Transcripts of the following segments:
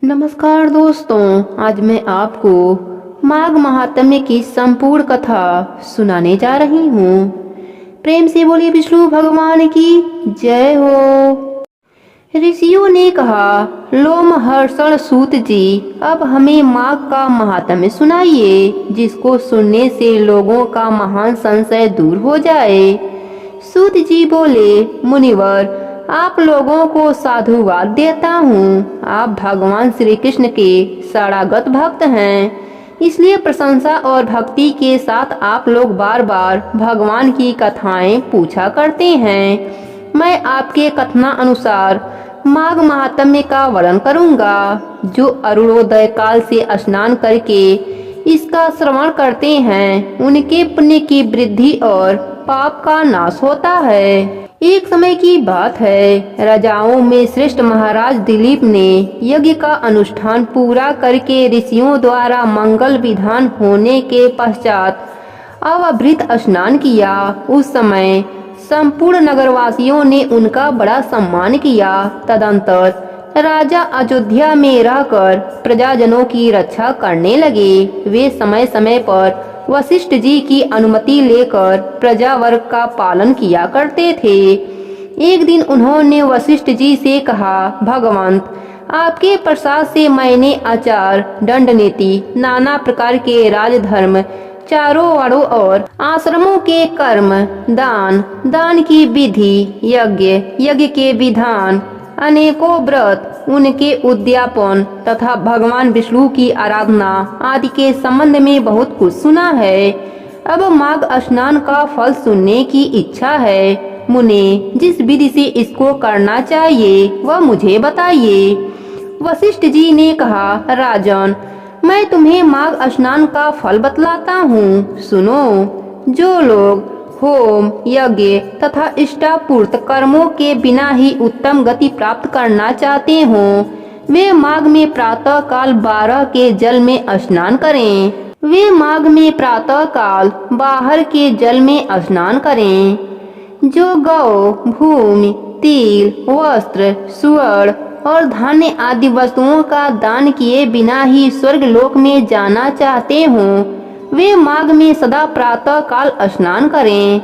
नमस्कार दोस्तों, आज मैं आपको माघ महात्म्य की संपूर्ण कथा सुनाने जा रही हूँ। प्रेम से बोलिए विष्णु भगवान की जय हो। ऋषियों ने कहा, लोमहर्षण सूत जी, अब हमें माघ का महात्म्य सुनाइए, जिसको सुनने से लोगों का महान संशय दूर हो जाए। सूत जी बोले, मुनिवर, आप लोगों को साधुवाद देता हूँ। आप भगवान श्री कृष्ण के शरणागत भक्त हैं, इसलिए प्रशंसा और भक्ति के साथ आप लोग बार बार भगवान की कथाएं पूछा करते हैं। मैं आपके कथना अनुसार माघ महात्म्य का वर्णन करूंगा। जो अरुणोदय काल से स्नान करके इसका श्रवण करते हैं, उनके पुण्य की वृद्धि और पाप का नाश होता है। एक समय की बात है, राजाओं में श्रेष्ठ महाराज दिलीप ने यज्ञ का अनुष्ठान पूरा करके ऋषियों द्वारा मंगल विधान होने के पश्चात अवभृत स्नान किया। उस समय संपूर्ण नगरवासियों ने उनका बड़ा सम्मान किया। तदंतर राजा अयोध्या में रहकर प्रजाजनों की रक्षा करने लगे। वे समय समय पर वशिष्ठ जी की अनुमति लेकर प्रजा वर्ग का पालन किया करते थे। एक दिन उन्होंने वशिष्ठ जी से कहा, भगवंत, आपके प्रसाद से मैंने आचार, दंड नीति, नाना प्रकार के राजधर्म, चारों वर्णों और आश्रमों के कर्म, दान की विधि, यज्ञ के विधान, अनेकों व्रत, उनके उद्यापन तथा भगवान विष्णु की आराधना आदि के संबंध में बहुत कुछ सुना है। अब माघ स्नान का फल सुनने की इच्छा है। मुने, जिस विधि से इसको करना चाहिए वह मुझे बताइए। वशिष्ठ जी ने कहा, राजन, मैं तुम्हें माघ स्नान का फल बतलाता हूँ, सुनो। जो लोग होम, यज्ञ तथा इष्टापूर्त कर्मों के बिना ही उत्तम गति प्राप्त करना चाहते हों, वे माघ में प्रातः काल 12 के जल में स्नान करें। वे माघ में प्रातः काल बाहर के जल में स्नान करें। जो गौ, भूमि, तिल, वस्त्र, स्वर्ण और धान्य आदि वस्तुओं का दान किए बिना ही स्वर्ग लोक में जाना चाहते हों, वे माघ में सदा प्रातः काल स्नान करें।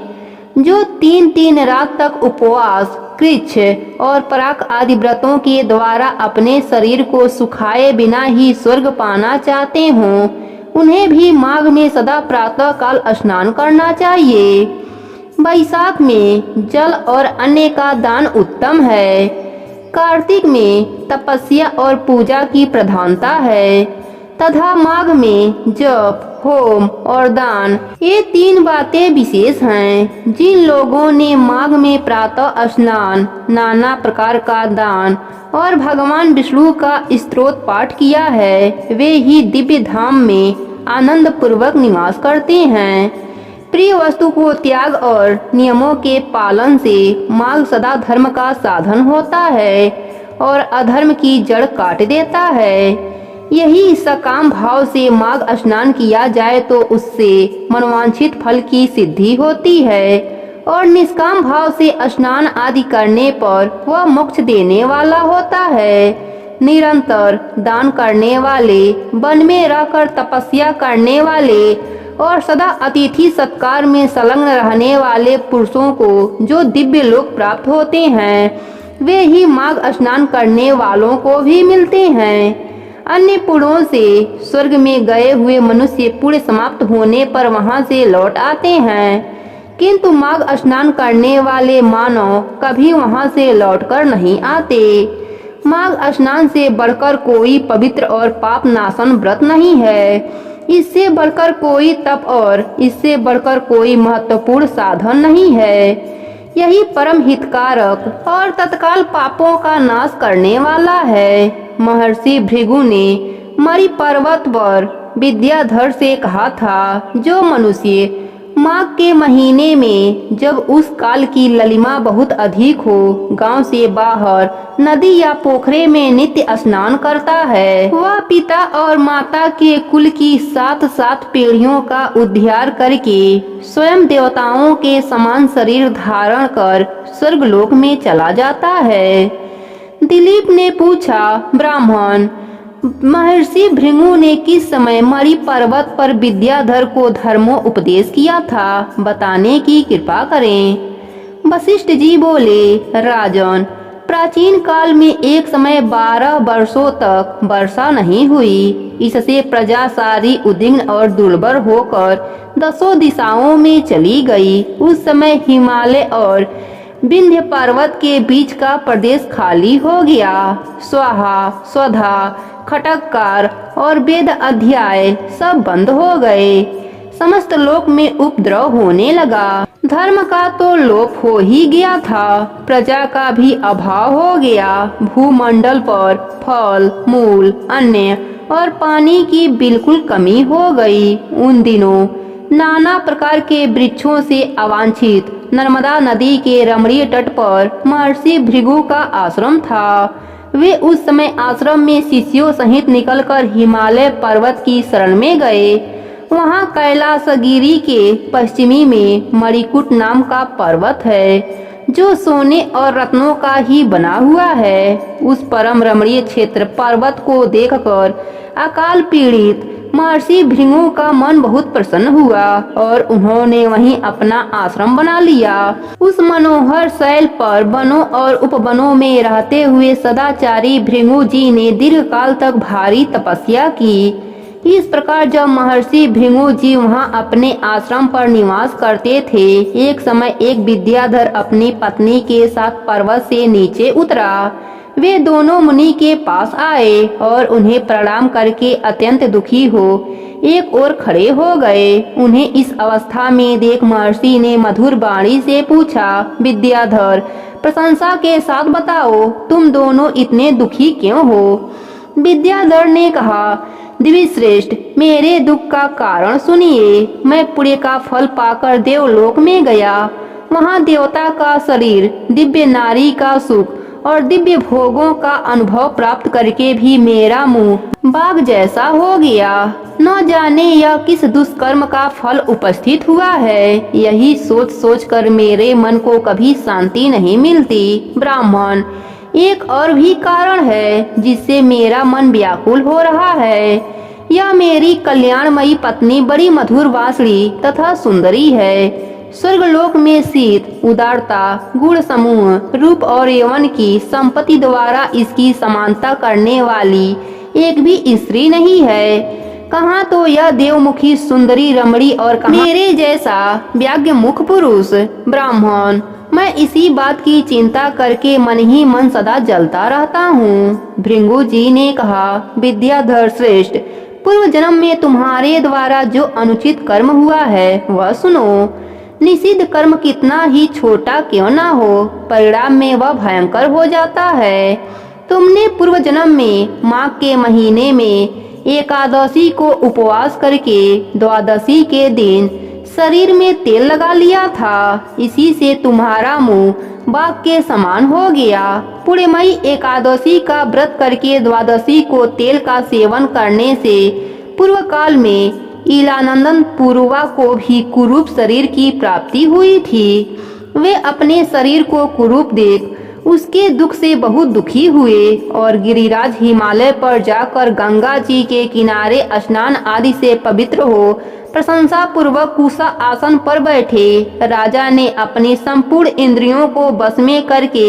जो 3-3 रात तक उपवास, कृच्छ और पराग आदि व्रतों के द्वारा अपने शरीर को सुखाए बिना ही स्वर्ग पाना चाहते हों, उन्हें भी माघ में सदा प्रातः काल स्नान करना चाहिए। बैसाख में जल और अन्न का दान उत्तम है। कार्तिक में तपस्या और पूजा की प्रधानता है तथा माघ में जप, होम और दान, ये 3 बातें विशेष हैं। जिन लोगों ने माघ में प्रातः स्नान, नाना प्रकार का दान और भगवान विष्णु का स्तोत्र पाठ किया है, वे ही दिव्य धाम में आनंद पूर्वक निवास करते हैं। प्रिय वस्तु को त्याग और नियमों के पालन से माघ सदा धर्म का साधन होता है और अधर्म की जड़ काट देता है। यही सकाम भाव से माघ स्नान किया जाए तो उससे मनवांछित फल की सिद्धि होती है और निष्काम भाव से स्नान आदि करने पर वह मोक्ष देने वाला होता है। निरंतर दान करने वाले, वन में रहकर तपस्या करने वाले और सदा अतिथि सत्कार में संलग्न रहने वाले पुरुषों को जो दिव्य लोक प्राप्त होते हैं, वे ही माघ स्नान करने वालों को भी मिलते हैं। अन्य पुण्यों से स्वर्ग में गए हुए मनुष्य पुण्य समाप्त होने पर वहां से लौट आते हैं, किंतु माघ स्नान करने वाले मानव कभी वहां से लौटकर नहीं आते। माघ स्नान से बढ़कर कोई पवित्र और पाप नाशन व्रत नहीं है। इससे बढ़कर कोई तप और इससे बढ़कर कोई महत्वपूर्ण साधन नहीं है। यही परम हितकारक और तत्काल पापों का नाश करने वाला है। महर्षि भृगु ने मरी पर्वत पर विद्याधर से कहा था, जो मनुष्य माघ के महीने में, जब उस काल की ललिमा बहुत अधिक हो, गांव से बाहर नदी या पोखरे में नित्य स्नान करता है, वह पिता और माता के कुल की 7-7 पीढ़ियों का उद्धार करके स्वयं देवताओं के समान शरीर धारण कर स्वर्गलोक में चला जाता है। दिलीप ने पूछा, ब्राह्मण, महर्षि भृगु ने किस समय मणि पर्वत पर विद्याधर को धर्मोपदेश किया था, बताने की कृपा करें। वशिष्ठ जी बोले, राजन, प्राचीन काल में एक समय 12 वर्षों तक वर्षा नहीं हुई। इससे प्रजा सारी उद्विग्न और दुर्बल होकर 10 दिशाओं में चली गई। उस समय हिमालय और विंध्य पर्वत के बीच का प्रदेश खाली हो गया। स्वाहा, स्वधा, खटककार और वेद अध्याय सब बंद हो गए। समस्त लोक में उपद्रव होने लगा। धर्म का तो लोप हो ही गया था, प्रजा का भी अभाव हो गया। भूमंडल पर फल, मूल, अन्न और पानी की बिल्कुल कमी हो गई। उन दिनों नाना प्रकार के वृक्षों से अवांछित नर्मदा नदी के रमणीय तट पर महर्षि भृगु का आश्रम था। वे उस समय आश्रम में शिष्यों सहित निकलकर हिमालय पर्वत की शरण में गए। वहाँ कैलाशगिरी के पश्चिमी में मणिकूट नाम का पर्वत है, जो सोने और रत्नों का ही बना हुआ है। उस परम रमणीय क्षेत्र पर्वत को देखकर अकाल पीड़ित महर्षि भृगु का मन बहुत प्रसन्न हुआ और उन्होंने वहीं अपना आश्रम बना लिया। उस मनोहर शैल पर वनों और उपवनों में रहते हुए सदाचारी भृगु जी ने दीर्घ काल तक भारी तपस्या की। इस प्रकार जब महर्षि भृगु जी वहां अपने आश्रम पर निवास करते थे, एक समय एक विद्याधर अपनी पत्नी के साथ पर्वत से नीचे उतरा। वे दोनों मुनि के पास आए और उन्हें प्रणाम करके अत्यंत दुखी हो एक ओर खड़े हो गए। उन्हें इस अवस्था में देख महर्षि ने मधुर वाणी से पूछा, विद्याधर, प्रशंसा के साथ बताओ, तुम दोनों इतने दुखी क्यों हो? विद्याधर ने कहा, दिव्यश्रेष्ठ, मेरे दुख का कारण सुनिए। मैं पुण्य का फल पाकर देवलोक में गया। वहाँ देवता का शरीर, दिव्य नारी का सुख और दिव्य भोगों का अनुभव प्राप्त करके भी मेरा मुंह बाघ जैसा हो गया। न जाने यह किस दुष्कर्म का फल उपस्थित हुआ है। यही सोच सोच कर मेरे मन को कभी शांति नहीं मिलती। ब्राह्मण, एक और भी कारण है जिससे मेरा मन व्याकुल हो रहा है। यह मेरी कल्याणमयी पत्नी बड़ी मधुर वासड़ी तथा सुंदरी है। स्वर्गलोक में शीत, उदारता, गुण समूह, रूप और यौवन की संपत्ति द्वारा इसकी समानता करने वाली एक भी स्त्री नहीं है। कहाँ तो यह देवमुखी सुंदरी रमणी और कहाँ मेरे जैसा व्याग्य मुख पुरुष। ब्राह्मण, मैं इसी बात की चिंता करके मन ही मन सदा जलता रहता हूँ। भृगु जी ने कहा, विद्याधर श्रेष्ठ, पूर्व जन्म में तुम्हारे द्वारा जो अनुचित कर्म हुआ है वह सुनो। निषिद्ध कर्म कितना ही छोटा क्यों ना हो, परिणाम में वह भयंकर हो जाता है। तुमने पूर्व जन्म में माघ के महीने में एकादशी को उपवास करके द्वादशी के दिन शरीर में तेल लगा लिया था। इसी से तुम्हारा मुंह बाघ के समान हो गया। पूर्णिमाई एकादशी का व्रत करके द्वादशी को तेल का सेवन करने से पूर्व काल में इलानंदन पूर्वा को भी कुरूप शरीर की प्राप्ति हुई थी। वे अपने शरीर को कुरूप देख उसके दुख से बहुत दुखी हुए और गिरिराज हिमालय पर जाकर गंगा जी के किनारे स्नान आदि से पवित्र हो प्रशंसा पूर्वक कुशा आसन पर बैठे। राजा ने अपनी संपूर्ण इंद्रियों को बस में करके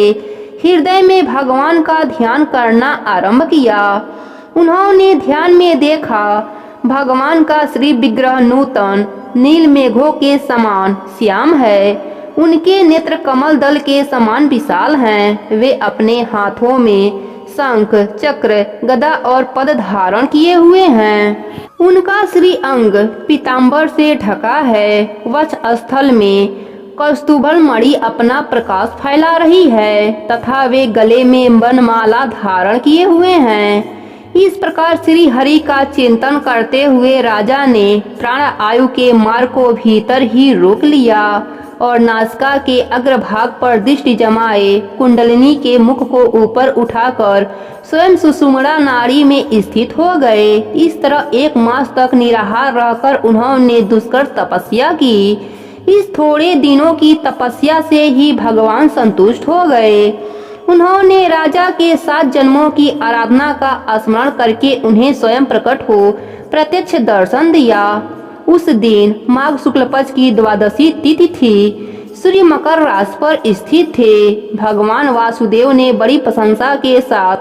हृदय में भगवान का ध्यान करना आरंभ किया। उन्होंने ध्यान में देखा, भगवान का श्री विग्रह नूतन नील मेघों के समान श्याम है। उनके नेत्र कमल दल के समान विशाल हैं। वे अपने हाथों में शंख, चक्र, गदा और पद धारण किए हुए हैं। उनका श्री अंग पीतांबर से ढका है। वक्ष स्थल में कौस्तुभल मणि अपना प्रकाश फैला रही है तथा वे गले में वनमाला धारण किए हुए हैं। इस प्रकार श्री हरि का चिंतन करते हुए राजा ने प्राण आयु के मार्ग को भीतर ही रोक लिया और नासिका के अग्रभाग पर दृष्टि जमाए कुंडलिनी के मुख को ऊपर उठाकर स्वयं सुषुम्ना नाड़ी में स्थित हो गए। इस तरह 1 मास तक निराहार रहकर उन्होंने दुष्कर तपस्या की। इस थोड़े दिनों की तपस्या से ही भगवान संतुष्ट हो गए। उन्होंने राजा के 7 जन्मों की आराधना का स्मरण करके उन्हें स्वयं प्रकट हो प्रत्यक्ष दर्शन दिया। उस दिन माघ शुक्ल पक्ष की द्वादशी तिथि थी। सूर्य मकर राशि पर स्थित थे। भगवान वासुदेव ने बड़ी प्रशंसा के साथ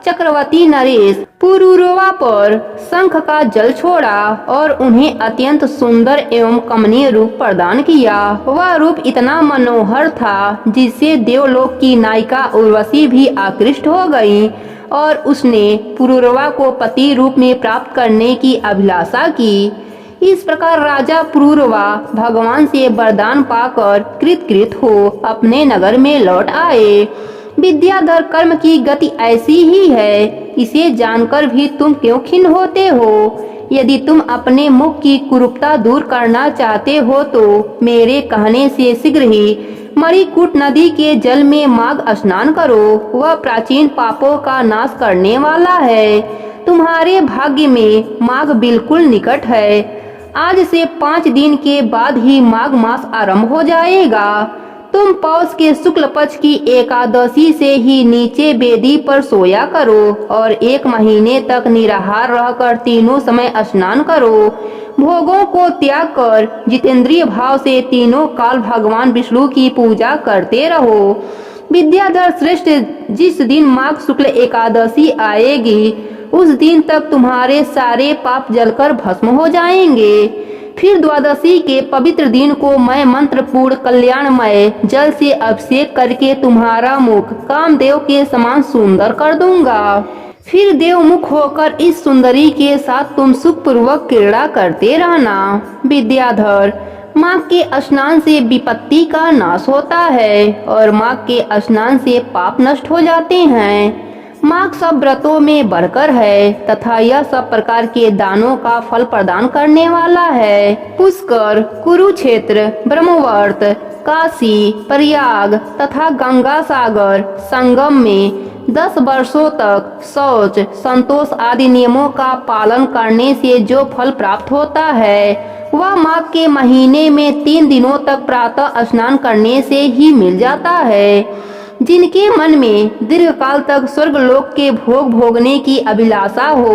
चक्रवर्ती नरेश पुरूरवा पर शंख का जल छोड़ा और उन्हें अत्यंत सुंदर एवं कमनीय रूप प्रदान किया। वह रूप इतना मनोहर था जिससे देवलोक की नायिका उर्वशी भी आकृष्ट हो गई और उसने पुरूरवा को पति रूप में प्राप्त करने की अभिलाषा की। इस प्रकार राजा पुरूरवा भगवान से वरदान पाकर कृतकृत हो अपने नगर में लौट आए। विद्याधर कर्म की गति ऐसी ही है, इसे जानकर भी तुम क्यों खिन्न होते हो? यदि तुम अपने मुख की कुरूपता दूर करना चाहते हो तो मेरे कहने से शीघ्र ही मणिकूट नदी के जल में माघ स्नान करो। वह प्राचीन पापों का नाश करने वाला है। तुम्हारे भाग्य में माघ बिल्कुल निकट है। आज से 5 दिन के बाद ही माघ मास आरंभ हो जाएगा। तुम पौष के शुक्ल पक्ष की एकादशी से ही नीचे बेदी पर सोया करो और 1 महीने तक निराहार रहकर तीनों समय स्नान करो। भोगों को त्याग कर जितेंद्रिय भाव से तीनों काल भगवान विष्णु की पूजा करते रहो। विद्याधर श्रेष्ठ, जिस दिन माघ शुक्ल एकादशी आएगी उस दिन तक तुम्हारे सारे पाप जलकर भस्म हो जाएंगे। फिर द्वादशी के पवित्र दिन को मैं मंत्रपूर्ण कल्याणमय जल से अभिषेक करके तुम्हारा मुख कामदेव के समान सुंदर कर दूंगा। फिर देवमुख होकर इस सुंदरी के साथ तुम सुखपूर्वक क्रीड़ा करते रहना। विद्याधर, माघ के स्नान से विपत्ति का नाश होता है और माघ के स्नान से पाप नष्ट हो जाते हैं। माघ सब व्रतों में बढ़कर है तथा यह सब प्रकार के दानों का फल प्रदान करने वाला है। पुष्कर, कुरुक्षेत्र, ब्रह्मवर्त, काशी, प्रयाग तथा गंगा सागर संगम में 10 वर्षों तक शौच, संतोष आदि नियमों का पालन करने से जो फल प्राप्त होता है वह माघ के महीने में 3 दिनों तक प्रातः स्नान करने से ही मिल जाता है। जिनके मन में दीर्घ काल तक स्वर्ग लोक के भोग भोगने की अभिलाषा हो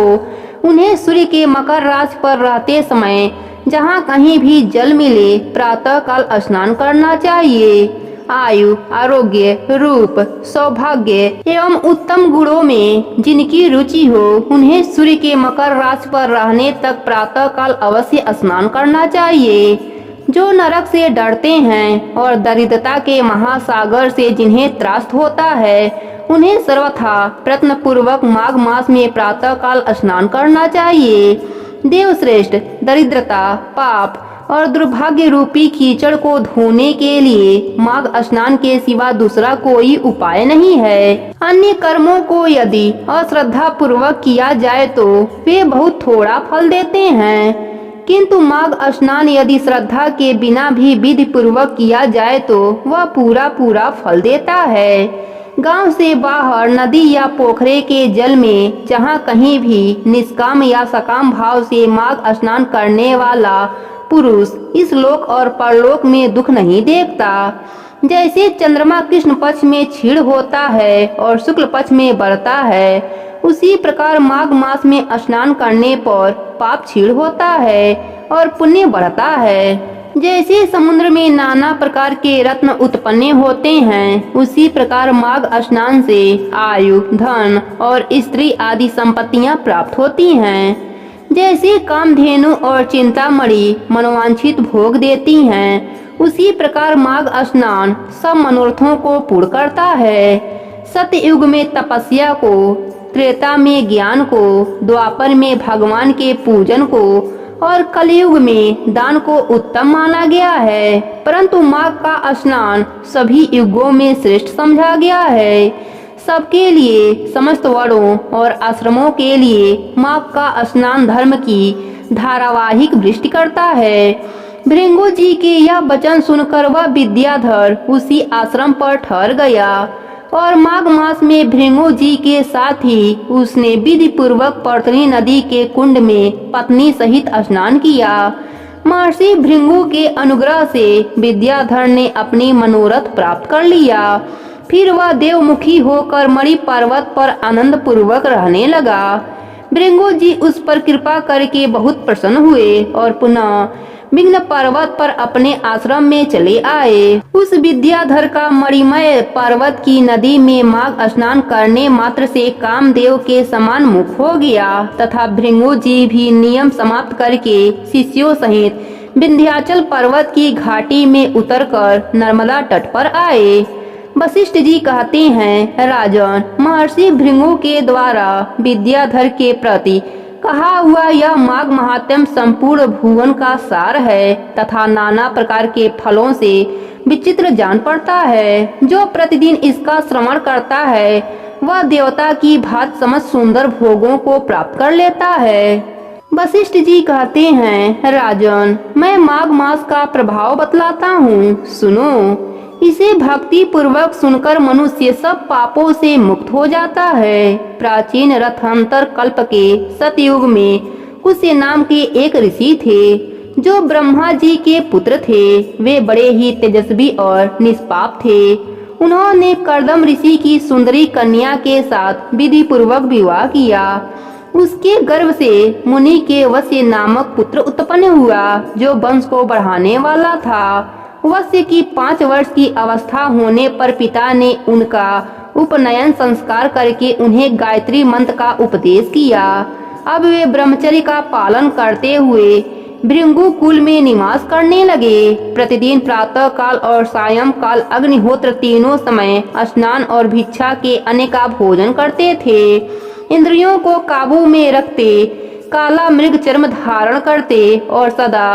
उन्हें सूर्य के मकर राशि पर रहते समय जहाँ कहीं भी जल मिले प्रातः काल स्नान करना चाहिए। आयु, आरोग्य, रूप, सौभाग्य एवं उत्तम गुणों में जिनकी रुचि हो उन्हें सूर्य के मकर राशि पर रहने तक प्रातः काल अवश्य स्नान करना चाहिए। जो नरक से डरते हैं और दरिद्रता के महासागर से जिन्हें त्रास होता है उन्हें सर्वथा प्रयत्न पूर्वक माघ मास में प्रातः काल स्नान करना चाहिए। देवश्रेष्ठ, दरिद्रता, पाप और दुर्भाग्य रूपी कीचड़ को धोने के लिए माघ स्नान के सिवा दूसरा कोई उपाय नहीं है। अन्य कर्मों को यदि अश्रद्धा पूर्वक किया जाए तो वे बहुत थोड़ा फल देते हैं, किंतु माघ स्नान यदि श्रद्धा के बिना भी विधि पूर्वक किया जाए तो वह पूरा पूरा फल देता है। गांव से बाहर नदी या पोखरे के जल में जहाँ कहीं भी निष्काम या सकाम भाव से माघ स्नान करने वाला पुरुष इस लोक और परलोक में दुख नहीं देखता। जैसे चंद्रमा कृष्ण पक्ष में क्षीण होता है और शुक्ल पक्ष में बढ़ता है उसी प्रकार माघ मास में स्नान करने पर पाप क्षीण होता है और पुण्य बढ़ता है। जैसे समुद्र में नाना प्रकार के रत्न उत्पन्न होते हैं उसी प्रकार माघ स्नान से आयु, धन और स्त्री आदि संपत्तियां प्राप्त होती हैं। जैसे कामधेनु और चिंतामणि मनोवांछित भोग देती हैं उसी प्रकार माघ स्नान सब मनोरथों को पूर्ण करता है। सतयुग में तपस्या को, त्रेता में ज्ञान को, द्वापर में भगवान के पूजन को और कलयुग में दान को उत्तम माना गया है, परंतु माघ का स्नान सभी युगों में श्रेष्ठ समझा गया है। सबके लिए, समस्त वर्णों और आश्रमों के लिए माघ का स्नान धर्म की धारावाहिक वृष्टि करता है। भृंगु जी के यह वचन सुनकर वह विद्याधर उसी आश्रम पर ठहर गया और माघ मास में भृंगु जी के साथ ही उसने विधि पूर्वक पर्तनी नदी के कुंड में पत्नी सहित स्नान किया। महर्षि भृंगु के अनुग्रह से विद्याधर ने अपनी मनोरथ प्राप्त कर लिया। फिर वह देवमुखी होकर मणि पर्वत पर आनंद पूर्वक रहने लगा। भृंगु जी उस पर कृपा करके बहुत प्रसन्न हुए और पुनः विघ्न पर्वत पर अपने आश्रम में चले आए। उस विद्याधर का मणिमय पर्वत की नदी में माघ स्नान करने मात्र से कामदेव के समान मुख हो गया तथा भृंगु जी भी नियम समाप्त करके शिष्यों सहित विंध्याचल पर्वत की घाटी में उतरकर नर्मदा तट पर आए। वशिष्ठ जी कहते हैं, राजन, महर्षि भृंगु के द्वारा विद्याधर के प्रति कहा हुआ यह माघ महात्म्य संपूर्ण भुवन का सार है तथा नाना प्रकार के फलों से विचित्र जान पड़ता है। जो प्रतिदिन इसका श्रवण करता है वह देवता की भांति समझ सुंदर भोगों को प्राप्त कर लेता है। वशिष्ठ जी कहते हैं, राजन, मैं माघ मास का प्रभाव बतलाता हूँ, सुनो। इसे भक्ति पूर्वक सुनकर मनुष्य सब पापों से मुक्त हो जाता है। प्राचीन रथांतर कल्प के सतयुग में कुसे नाम के एक ऋषि थे जो ब्रह्मा जी के पुत्र थे। वे बड़े ही तेजस्वी और निष्पाप थे। उन्होंने कर्दम ऋषि की सुंदरी कन्या के साथ विधि पूर्वक विवाह किया। उसके गर्भ से मुनि के वश्य नामक पुत्र उत्पन्न हुआ जो वंश को बढ़ाने वाला था। वश्य की 5 वर्ष की अवस्था होने पर पिता ने उनका उपनयन संस्कार करके उन्हें गायत्री मंत्र का उपदेश किया। अब वे ब्रह्मचर्य का पालन करते हुए भृंगु कुल में निवास करने लगे। प्रतिदिन प्रातः काल और सायं काल अग्निहोत्र तीनों समय स्नान और भिक्षा के अनेका भोजन करते थे। इंद्रियों को काबू में रखते, काला मृग चर्म धारण करते और सदा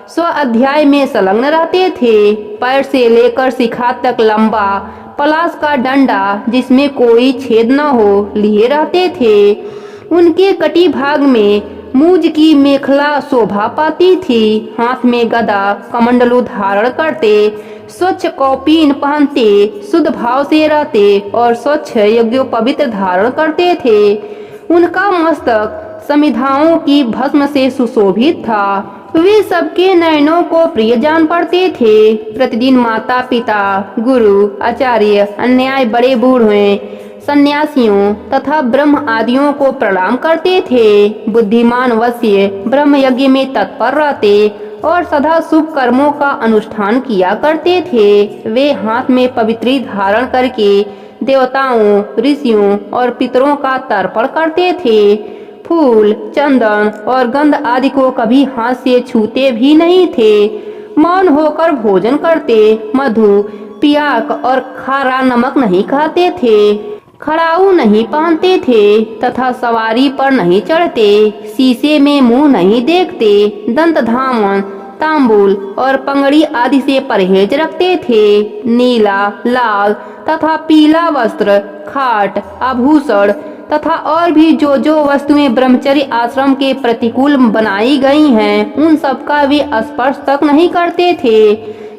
स्व अध्याय में संलग्न रहते थे। पैर से लेकर शिखा तक लंबा पलाश का डंडा जिसमें कोई छेद न हो लिए रहते थे। उनके कटी भाग में मूज की मेखला शोभा पाती थी। हाथ में गदा कमंडलू धारण करते, स्वच्छ कौपीन पहनते, शुद्ध भाव से रहते और स्वच्छ यज्ञोपवित्र धारण करते थे। उनका मस्तक समिधाओं की भस्म से सुशोभित था। वे सबके नयनों को प्रिय जान पड़ते थे। प्रतिदिन माता पिता, गुरु, आचार्य, अन्याय बड़े बूढ़े, सन्यासियों तथा ब्रह्म आदियों को प्रणाम करते थे। बुद्धिमान वश्य ब्रह्म यज्ञ में तत्पर रहते और सदा शुभ कर्मों का अनुष्ठान किया करते थे। वे हाथ में पवित्री धारण करके देवताओं, ऋषियों और पितरों का तर्पण करते थे। फूल, चंदन और गंध आदि को कभी हाथ से छूते भी नहीं थे। मौन होकर भोजन करते, मधु, पियाक और खारा नमक नहीं खाते थे। खड़ाऊ नहीं पहनते थे तथा सवारी पर नहीं चढ़ते। शीशे में मुंह नहीं देखते। दंत धामन, तांबुल और पंगड़ी आदि से परहेज रखते थे। नीला, लाल तथा पीला वस्त्र, खाट, आभूषण तथा और भी जो वस्तुएं ब्रह्मचर्य आश्रम के प्रतिकूल बनाई गई हैं, उन सब का वे स्पर्श तक नहीं करते थे।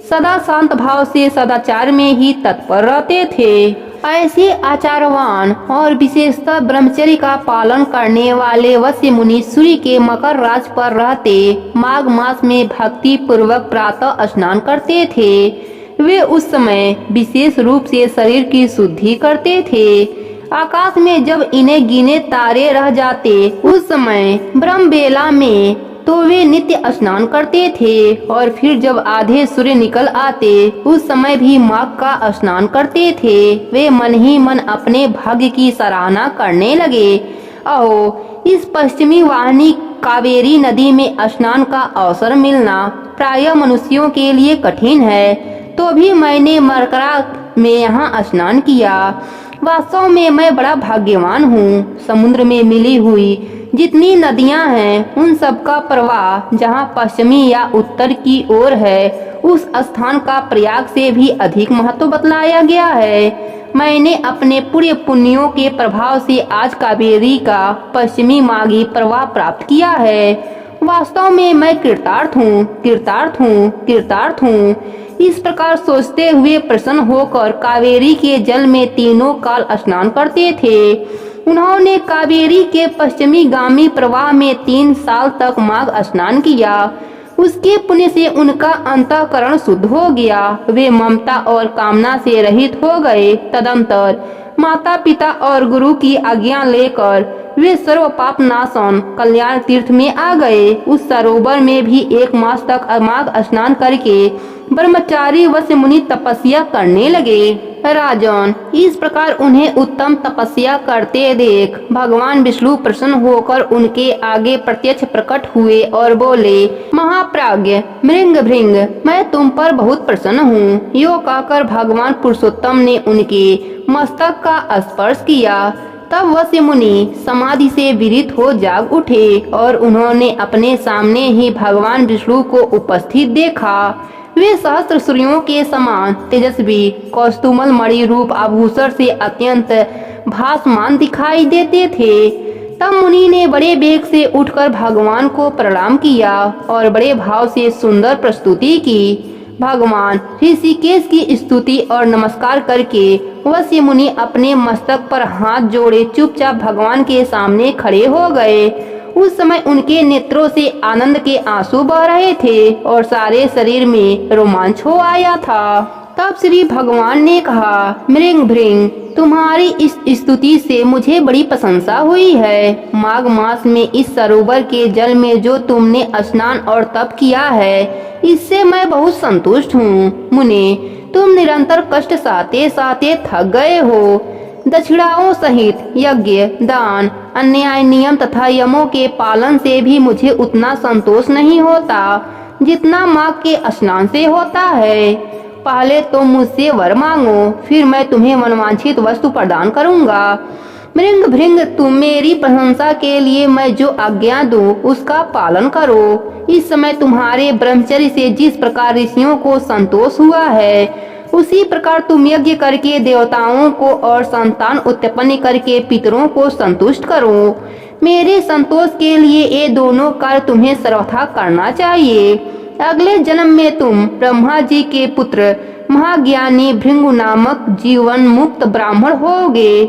सदा शांत भाव से सदाचार में ही तत्पर रहते थे। ऐसे आचारवान और विशेषतः ब्रह्मचर्य का पालन करने वाले वश्य मुनि सूर्य के मकर राज पर रहते माघ मास में भक्ति पूर्वक प्रातः स्नान करते थे। वे उस समय विशेष रूप से शरीर की शुद्धि करते थे। आकाश में जब इन्हें गिने तारे रह जाते उस समय ब्रह्म बेला में तो वे नित्य स्नान करते थे और फिर जब आधे सूर्य निकल आते उस समय भी माघ का स्नान करते थे। वे मन ही मन अपने भाग्य की सराहना करने लगे। अहो, इस पश्चिमी वाहिनी कावेरी नदी में स्नान का अवसर मिलना प्रायः मनुष्यों के लिए कठिन है, तो भी मैंने मरकरा में यहाँ स्नान किया। वास्तव में मैं बड़ा भाग्यवान हूँ। समुद्र में मिली हुई जितनी नदियां हैं उन सब का प्रवाह जहाँ पश्चिमी या उत्तर की ओर है उस स्थान का प्रयाग से भी अधिक महत्व बतलाया गया है। मैंने अपने पूरे पुण्यों के प्रभाव से आज कावेरी का पश्चिमी माघी प्रवाह प्राप्त किया है। वास्तव में मैं कृतार्थ हूँ, कृतार्थ हूँ, कृतार्थ हूँ। इस प्रकार सोचते हुए प्रसन्न होकर कावेरी के जल में तीनों काल स्नान करते थे। उन्होंने कावेरी के पश्चिमी गामी प्रवाह में 3 साल तक माघ स्नान किया। उसके पुण्य से उनका अंतःकरण शुद्ध हो गया। वे ममता और कामना से रहित हो गए। तदंतर माता पिता और गुरु की आज्ञा लेकर वे सर्व पाप नाशन कल्याण तीर्थ में आ गए। उस सरोवर में भी 1 मास तक माघ स्नान करके ब्रह्मचारी वश्य मुनि तपस्या करने लगे। राजन, इस प्रकार उन्हें उत्तम तपस्या करते देख भगवान विष्णु प्रसन्न होकर उनके आगे प्रत्यक्ष प्रकट हुए और बोले, महाप्राज्ञ मृंग भृंग, मैं तुम पर बहुत प्रसन्न हूँ। यो कहकर भगवान पुरुषोत्तम ने उनके मस्तक का स्पर्श किया। तब वश्य मुनि समाधि से विरित हो जाग उठे और उन्होंने अपने सामने ही भगवान विष्णु को उपस्थित देखा। वे सहस्त्र सूर्यों के समान तेजस्वी कौस्तुमल मणि रूप आभूषण से अत्यंत भासमान दिखाई देते थे। तब मुनि ने बड़े वेग से उठकर भगवान को प्रणाम किया और बड़े भाव से सुंदर प्रस्तुति की। भगवान ऋषिकेश की स्तुति और नमस्कार करके वश्य मुनि अपने मस्तक पर हाथ जोड़े चुपचाप भगवान के सामने खड़े हो गए। उस समय उनके नेत्रों से आनंद के आंसू बह रहे थे और सारे शरीर में रोमांच हो आया था। तब श्री भगवान ने कहा, मृंग भृंग, तुम्हारी इस स्तुति से मुझे बड़ी प्रशंसा हुई है। माघ मास में इस सरोवर के जल में जो तुमने स्नान और तप किया है, इससे मैं बहुत संतुष्ट हूँ। मुने, तुम निरंतर कष्ट सहते सहते थक गए हो। दक्षिणाओं सहित यज्ञ, दान, अन्याय नियम तथा यमों के पालन से भी मुझे उतना संतोष नहीं होता जितना माघ के स्नान से होता है। पहले तो मुझसे वर मांगो, फिर मैं तुम्हें मनवांछित वस्तु प्रदान करूंगा। मृंग भृंग, तुम मेरी प्रशंसा के लिए मैं जो आज्ञा दूं उसका पालन करो। इस समय तुम्हारे ब्रह्मचर्य से जिस प्रकार ऋषियों को संतोष हुआ है, उसी प्रकार तुम यज्ञ करके देवताओं को और संतान उत्पन्न करके पितरों को संतुष्ट करो। मेरे संतोष के लिए ये दोनों कार्य तुम्हें सर्वथा करना चाहिए। अगले जन्म में तुम ब्रह्मा जी के पुत्र महाज्ञानी भृंगु नामक जीवन मुक्त ब्राह्मण होगे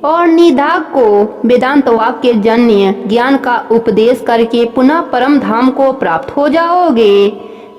और निधाग को वेदांत वाक्य जन्य ज्ञान का उपदेश करके पुनः परम धाम को प्राप्त हो जाओगे।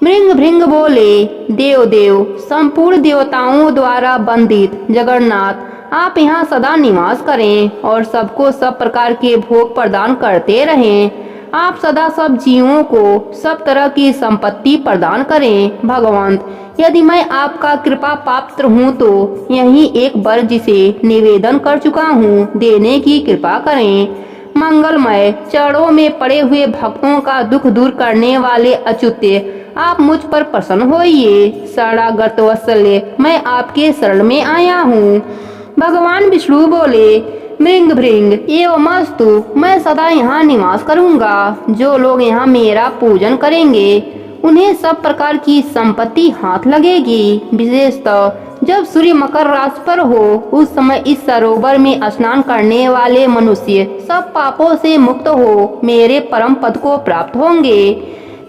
मृंग भृंग बोले, देव देव, संपूर्ण देवताओं द्वारा वंदित जगन्नाथ, आप यहाँ सदा निवास करें और सबको सब प्रकार के भोग प्रदान करते रहें। आप सदा सब जीवों को सब तरह की संपत्ति प्रदान करें। भगवंत, यदि मैं आपका कृपा पात्र हूँ तो यही एक वर जिसे निवेदन कर चुका हूँ, देने की कृपा करें। मंगलमय चरणों में पड़े हुए भक्तों का दुख दूर करने वाले अच्युत्य, आप मुझ पर प्रसन्न होइए। शरणागत वत्सल्य, मैं आपके शरण में आया हूँ। भगवान विष्णु बोले, मृंग भृंग, एवमस्तु, मैं सदा यहाँ निवास करूँगा। जो लोग यहाँ मेरा पूजन करेंगे उन्हें सब प्रकार की संपत्ति हाथ लगेगी। विशेषतः जब सूर्य मकर राशि पर हो, उस समय इस सरोवर में स्नान करने वाले मनुष्य सब पापों से मुक्त हो मेरे परम पद को प्राप्त होंगे।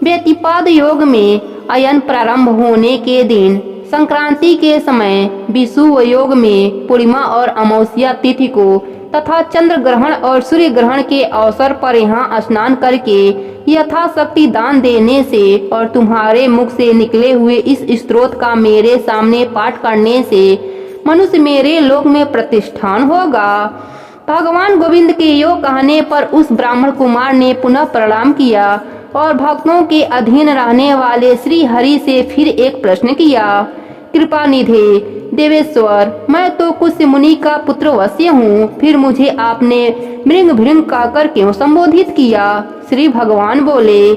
व्यतिपाद योग में अयन प्रारंभ होने के दिन संक्रांति के समय, विषुव योग में पूर्णिमा और अमावस्या तिथि को तथा चंद्र ग्रहण और सूर्य ग्रहण के अवसर पर यहाँ स्नान करके यथाशक्ति दान देने से और तुम्हारे मुख से निकले हुए इस स्तोत्र का मेरे सामने पाठ करने से मनुष्य मेरे लोक में प्रतिष्ठान होगा। भगवान गोविंद के योग कहने पर उस ब्राह्मण कुमार ने पुनः प्रणाम किया और भक्तों के अधीन रहने वाले श्री हरि से फिर एक प्रश्न किया। कृपा निधे देवेश्वर, मैं तो कुछ मुनि का पुत्र वश्य हूँ, फिर मुझे आपने मृंग भृंग कहकर क्यों संबोधित किया? श्री भगवान बोले,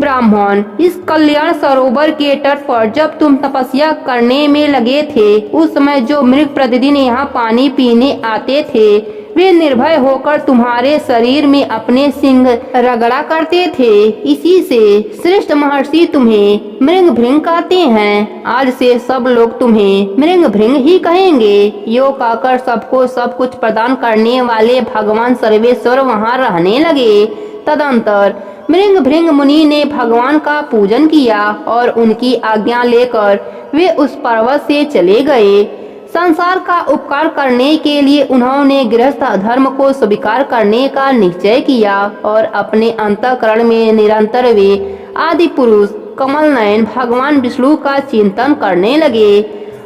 ब्राह्मण, इस कल्याण सरोवर के तट पर जब तुम तपस्या करने में लगे थे, उस समय जो मृग प्रतिदिन यहाँ पानी पीने आते थे, वे निर्भय होकर तुम्हारे शरीर में अपने सिंह रगड़ा करते थे। इसी से श्रेष्ठ महर्षि तुम्हें मृंग भृंग कहते हैं। आज से सब लोग तुम्हें मृंग भृंग ही कहेंगे। यो कहकर सबको सब कुछ प्रदान करने वाले भगवान सर्वेश्वर वहाँ रहने लगे। तदंतर मृंग भृंग मुनि ने भगवान का पूजन किया और उनकी आज्ञा लेकर वे उस पर्वत से चले गए। संसार का उपकार करने के लिए उन्होंने गृहस्थ धर्म को स्वीकार करने का निश्चय किया और अपने अंतःकरण में निरंतर वे आदि पुरुष कमल नयन भगवान विष्णु का चिंतन करने लगे।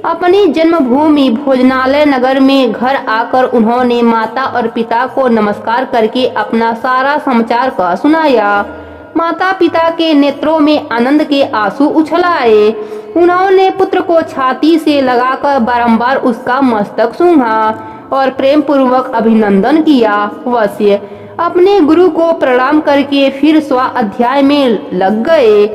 अपनी जन्मभूमि भोजनालय नगर में घर आकर उन्होंने माता और पिता को नमस्कार करके अपना सारा समाचार कह सुनाया। माता पिता के नेत्रों में आनंद के आंसू उछल आए। उन्होंने पुत्र को छाती से लगाकर बारंबार उसका मस्तक सूंघा और प्रेम पूर्वक अभिनंदन किया। वश्य अपने गुरु को प्रणाम करके फिर स्वाध्याय में लग गए।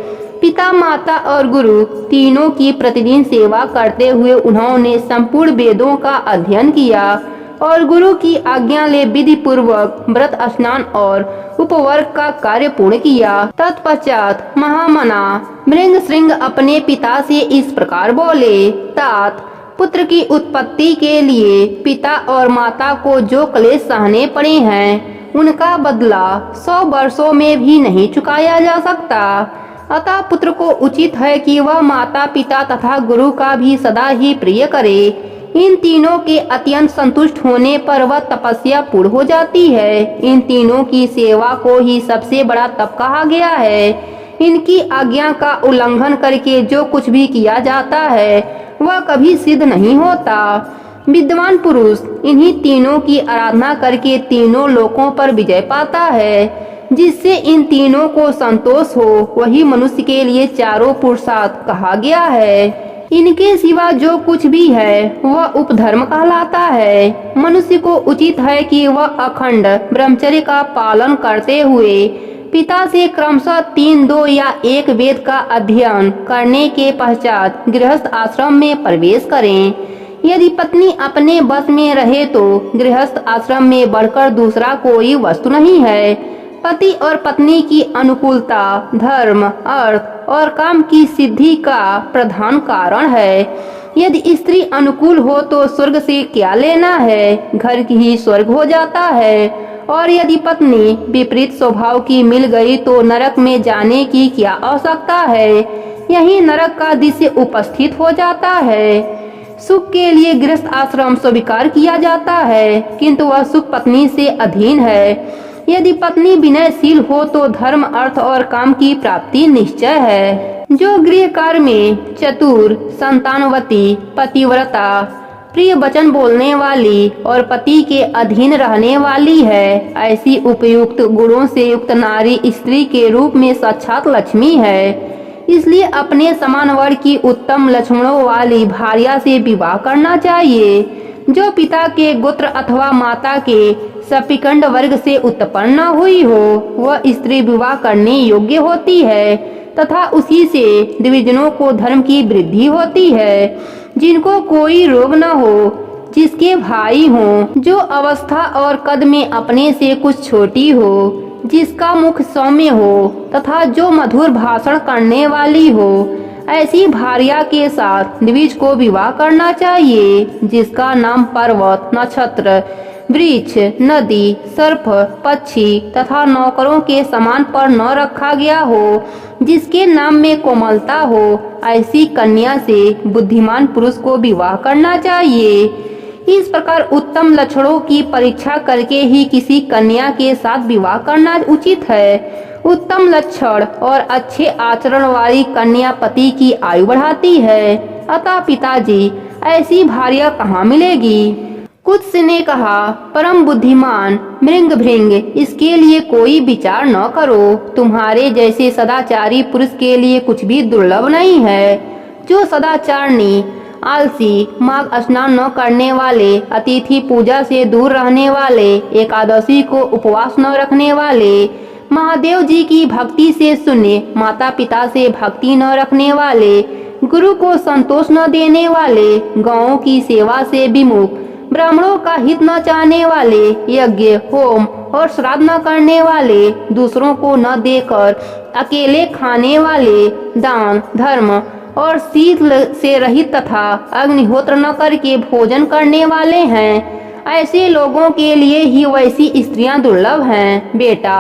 पिता माता और गुरु तीनों की प्रतिदिन सेवा करते हुए उन्होंने संपूर्ण वेदों का अध्ययन किया और गुरु की आज्ञा ले विधि पूर्वक व्रत स्नान और उपवर्ग का कार्य पूर्ण किया। तत्पश्चात महामना मृंग श्रृंग अपने पिता से इस प्रकार बोले, तात पुत्र की उत्पत्ति के लिए पिता और माता को जो क्लेश सहने पड़े हैं उनका बदला 100 वर्षों में भी नहीं चुकाया जा सकता। अतः पुत्र को उचित है कि वह माता पिता तथा गुरु का भी सदा ही प्रिय करे। इन तीनों के अत्यंत संतुष्ट होने पर वह तपस्या पूर्ण हो जाती है। इन तीनों की सेवा को ही सबसे बड़ा तप कहा गया है। इनकी आज्ञा का उल्लंघन करके जो कुछ भी किया जाता है वह कभी सिद्ध नहीं होता। विद्वान पुरुष इन्हीं तीनों की आराधना करके तीनों लोकों पर विजय पाता है। जिससे इन तीनों को संतोष हो वही मनुष्य के लिए चारों पुरुषार्थ कहा गया है। इनके सिवा जो कुछ भी है वह उपधर्म कहलाता है। मनुष्य को उचित है कि वह अखंड ब्रह्मचर्य का पालन करते हुए पिता से क्रमशः 3, 2 या 1 वेद का अध्ययन करने के पश्चात गृहस्थ आश्रम में प्रवेश करें। यदि पत्नी अपने बस में रहे तो गृहस्थ आश्रम में बढ़कर दूसरा कोई वस्तु नहीं है। पति और पत्नी की अनुकूलता धर्म अर्थ और काम की सिद्धि का प्रधान कारण है। यदि स्त्री अनुकूल हो तो स्वर्ग से क्या लेना है, घर की ही स्वर्ग हो जाता है। और यदि पत्नी विपरीत स्वभाव की मिल गई तो नरक में जाने की क्या आवश्यकता है। यही नरक का दृश्य उपस्थित हो जाता है। सुख के लिए गृहस्थ आश्रम स्वीकार किया जाता है किंतु वह सुख पत्नी से अधीन है। यदि पत्नी विनयशील हो तो धर्म अर्थ और काम की प्राप्ति निश्चय है। जो गृह कार्य में चतुर संतानवती पतिव्रता प्रिय वचन बोलने वाली और पति के अधीन रहने वाली है ऐसी उपयुक्त गुणों से युक्त नारी स्त्री के रूप में साक्षात लक्ष्मी है। इसलिए अपने समान वर्ग की उत्तम लक्षणों वाली भार्या से विवाह करना चाहिए। जो पिता के गोत्र अथवा माता के सपिकंड वर्ग से उत्पन्न न हुई हो वह स्त्री विवाह करने योग्य होती है तथा उसी से द्विजनों को धर्म की वृद्धि होती है। जिनको कोई रोग न हो, जिसके भाई हों, जो अवस्था और कद में अपने से कुछ छोटी हो, जिसका मुख सौम्य हो तथा जो मधुर भाषण करने वाली हो ऐसी भार्या के साथ द्विज को विवाह करना चाहिए। जिसका नाम पर्वत नक्षत्र वृक्ष नदी सर्प पक्षी तथा नौकरों के समान पर न रखा गया हो, जिसके नाम में कोमलता हो ऐसी कन्या से बुद्धिमान पुरुष को विवाह करना चाहिए। इस प्रकार उत्तम लक्षणों की परीक्षा करके ही किसी कन्या के साथ विवाह करना उचित है। उत्तम लक्षण और अच्छे आचरण वाली कन्या पति की आयु बढ़ाती है। अतः पिताजी ऐसी भार्या कहाँ मिलेगी। कुत्स ने कहा, परम बुद्धिमान मृंग भृंग इसके लिए कोई विचार न करो। तुम्हारे जैसे सदाचारी पुरुष के लिए कुछ भी दुर्लभ नहीं है। जो सदाचारणी आलसी माघ स्नान न करने वाले अतिथि पूजा से दूर रहने वाले एकादशी को उपवास न रखने वाले महादेव जी की भक्ति से शून्य माता पिता से भक्ति न रखने वाले गुरु को संतोष न देने वाले गौओं की सेवा से विमुख ब्राह्मणों का हित न चाहने वाले यज्ञ होम और श्राद्ध न करने वाले दूसरों को न देकर अकेले खाने वाले दान धर्म और शीत से रहित तथा अग्निहोत्र न करके भोजन करने वाले हैं। ऐसे लोगों के लिए ही वैसी स्त्रियां दुर्लभ हैं। बेटा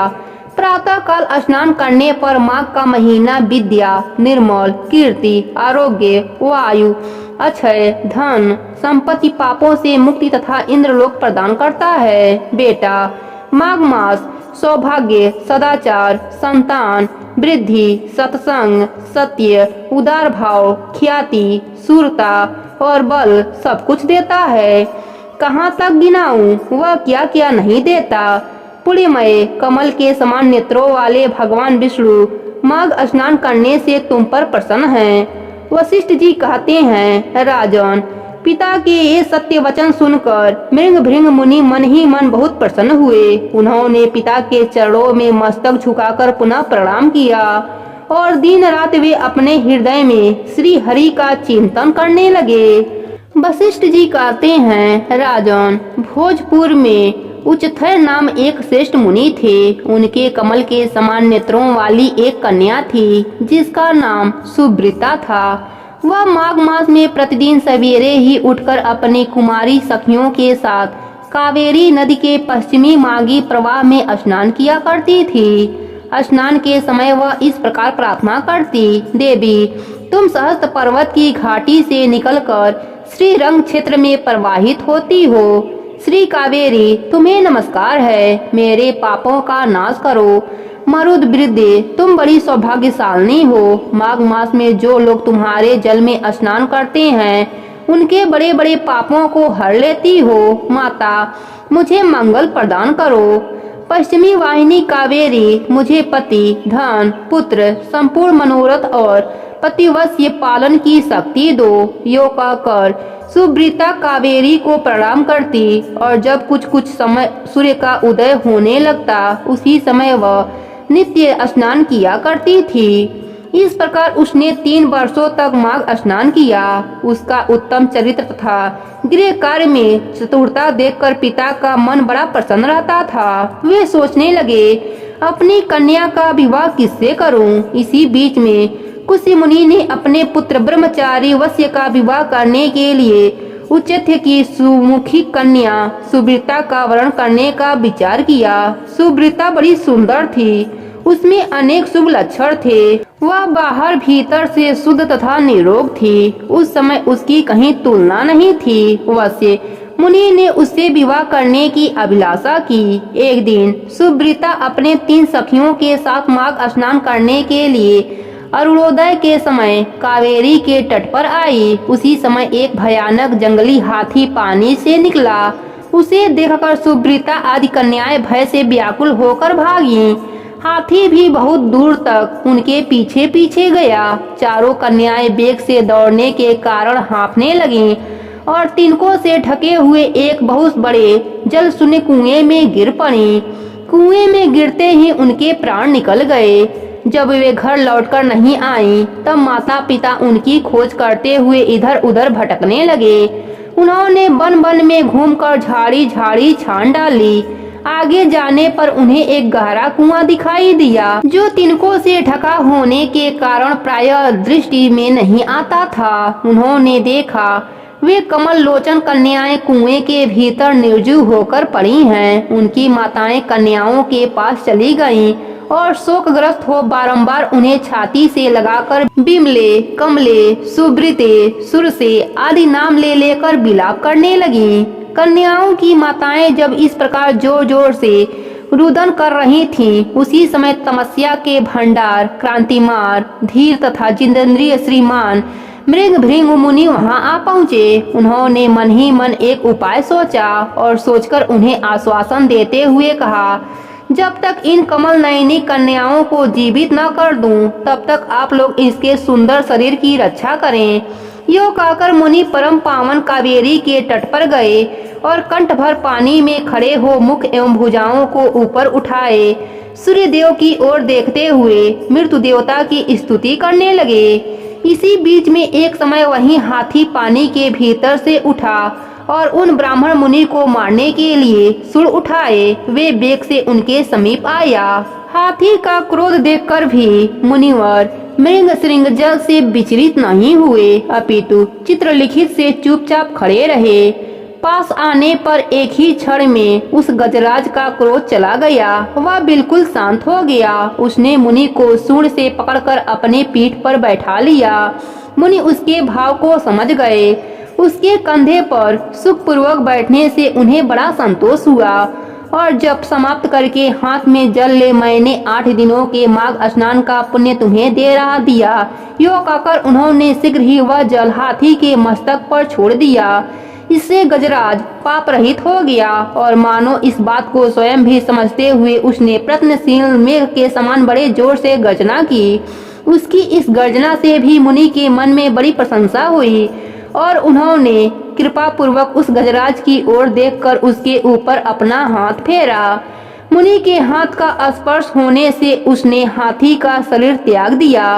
प्रातः काल स्नान करने पर माघ का महीना विद्या, निर्मल, कीर्ति, आरोग्य, वायु, अक्षय, धन, संपत्ति, पापों से मुक्ति तथा इंद्रलोक प्रदान करता है। बेटा, माघ मास सौभाग्य, सदाचार, संतान, वृद्धि, सत्संग, सत्य, उदार भाव, ख्याति, शूरता और बल सब कुछ देता है। कहाँ तक गिनाऊं, वह क्या क्या नहीं देता। पुण्यमय कमल के समान नेत्रों वाले भगवान विष्णु माघ स्नान करने से तुम पर प्रसन्न हैं। वशिष्ठ जी कहते हैं, राजन, पिता के ये सत्य वचन सुनकर मृंग भृंग मुनि मन ही मन बहुत प्रसन्न हुए। उन्होंने पिता के चरणों में मस्तक झुकाकर पुनः प्रणाम किया और दिन रात वे अपने हृदय में श्री हरि का चिंतन करने लगे। वशिष्ठ जी कहते हैं, राजन, भोजपुर में उच्चथय नाम एक श्रेष्ठ मुनि थे। उनके कमल के समान नेत्रों वाली एक कन्या थी जिसका नाम सुब्रता था। वह माघ मास में प्रतिदिन सवेरे ही उठकर अपनी कुमारी सखियों के साथ कावेरी नदी के पश्चिमी माघी प्रवाह में स्नान किया करती थी। स्नान के समय वह इस प्रकार प्रार्थना करती, देवी, तुम सहस्त्र पर्वत की घाटी से निकलकर श्रीरंग क्षेत्र में प्रवाहित होती हो। श्री कावेरी, तुम्हें नमस्कार है, मेरे पापों का नाश करो। मरुद वृद्धे, तुम बड़ी सौभाग्यशालिनी हो। माघ मास में जो लोग तुम्हारे जल में स्नान करते हैं उनके बड़े बड़े पापों को हर लेती हो। माता, मुझे मंगल प्रदान करो। पश्चिमी वाहिनी कावेरी, मुझे पति, धन, पुत्र, संपूर्ण मनोरथ और पतिवश्य पालन की शक्ति दो। यो कहकर सुब्रता कावेरी को प्रणाम करती और जब कुछ कुछ समय सूर्य का उदय होने लगता उसी समय वह नित्य स्नान किया करती थी। इस प्रकार उसने 3 वर्षों तक माघ स्नान किया। उसका उत्तम चरित्र तथा गृह कार्य में चतुरता देखकर पिता का मन बड़ा प्रसन्न रहता था। वे सोचने लगे, अपनी कन्या का विवाह किससे करूं। इसी बीच में कुशी मुनि ने अपने पुत्र ब्रह्मचारी वश्य का विवाह करने के लिए उच्चथ्य की सुमुखी कन्या सुब्रता का वरण करने का विचार किया। सुब्रता बड़ी सुंदर थी, उसमें अनेक शुभ लक्षण थे। वह बाहर भीतर से शुद्ध तथा निरोग थी। उस समय उसकी कहीं तुलना नहीं थी। वश्य मुनि ने उससे विवाह करने की अभिलाषा की। एक दिन सुब्रता अपने 3 सखियों के साथ माघ स्नान करने के लिए अरुणोदय के समय कावेरी के तट पर आई। उसी समय एक भयानक जंगली हाथी पानी से निकला। उसे देखकर सुब्रता आदि कन्याएं भय से व्याकुल होकर भागी। हाथी भी बहुत दूर तक उनके पीछे पीछे गया। चारों कन्याएं वेग से दौड़ने के कारण हाँफने लगीं और तिनकों से ढके हुए एक बहुत बड़े जल शून्य कुएं में गिर पड़ी। कुएं में गिरते ही उनके प्राण निकल गए। जब वे घर लौटकर नहीं आईं, तब माता पिता उनकी खोज करते हुए इधर उधर भटकने लगे। उन्होंने वन वन में घूमकर झाड़ी झाड़ी छान डाली। आगे जाने पर उन्हें एक गहरा कुआं दिखाई दिया जो तिनकों से ढका होने के कारण प्रायः दृष्टि में नहीं आता था। उन्होंने देखा वे कमल लोचन कन्याएं कुएं के भीतर निर्जीव होकर पड़ी हैं। उनकी माताएं कन्याओं के पास चली गईं और शोकग्रस्त हो बारंबार उन्हें छाती से लगाकर बिमले, कमले, सुब्रते, सुरसे आदि नाम ले लेकर विलाप करने लगीं। कन्याओं की माताएं जब इस प्रकार जोर जोर से रुदन कर रही थीं, उसी समय तमस्या के भंडार, क्रांतिमार, धीर तथा जितेंद्रिय श्रीमान मृग भृंग मुनि वहां आ पहुँचे। उन्होंने मन ही मन एक उपाय सोचा और सोचकर उन्हें आश्वासन देते हुए कहा, जब तक इन कमल नयनी कन्याओं को जीवित न कर दूं, तब तक आप लोग इसके सुंदर शरीर की रक्षा करें। यो कहकर मुनि परम पावन कावेरी के तट पर गए और कंठ भर पानी में खड़े हो मुख एवं भुजाओं को ऊपर उठाए सूर्य देव की ओर देखते हुए मृत्यु देवता की स्तुति करने लगे। इसी बीच में एक समय वहीं हाथी पानी के भीतर से उठा और उन ब्राह्मण मुनि को मारने के लिए सुर उठाए। वे बेग से उनके समीप आया। हाथी का क्रोध देखकर भी मुनिवर मृग श्रृंग जल से विचलित नहीं हुए, अपितु चित्रलिखित से चुपचाप खड़े रहे। पास आने पर एक ही क्षण में उस गजराज का क्रोध चला गया। वह बिल्कुल शांत हो गया। उसने मुनि को सूंड से पकड़कर अपने पीठ पर बैठा लिया। मुनि उसके भाव को समझ गए। उसके कंधे पर सुखपूर्वक बैठने से उन्हें बड़ा संतोष हुआ और जब समाप्त करके हाथ में जल ले, मैंने 8 दिनों के माघ स्नान का पुण्य तुम्हें दे रहा दिया। यो कहकर उन्होंने शीघ्र ही वह जल हाथी के मस्तक पर छोड़ दिया। इससे गजराज पाप रहित हो गया और मानो इस बात को स्वयं भी समझते हुए उसने प्रयत्नशील मेघ के समान बड़े जोर से गर्जना की। उसकी इस गर्जना से भी मुनि के मन में बड़ी प्रशंसा हुई और उन्होंने कृपा पूर्वक उस गजराज की ओर देखकर उसके ऊपर अपना हाथ फेरा। मुनि के हाथ का स्पर्श होने से उसने हाथी का शरीर त्याग दिया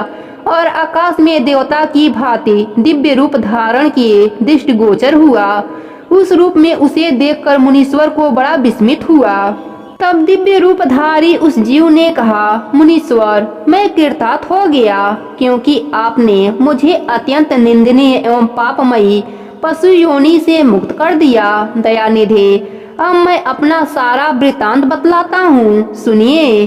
और आकाश में देवता की भांति दिव्य रूप धारण किए दृष्टिगोचर हुआ। उस रूप में उसे देखकर मुनीश्वर को बड़ा विस्मित हुआ। तब दिव्य रूपधारी उस जीव ने कहा, मुनीश्वर, मैं कृतार्थ हो गया क्योंकि आपने मुझे अत्यंत निंदनीय एवं पापमयी पशु योनि से मुक्त कर दिया। दयानिधे, अब मैं अपना सारा वृतांत बतलाता हूँ, सुनिए।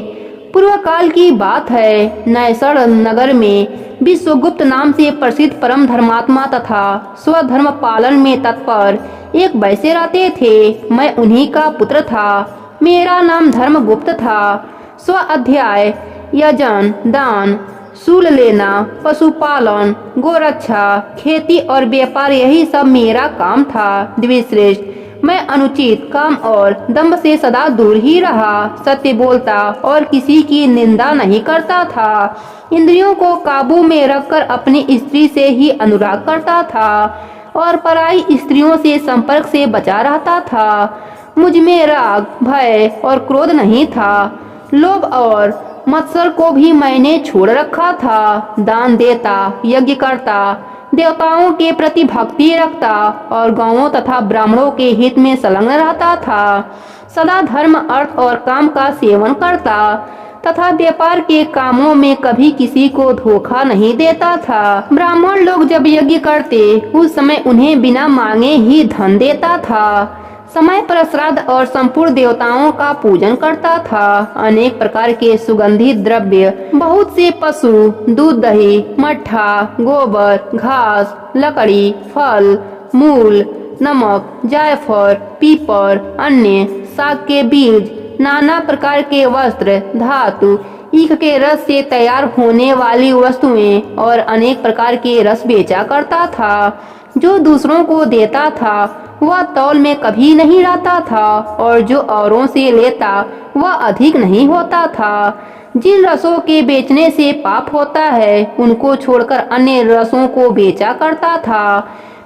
पूर्व काल की बात है। नैसर नगर में विश्वगुप्त नाम से प्रसिद्ध परम धर्मात्मा तथा स्वधर्म पालन में तत्पर एक वैश्य रहते थे। मैं उन्हीं का पुत्र था। मेरा नाम धर्मगुप्त था। स्व अध्याय, यजन, दान, सूल लेना, पशुपालन, गोरक्षा, खेती और व्यापार, यही सब मेरा काम था। द्विश्रेष्ठ, मैं अनुचित काम और दंभ से सदा दूर ही रहा। सत्य बोलता और किसी की निंदा नहीं करता था। इंद्रियों को काबू में रखकर अपनी स्त्री से ही अनुराग करता था और पराई स्त्रियों से संपर्क से बचा रहता था। मुझ में राग, भय और क्रोध नहीं था। लोभ और मत्सर को भी मैंने छोड़ रखा था। दान देता, यज्ञ करता, देवताओं के प्रति भक्ति रखता और गौओं तथा ब्राह्मणों के हित में संलग्न रहता था। सदा धर्म, अर्थ और काम का सेवन करता तथा व्यापार के कामों में कभी किसी को धोखा नहीं देता था। ब्राह्मण लोग जब यज्ञ करते उस समय उन्हें बिना मांगे ही धन देता था। समय पर श्राद्ध और संपूर्ण देवताओं का पूजन करता था। अनेक प्रकार के सुगंधित द्रव्य, बहुत से पशु, दूध, दही, मट्ठा, गोबर, घास, लकड़ी, फल, मूल, नमक, जायफल, पीपर, अन्य साग के बीज, नाना प्रकार के वस्त्र, धातु, ईख के रस से तैयार होने वाली वस्तुएं और अनेक प्रकार के रस बेचा करता था। जो दूसरों को देता था वह तौल में कभी नहीं रहता था और जो औरों से लेता वह अधिक नहीं होता था। जिन रसों के बेचने से पाप होता है उनको छोड़कर अन्य रसों को बेचा करता था।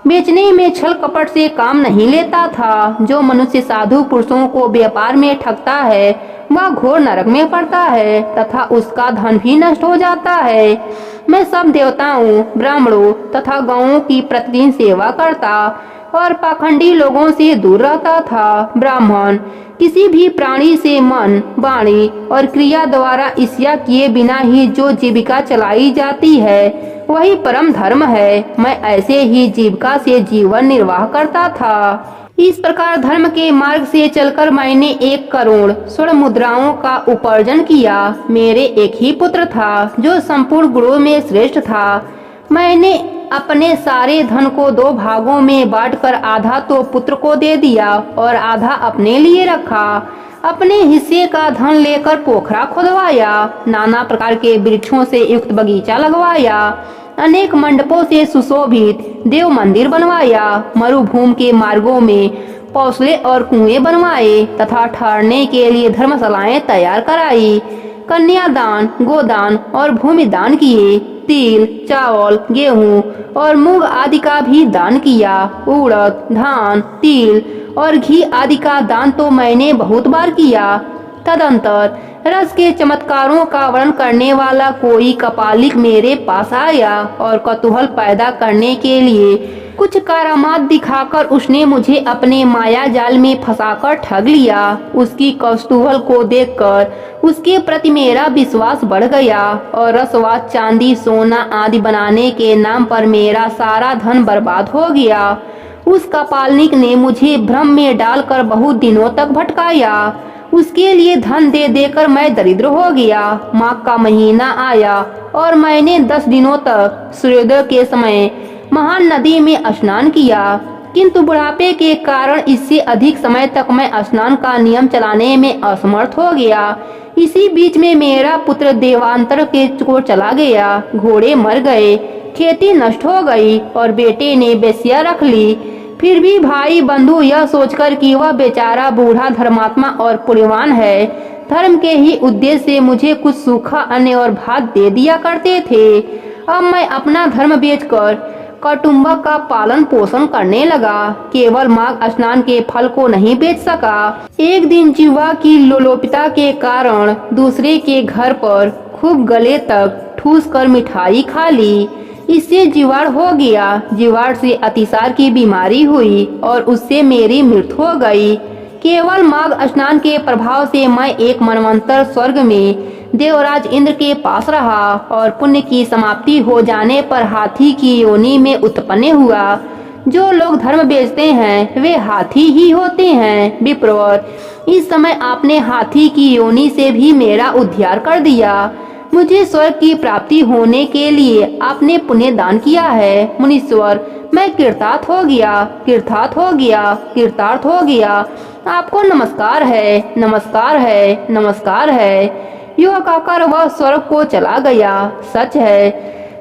बेचने में छल कपट से काम नहीं लेता था। जो मनुष्य साधु पुरुषों को व्यापार में ठगता है वह घोर नरक में पड़ता है तथा उसका धन भी नष्ट हो जाता है। मैं सब देवताओं, ब्राह्मणों तथा गौओं की प्रतिदिन सेवा करता और पाखंडी लोगों से दूर रहता था। ब्राह्मण किसी भी प्राणी से मन, वाणी और क्रिया द्वारा ईर्ष्या किए बिना ही जो जीविका चलाई जाती है वही परम धर्म है। मैं ऐसे ही जीविका से जीवन निर्वाह करता था। इस प्रकार धर्म के मार्ग से चलकर मैंने 1 करोड़ स्वर्ण मुद्राओं का उपार्जन किया। मेरे एक ही पुत्र था जो संपूर्ण गुणों में श्रेष्ठ था। मैंने अपने सारे धन को 2 भागों में बांटकर आधा तो पुत्र को दे दिया और आधा अपने लिए रखा। अपने हिस्से का धन लेकर पोखरा खुदवाया, नाना प्रकार के वृक्षों से युक्त बगीचा लगवाया, अनेक मंडपों से सुशोभित देव मंदिर बनवाया, मरुभूमि के मार्गों में पौसले और कुएं बनवाए तथा ठहरने के लिए धर्मशालाएं तैयार कराई। कन्यादान, गोदान और भूमि दान किए। तिल, चावल, गेहूं और मूंग आदि का भी दान किया। उड़द, धान, तिल और घी आदि का दान तो मैंने बहुत बार किया। तदंतर रस के चमत्कारों का वर्णन करने वाला कोई कपालिक मेरे पास आया और कौतूहल पैदा करने के लिए कुछ करामात दिखाकर उसने मुझे अपने माया जाल में फंसाकर ठग लिया। उसकी कौतूहल को देखकर उसके प्रति मेरा विश्वास बढ़ गया और रसवाद, चांदी, सोना आदि बनाने के नाम पर मेरा सारा धन बर्बाद हो गया। उस कपालनिक ने मुझे भ्रम में डालकर बहुत दिनों तक भटकाया। उसके लिए धन दे देकर मैं दरिद्र हो गया। माघ का महीना आया और मैंने 10 दिनों तक सूर्योदय के समय महान नदी में स्नान किया, किंतु बुढ़ापे के कारण इससे अधिक समय तक मैं स्नान का नियम चलाने में असमर्थ हो गया। इसी बीच में मेरा पुत्र देवांतर के को चला गया, घोड़े मर गए, खेती नष्ट हो गई और बेटे ने बेस्या रख ली। फिर भी भाई बंधु यह सोचकर कि वह बेचारा बूढ़ा धर्मात्मा और पुण्यवान है, धर्म के ही उद्देश्य से मुझे कुछ सूखा अन्न और भात दे दिया करते थे। अब मैं अपना धर्म बेचकर कुटुंब का पालन पोषण करने लगा, केवल माघ स्नान के फल को नहीं बेच सका। एक दिन जीवा की लोलोपिता के कारण दूसरे के घर पर खूब गले तक ठूस कर मिठाई खा ली। इससे जीवाड़ हो गया। जीवाड़ से अतिसार की बीमारी हुई और उससे मेरी मृत्यु हो गई। केवल माघ स्नान के प्रभाव से मैं एक मनवंतर स्वर्ग में देवराज इंद्र के पास रहा और पुण्य की समाप्ति हो जाने पर हाथी की योनि में उत्पन्न हुआ। जो लोग धर्म बेचते हैं वे हाथी ही होते हैं। विप्रवर, इस समय आपने हाथी की योनि से भी मेरा उद्धार कर दिया। मुझे स्वर्ग की प्राप्ति होने के लिए आपने पुण्य दान किया है। मुनीश्वर, मैं कृतार्थ हो गया, कृतार्थ हो गया, कृतार्थ हो गया। आपको नमस्कार है, नमस्कार है, नमस्कार है। यह कहकर वह स्वर्ग को चला गया। सच है,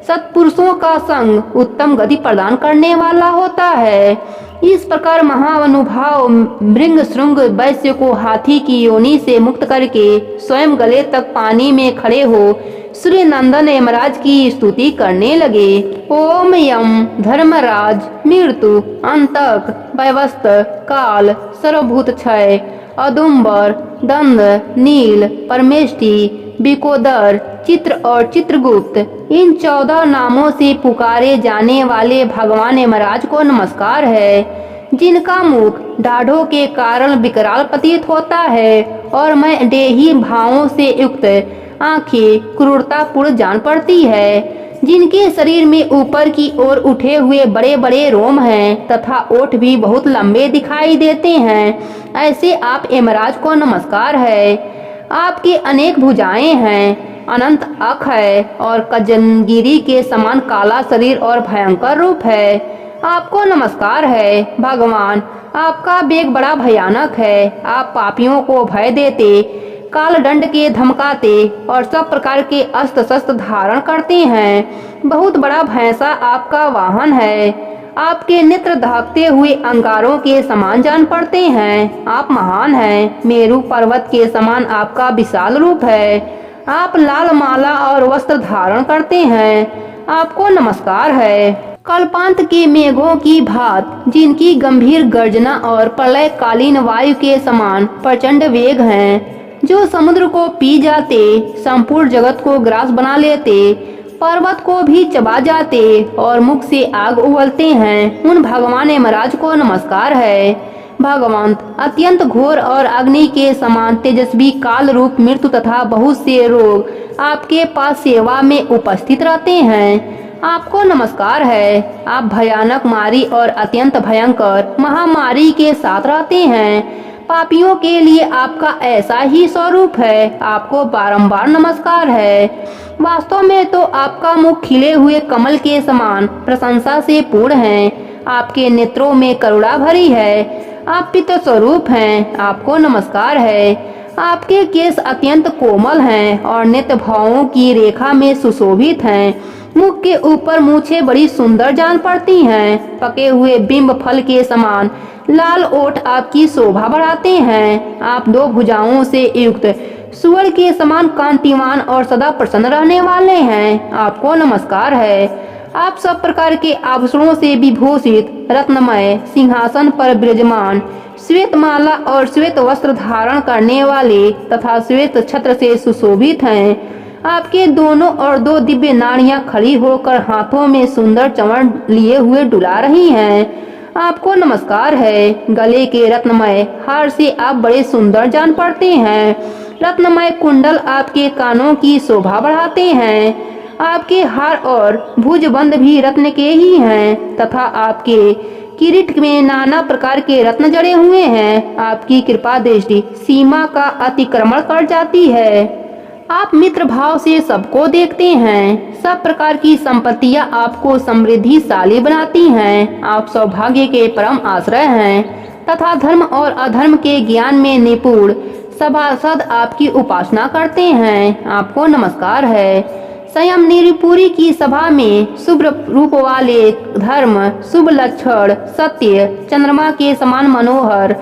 सत्पुरुषों का संग उत्तम गति प्रदान करने वाला होता है। इस प्रकार महानुभाव मृंग श्रृंग वैश्य को हाथी की योनि से मुक्त करके स्वयं गले तक पानी में खड़े हो सूर्य नंदन यमराज की स्तुति करने लगे। ओम यम धर्मराज मृत्यु अंतक वैवस्त काल सर्वभूत क्षय औदुंबर दंड नील परमेष्टि बिकोदर चित्र और चित्रगुप्त, इन 14 नामों से पुकारे जाने वाले भगवान यमराज को नमस्कार है, जिनका मुख दाढ़ों के कारण विकराल प्रतीत होता है और मैं देही भावों से युक्त आंखें क्रूरतापूर्ण जान पड़ती है, जिनके शरीर में ऊपर की ओर उठे हुए बड़े बड़े रोम हैं तथा ओठ भी बहुत लंबे दिखाई देते हैं। ऐसे आप यमराज को नमस्कार है। आपकी अनेक भुजाएं हैं, अनंत आँख है और कजनगिरी के समान काला शरीर और भयंकर रूप है। आपको नमस्कार है भगवान। आपका वेग बड़ा भयानक है। आप पापियों को भय देते, काल दंड के धमकाते और सब प्रकार के अस्त्र शस्त्र धारण करते हैं। बहुत बड़ा भैंसा आपका वाहन है। आपके नेत्र दहकते हुए अंगारों के समान जान पड़ते हैं। आप महान हैं। मेरु पर्वत के समान आपका विशाल रूप है। आप लाल माला और वस्त्र धारण करते हैं। आपको नमस्कार है। कल्पांत के मेघों की भांति जिनकी गंभीर गर्जना और प्रलयकालीन वायु के समान प्रचंड वेग हैं, जो समुद्र को पी जाते, संपूर्ण जगत को ग्रास बना लेते, पर्वत को भी चबा जाते और मुख से आग उगलते हैं, उन भगवान यमराज को नमस्कार है। भगवंत, अत्यंत घोर और अग्नि के समान तेजस्वी काल रूप मृत्यु तथा बहुत से रोग आपके पास सेवा में उपस्थित रहते हैं। आपको नमस्कार है। आप भयानक मारी और अत्यंत भयंकर महामारी के साथ रहते हैं। पापियों के लिए आपका ऐसा ही स्वरूप है। आपको बारंबार नमस्कार है। वास्तव में तो आपका मुख खिले हुए कमल के समान प्रशंसा से पूर्ण है। आपके नेत्रों में करुणा भरी है। आप पितृ स्वरूप हैं। आपको नमस्कार है। आपके केश अत्यंत कोमल हैं और नेत्र भावों की रेखा में सुशोभित हैं। मुख के ऊपर मूछें बड़ी सुंदर जान पड़ती हैं। पके हुए बिंब फल के समान लाल ओठ आपकी शोभा बढ़ाते हैं। आप 2 भुजाओं से युक्त सूअर के समान कांतिमान और सदा प्रसन्न रहने वाले हैं। आपको नमस्कार है। आप सब प्रकार के आभूषणों से विभूषित रत्नमय सिंहासन पर विराजमान, श्वेत माला और श्वेत वस्त्र धारण करने वाले तथा श्वेत छत्र से सुशोभित हैं। आपके दोनों और 2 दिव्य नाड़ियां खड़ी होकर हाथों में सुंदर चमड़ लिए हुए डुला रही हैं। आपको नमस्कार है। गले के रत्नमय हार से आप बड़े सुंदर जान पड़ते हैं। रत्नमय कुंडल आपके कानों की शोभा बढ़ाते हैं। आपके हार और भुजबंद भी रत्न के ही हैं तथा आपके किरीट में नाना प्रकार के रत्न जड़े हुए हैं। आपकी कृपा दृष्टि सीमा का अतिक्रमण कर जाती है। आप मित्र भाव से सबको देखते हैं। सब प्रकार की संपत्तियां आपको समृद्धिशाली बनाती हैं। आप सौभाग्य के परम आश्रय हैं तथा धर्म और अधर्म के ज्ञान में निपुण सभासद आपकी उपासना करते हैं। आपको नमस्कार है। संयम निरपुरी की सभा में शुभ रूप वाले धर्म, शुभ लक्षण, सत्य, चंद्रमा के समान मनोहर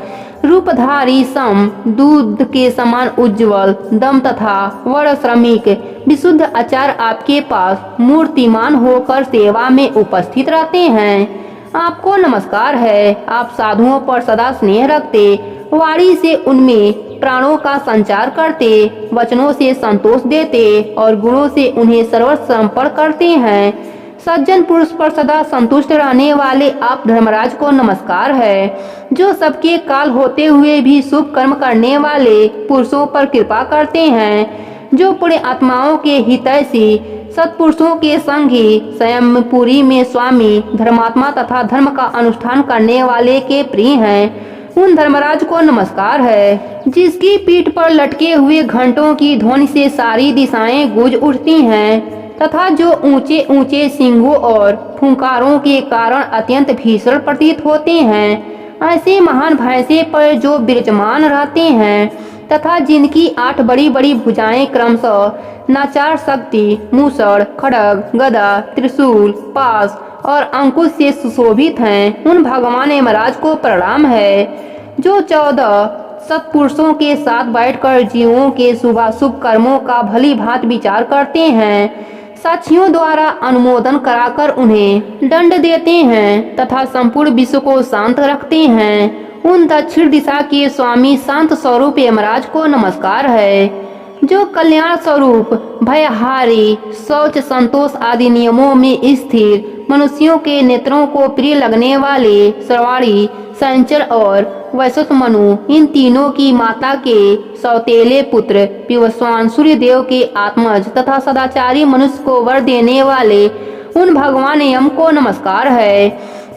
रूपधारी, सम दूध के समान उज्जवल, दम तथा वर श्रमिक विशुद्ध आचार आपके पास मूर्तिमान होकर सेवा में उपस्थित रहते हैं। आपको नमस्कार है। आप साधुओं पर सदा स्नेह रखते, वाणी से उनमें प्राणों का संचार करते, वचनों से संतोष देते और गुणों से उन्हें सर्वसमर्पण करते हैं। सज्जन पुरुष पर सदा संतुष्ट रहने वाले आप धर्मराज को नमस्कार है, जो सबके काल होते हुए भी शुभ कर्म करने वाले पुरुषों पर कृपा करते हैं, जो पुण्य आत्माओं के हितैषी सत्पुरुषों के संगी, स्वयंपुरी में स्वामी, धर्मात्मा तथा धर्म का अनुष्ठान करने वाले के प्रिय हैं। उन धर्मराज को नमस्कार है, जिसकी पीठ पर लटके हुए घंटों की ध्वनि से सारी दिशाएं गूंज उठती हैं तथा जो ऊंचे ऊंचे सिंहों और फुंकारों के कारण अत्यंत भीषण प्रतीत होते हैं। ऐसे महान भैंसे पर जो विराजमान रहते हैं तथा जिनकी 8 बड़ी बड़ी भुजाएं क्रमशः नाचार शक्ति, मूसड़, खड्ग, गदा, त्रिशूल, पास और अंकुश से सुशोभित हैं, उन भगवान यमराज को प्रणाम है, जो 14 सत्पुरुषों के साथ बैठकर जीवों के शुभाशुभ कर्मों का भली भांति विचार करते हैं, साक्षियों द्वारा अनुमोदन कराकर उन्हें दंड देते हैं तथा संपूर्ण विश्व को शांत रखते हैं। उन दक्षिण दिशा के स्वामी शांत स्वरूप यमराज को नमस्कार है, जो कल्याण स्वरूप, भयहारी, शौच, संतोष आदि नियमों में स्थिर, मनुष्यों के नेत्रों को प्रिय लगने वाले श्रवाणी, संचर और वैश्वत मनु, इन तीनों की माता के सौतेले पुत्र पिवस्वान सूर्यदेव के आत्मज तथा सदाचारी मनुष्य को वर देने वाले उन भगवान यम को नमस्कार है।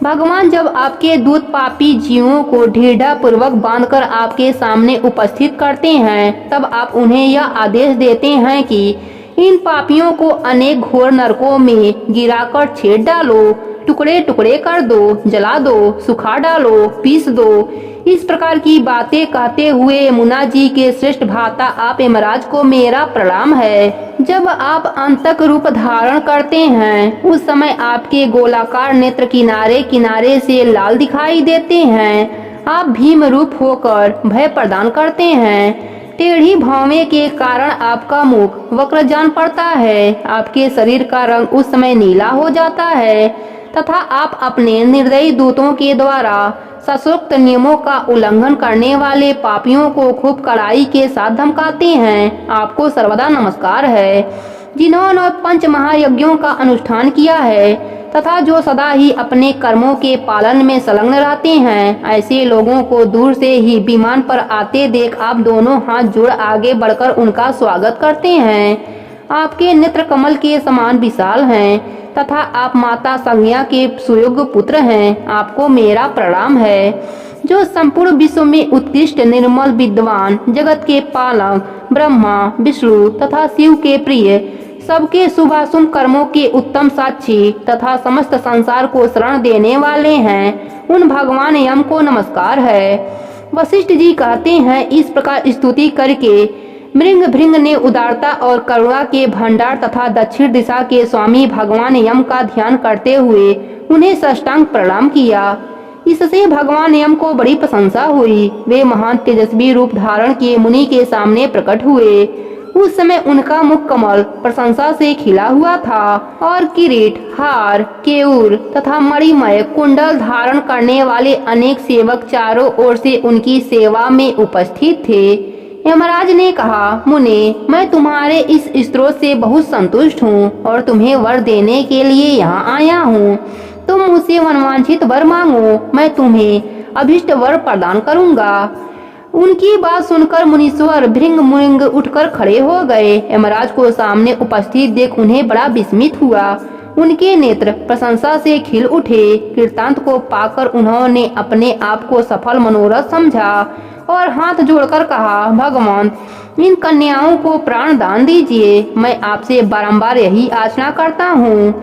भगवान जब आपके दूत पापी जीवों को ढीढ़ा पूर्वक बांधकर आपके सामने उपस्थित करते हैं, तब आप उन्हें यह आदेश देते हैं कि इन पापियों को अनेक घोर नरकों में गिराकर छेद डालो, टुकड़े टुकड़े कर दो, जला दो, सुखा डालो, पीस दो। इस प्रकार की बातें कहते हुए यमुना जी के श्रेष्ठ भ्राता आप यमराज को मेरा प्रणाम है। जब आप अंतक रूप धारण करते हैं, उस समय आपके गोलाकार नेत्र किनारे किनारे से लाल दिखाई देते हैं। आप भीम रूप होकर भय प्रदान करते हैं। टेढ़ी भौवें के कारण आपका मुख वक्र जान पड़ता है। आपके शरीर का रंग उस समय नीला हो जाता है तथा आप अपने निर्दयी दूतों के द्वारा शास्त्रोक्त नियमों का उल्लंघन करने वाले पापियों को खूब कड़ाई के साथ धमकाते हैं। आपको सर्वदा नमस्कार है, जिन्होंने 5 महायज्ञों का अनुष्ठान किया है तथा जो सदा ही अपने कर्मों के पालन में संलग्न रहते हैं। ऐसे लोगों को दूर से ही विमान पर आते देख आप दोनों हाथ जोड़ आगे बढ़कर उनका स्वागत करते हैं। आपके नेत्र कमल के समान विशाल हैं तथा आप माता संज्ञा के सुयोग्य पुत्र हैं। आपको मेरा प्रणाम है, जो संपूर्ण विश्व में उत्कृष्ट निर्मल विद्वान, जगत के पालक, ब्रह्मा, विष्णु तथा शिव के प्रिय, सबके शुभाशुभ कर्मों के उत्तम साक्षी तथा समस्त संसार को शरण देने वाले हैं। उन भगवान यम को नमस्कार है। वशिष्ठ जी कहते हैं, इस प्रकार स्तुति करके मृंग भृंग ने उदारता और करुणा के भंडार तथा दक्षिण दिशा के स्वामी भगवान यम का ध्यान करते हुए उन्हें साष्टांग प्रणाम किया। इससे भगवान यम को बड़ी प्रशंसा हुई। वे महान तेजस्वी रूप धारण किए मुनि के सामने प्रकट हुए। उस समय उनका मुख कमल प्रशंसा से खिला हुआ था और किरीट, हार, केयूर तथा मणिमय कुंडल धारण करने वाले अनेक सेवक चारों ओर से उनकी सेवा में उपस्थित थे। यमराज ने कहा, मुने, मैं तुम्हारे इस स्त्रोत से बहुत संतुष्ट हूँ और तुम्हें वर देने के लिए यहाँ आया हूँ। तुम मुझसे मनवांछित वर मांगो, मैं तुम्हें अभिष्ट वर प्रदान करूँगा। उनकी बात सुनकर मुनीश्वर भृंग मुंग उठकर खड़े हो गए। यमराज को सामने उपस्थित देख उन्हें बड़ा विस्मित हुआ। उनके नेत्र प्रशंसा से खिल उठे। कृतांत को पाकर उन्होंने अपने आप को सफल मनोरथ समझा और हाथ जोड़कर कहा, भगवान, इन कन्याओं को प्राण दान दीजिए। मैं आपसे बारंबार यही याचना करता हूँ।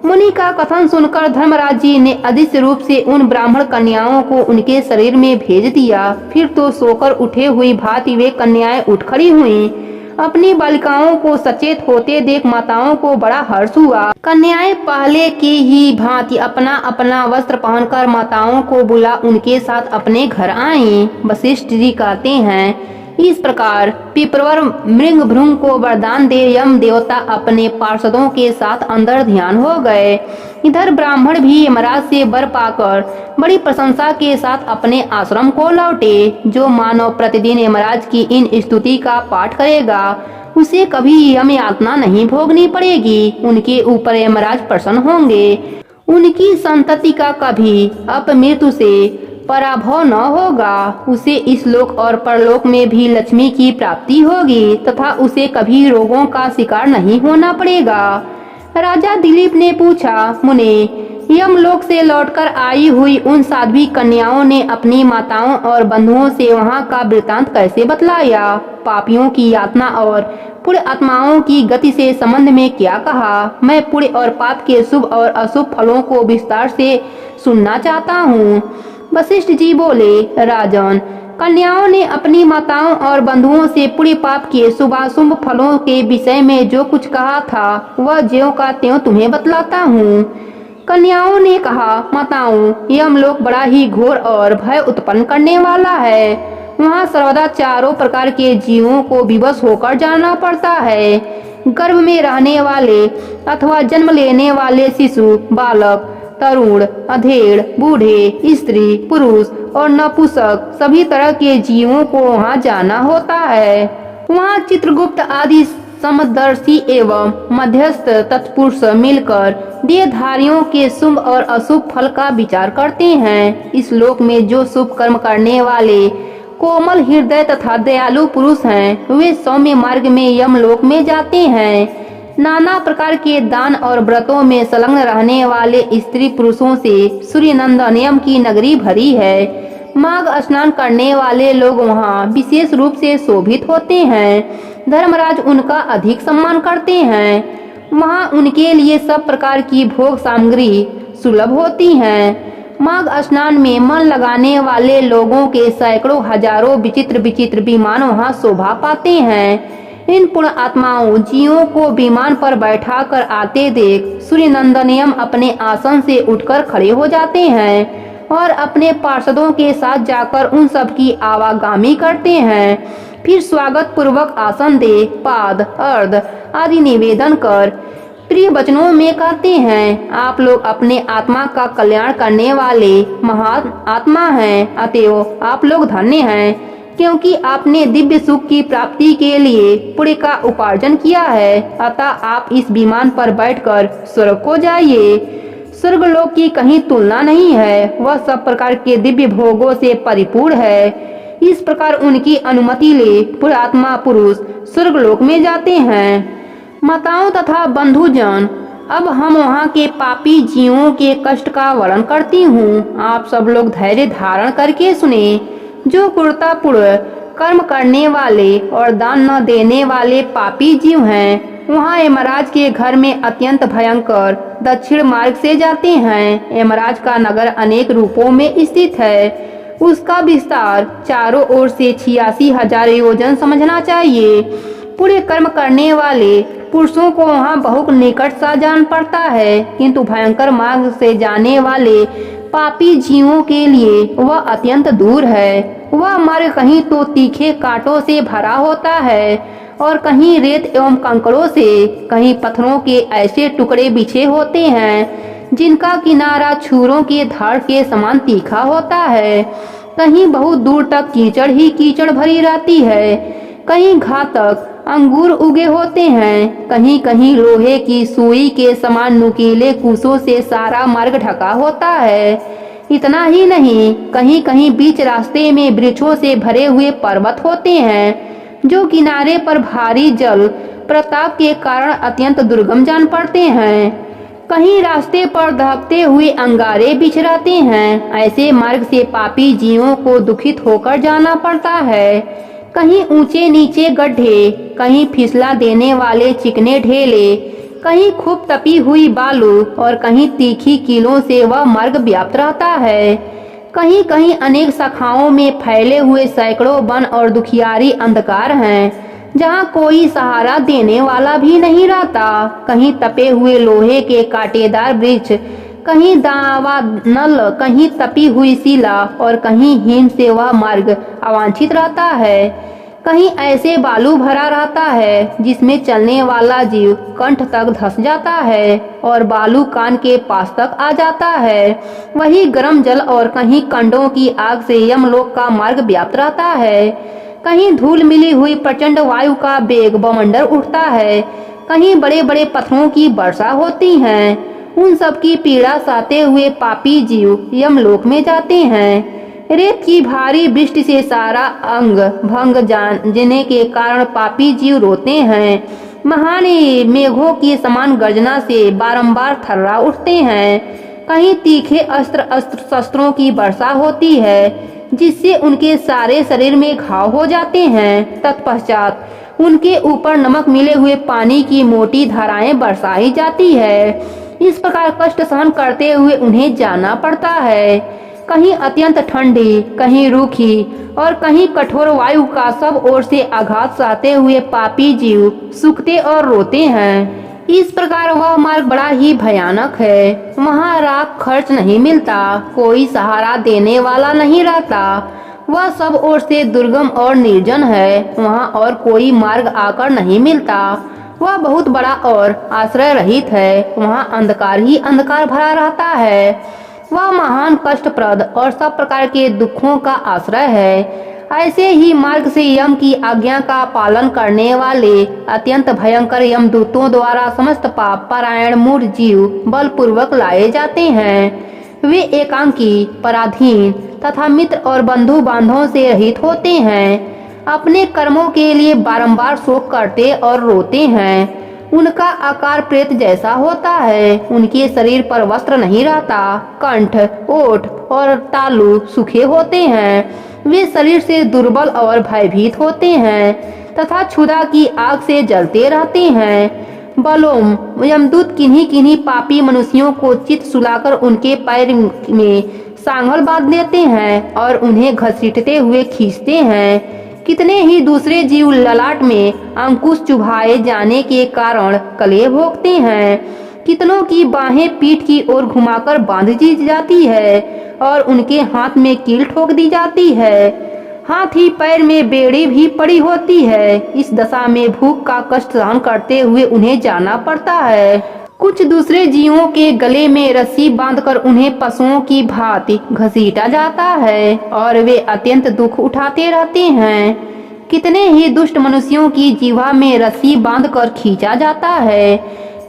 मुनि का कथन सुनकर धर्मराज जी ने अदृश्य रूप से उन ब्राह्मण कन्याओं को उनके शरीर में भेज दिया। फिर तो सोकर उठे हुई भांति वे कन्याएं उठ खड़ी हुईं। अपनी बालिकाओं को सचेत होते देख माताओं को बड़ा हर्ष हुआ। कन्याएं पहले की ही भांति अपना अपना वस्त्र पहनकर माताओं को बुला उनके साथ अपने घर आईं। वशिष्ठ जी कहते हैं, इस प्रकार पिपरवर मृंग भृंग को वरदान दे यम देवता अपने पार्षदों के साथ अंदर ध्यान हो गए। इधर ब्राह्मण भी यमराज से वर पाकर बड़ी प्रशंसा के साथ अपने आश्रम को लौटे। जो मानव प्रतिदिन यमराज की इन स्तुति का पाठ करेगा उसे कभी यम यातना नहीं भोगनी पड़ेगी। उनके ऊपर यमराज प्रसन्न होंगे। उनकी संतति का कभी अपमृत्यु से पराभव न होगा। उसे इस लोक और परलोक में भी लक्ष्मी की प्राप्ति होगी तथा उसे कभी रोगों का शिकार नहीं होना पड़ेगा। राजा दिलीप ने पूछा, मुने, यमलोक से लौटकर आई हुई उन साध्वी कन्याओं ने अपनी माताओं और बंधुओं से वहां का वृतांत कैसे बतलाया? पापियों की यातना और पुण्य आत्माओं की गति से संबंध में क्या कहा? मैं पुण्य और पाप के शुभ और अशुभ फलों को विस्तार से सुनना चाहता हूँ। वशिष्ठ जी बोले, राजन, कन्याओं ने अपनी माताओं और बंधुओं से पुण्य पाप के शुभाशुभ फलों के विषय में जो कुछ कहा था वह ज्यों का त्यों तुम्हें बतलाता हूँ। कन्याओं ने कहा, माताओं, यमलोक बड़ा ही घोर और भय उत्पन्न करने वाला है। वहाँ सर्वदा चारों प्रकार के जीवों को विवश होकर जाना पड़ता है। गर्भ में रहने वाले अथवा जन्म लेने वाले शिशु, बालक, तरुण, अधेड़, बूढ़े, स्त्री, पुरुष और नपुंसक सभी तरह के जीवों को वहाँ जाना होता है। वहाँ चित्रगुप्त आदि समदर्शी एवं मध्यस्थ तत्पुरुष मिलकर देहधारियों के शुभ और अशुभ फल का विचार करते हैं। इस लोक में जो शुभ कर्म करने वाले कोमल हृदय तथा दयालु पुरुष हैं वे सौम्य मार्ग में यमलोक में जाते हैं। नाना प्रकार के दान और व्रतों में संलग्न रहने वाले स्त्री पुरुषों से सूर्यनंदन यम की नगरी भरी है। माघ स्नान करने वाले लोग वहाँ विशेष रूप से शोभित होते हैं। धर्मराज उनका अधिक सम्मान करते हैं। वहाँ उनके लिए सब प्रकार की भोग सामग्री सुलभ होती हैं। माघ स्नान में मन लगाने वाले लोगों के सैकड़ों हजारों विचित्र विचित्र विमान वहाँ शोभा पाते हैं। इन पुण्य आत्माओं जीवों को विमान पर बैठाकर आते देख सूर्यनंदन यम अपने आसन से उठकर खड़े हो जाते हैं और अपने पार्षदों के साथ जाकर उन सब की आवागामी करते हैं। फिर स्वागत पूर्वक आसन दे, पाद, अर्ध आदि निवेदन कर प्रिय वचनों में कहते हैं, आप लोग अपने आत्मा का कल्याण करने वाले महान आत्मा हैं, अतएव आप लोग धन्य हैं क्योंकि आपने दिव्य सुख की प्राप्ति के लिए पुण्य का उपार्जन किया है। अतः आप इस विमान पर बैठकर स्वर्ग को जाइए। स्वर्गलोक की कहीं तुलना नहीं है। वह सब प्रकार के दिव्य भोगों से परिपूर्ण है। इस प्रकार उनकी अनुमति ले पुण्यात्मा पुरुष स्वर्गलोक में जाते हैं। माताओं तथा बंधुजन, अब हम वहाँ के पापी जीवों के कष्ट का वर्णन करती हूँ। आप सब लोग धैर्य धारण करके सुने। जो क्रूरतापूर्ण कर्म करने वाले और दान न देने वाले पापी जीव हैं वहाँ यमराज के घर में अत्यंत भयंकर दक्षिण मार्ग से जाते हैं। यमराज का नगर अनेक रूपों में स्थित है। उसका विस्तार चारों ओर से 86,000 योजन समझना चाहिए। पूरे कर्म करने वाले पुरुषों को वहाँ बहुत निकट सा जान पड़ता है, किंतु भयंकर मार्ग से जाने वाले पापी जीवों के लिए वह अत्यंत दूर है। वह मार्ग कहीं तो तीखे कांटों से भरा होता है और कहीं रेत एवं कंकड़ों से, कहीं पत्थरों के ऐसे टुकड़े बिछे होते हैं जिनका किनारा छुरों के धार के समान तीखा होता है। कहीं बहुत दूर तक कीचड़ ही कीचड़ भरी रहती है। कहीं घातक अंगूर उगे होते हैं। कहीं कहीं लोहे की सुई के समान नुकीले कुशों से सारा मार्ग ढका होता है। इतना ही नहीं, कहीं कहीं बीच रास्ते में वृक्षों से भरे हुए पर्वत होते हैं जो किनारे पर भारी जल प्रताप के कारण अत्यंत दुर्गम जान पड़ते हैं। कहीं रास्ते पर दहकते हुए अंगारे बिछराते हैं। ऐसे मार्ग से पापी जीवों को दुखित होकर जाना पड़ता है। कहीं ऊंचे नीचे गड्ढे, कहीं फिसला देने वाले चिकने ढेले, कहीं खूब तपी हुई बालू और कहीं तीखी कीलों से वह मार्ग व्याप्त रहता है। कहीं कहीं अनेक शाखाओं में फैले हुए सैकड़ों वन और दुखियारी अंधकार हैं, जहाँ कोई सहारा देने वाला भी नहीं रहता। कहीं तपे हुए लोहे के कांटेदार वृक्ष, कहीं दावानल, कहीं तपी हुई शिला और कहीं हिम से वह मार्ग अवांछित रहता है। कहीं ऐसे बालू भरा रहता है जिसमें चलने वाला जीव कंठ तक धंस जाता है और बालू कान के पास तक आ जाता है। वही गर्म जल और कहीं कंडों की आग से यमलोक का मार्ग व्याप्त रहता है। कहीं धूल मिली हुई प्रचंड वायु का वेग बवंडर उठता है, कहीं बड़े बड़े पत्थरों की वर्षा होती है। उन सब की पीड़ा सहते हुए पापी जीव यमलोक में जाते हैं। रेत की भारी वृष्टि से सारा अंग भंग जाने के कारण पापी जीव रोते हैं। महान मेघों की समान गर्जना से बारंबार थर्रा उठते हैं। कहीं तीखे अस्त्र शस्त्रों की वर्षा होती है जिससे उनके सारे शरीर में घाव हो जाते हैं। तत्पश्चात उनके ऊपर नमक मिले हुए पानी की मोटी धाराएं बरसाई जाती है। इस प्रकार कष्ट सहन करते हुए उन्हें जाना पड़ता है। कहीं अत्यंत ठंडी, कहीं रूखी और कहीं कठोर वायु का सब ओर से आघात सहते हुए पापी जीव सूखते और रोते हैं। इस प्रकार वह मार्ग बड़ा ही भयानक है। वहाँ राख खर्च नहीं मिलता, कोई सहारा देने वाला नहीं रहता। वह सब ओर से दुर्गम और निर्जन है। वहाँ और कोई मार्ग आकर नहीं मिलता। वह बहुत बड़ा और आश्रय रहित है। वहाँ अंधकार ही अंधकार भरा रहता है। वह महान कष्टप्रद और सब प्रकार के दुखों का आश्रय है। ऐसे ही मार्ग से यम की आज्ञा का पालन करने वाले अत्यंत भयंकर यमदूतों द्वारा समस्त पाप परायण मूढ़ जीव बलपूर्वक लाए जाते हैं। वे एकांकी, पराधीन तथा मित्र और बंधु बांधवों से रहित होते हैं। अपने कर्मों के लिए बारंबार शोक करते और रोते हैं। उनका आकार प्रेत जैसा होता है। उनके शरीर पर वस्त्र नहीं रहता। कंठ, ओठ और तालु सूखे होते हैं। वे शरीर से दुर्बल और भयभीत होते हैं तथा क्षुधा की आग से जलते रहते हैं। बलोम यमदूत किन्हीं किन्हीं पापी मनुष्यों को चित सुलाकर उनके पैर में सांगल बांध देते हैं और उन्हें घसीटते हुए खींचते हैं। कितने ही दूसरे जीव ललाट में अंकुश चुभाए जाने के कारण कलेह भोगते हैं। कितनों की बाहें पीठ की ओर घुमाकर बांध दी जाती है और उनके हाथ में कील ठोक दी जाती है। हाथ ही पैर में बेड़ी भी पड़ी होती है। इस दशा में भूख का कष्ट सहन करते हुए उन्हें जाना पड़ता है। कुछ दूसरे जीवों के गले में रस्सी बांधकर उन्हें पशुओं की भांति घसीटा जाता है और वे अत्यंत दुख उठाते रहते हैं। कितने ही दुष्ट मनुष्यों की जीवा में रस्सी बांधकर खींचा जाता है।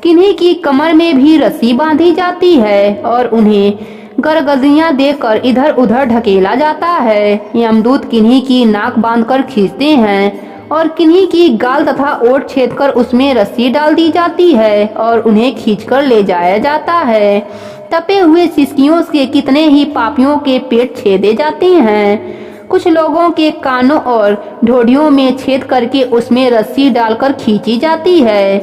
किन्हीं की कमर में भी रस्सी बांधी जाती है और उन्हें गरगदियां देकर इधर उधर ढकेला जाता है। यमदूत किन्हीं की नाक बांधकर खींचते हैं और किन्हीं की गाल तथा ओठ छेदकर उसमें रस्सी डाल दी जाती है और उन्हें खींचकर ले जाया जाता है। तपे हुए सिसकियों से कितने ही पापियों के पेट छेदे जाते हैं। कुछ लोगों के कानों और ढोडियों में छेद करके उसमें रस्सी डालकर खींची जाती है।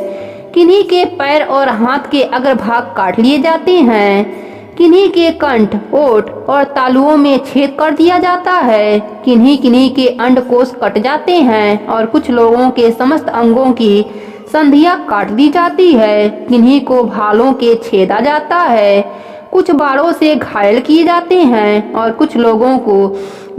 किन्हीं के पैर और हाथ के अग्रभाग काट लिए जाते हैं। किन्हीं के कंठ, ओठ और तालुओं में छेद कर दिया जाता है। किन्हीं किन्हीं के अंडकोश कट जाते हैं और कुछ लोगों के समस्त अंगों की संधियां काट दी जाती है। किन्हीं को भालों के छेदा जाता है। कुछ बाड़ों से घायल किए जाते हैं और कुछ लोगों को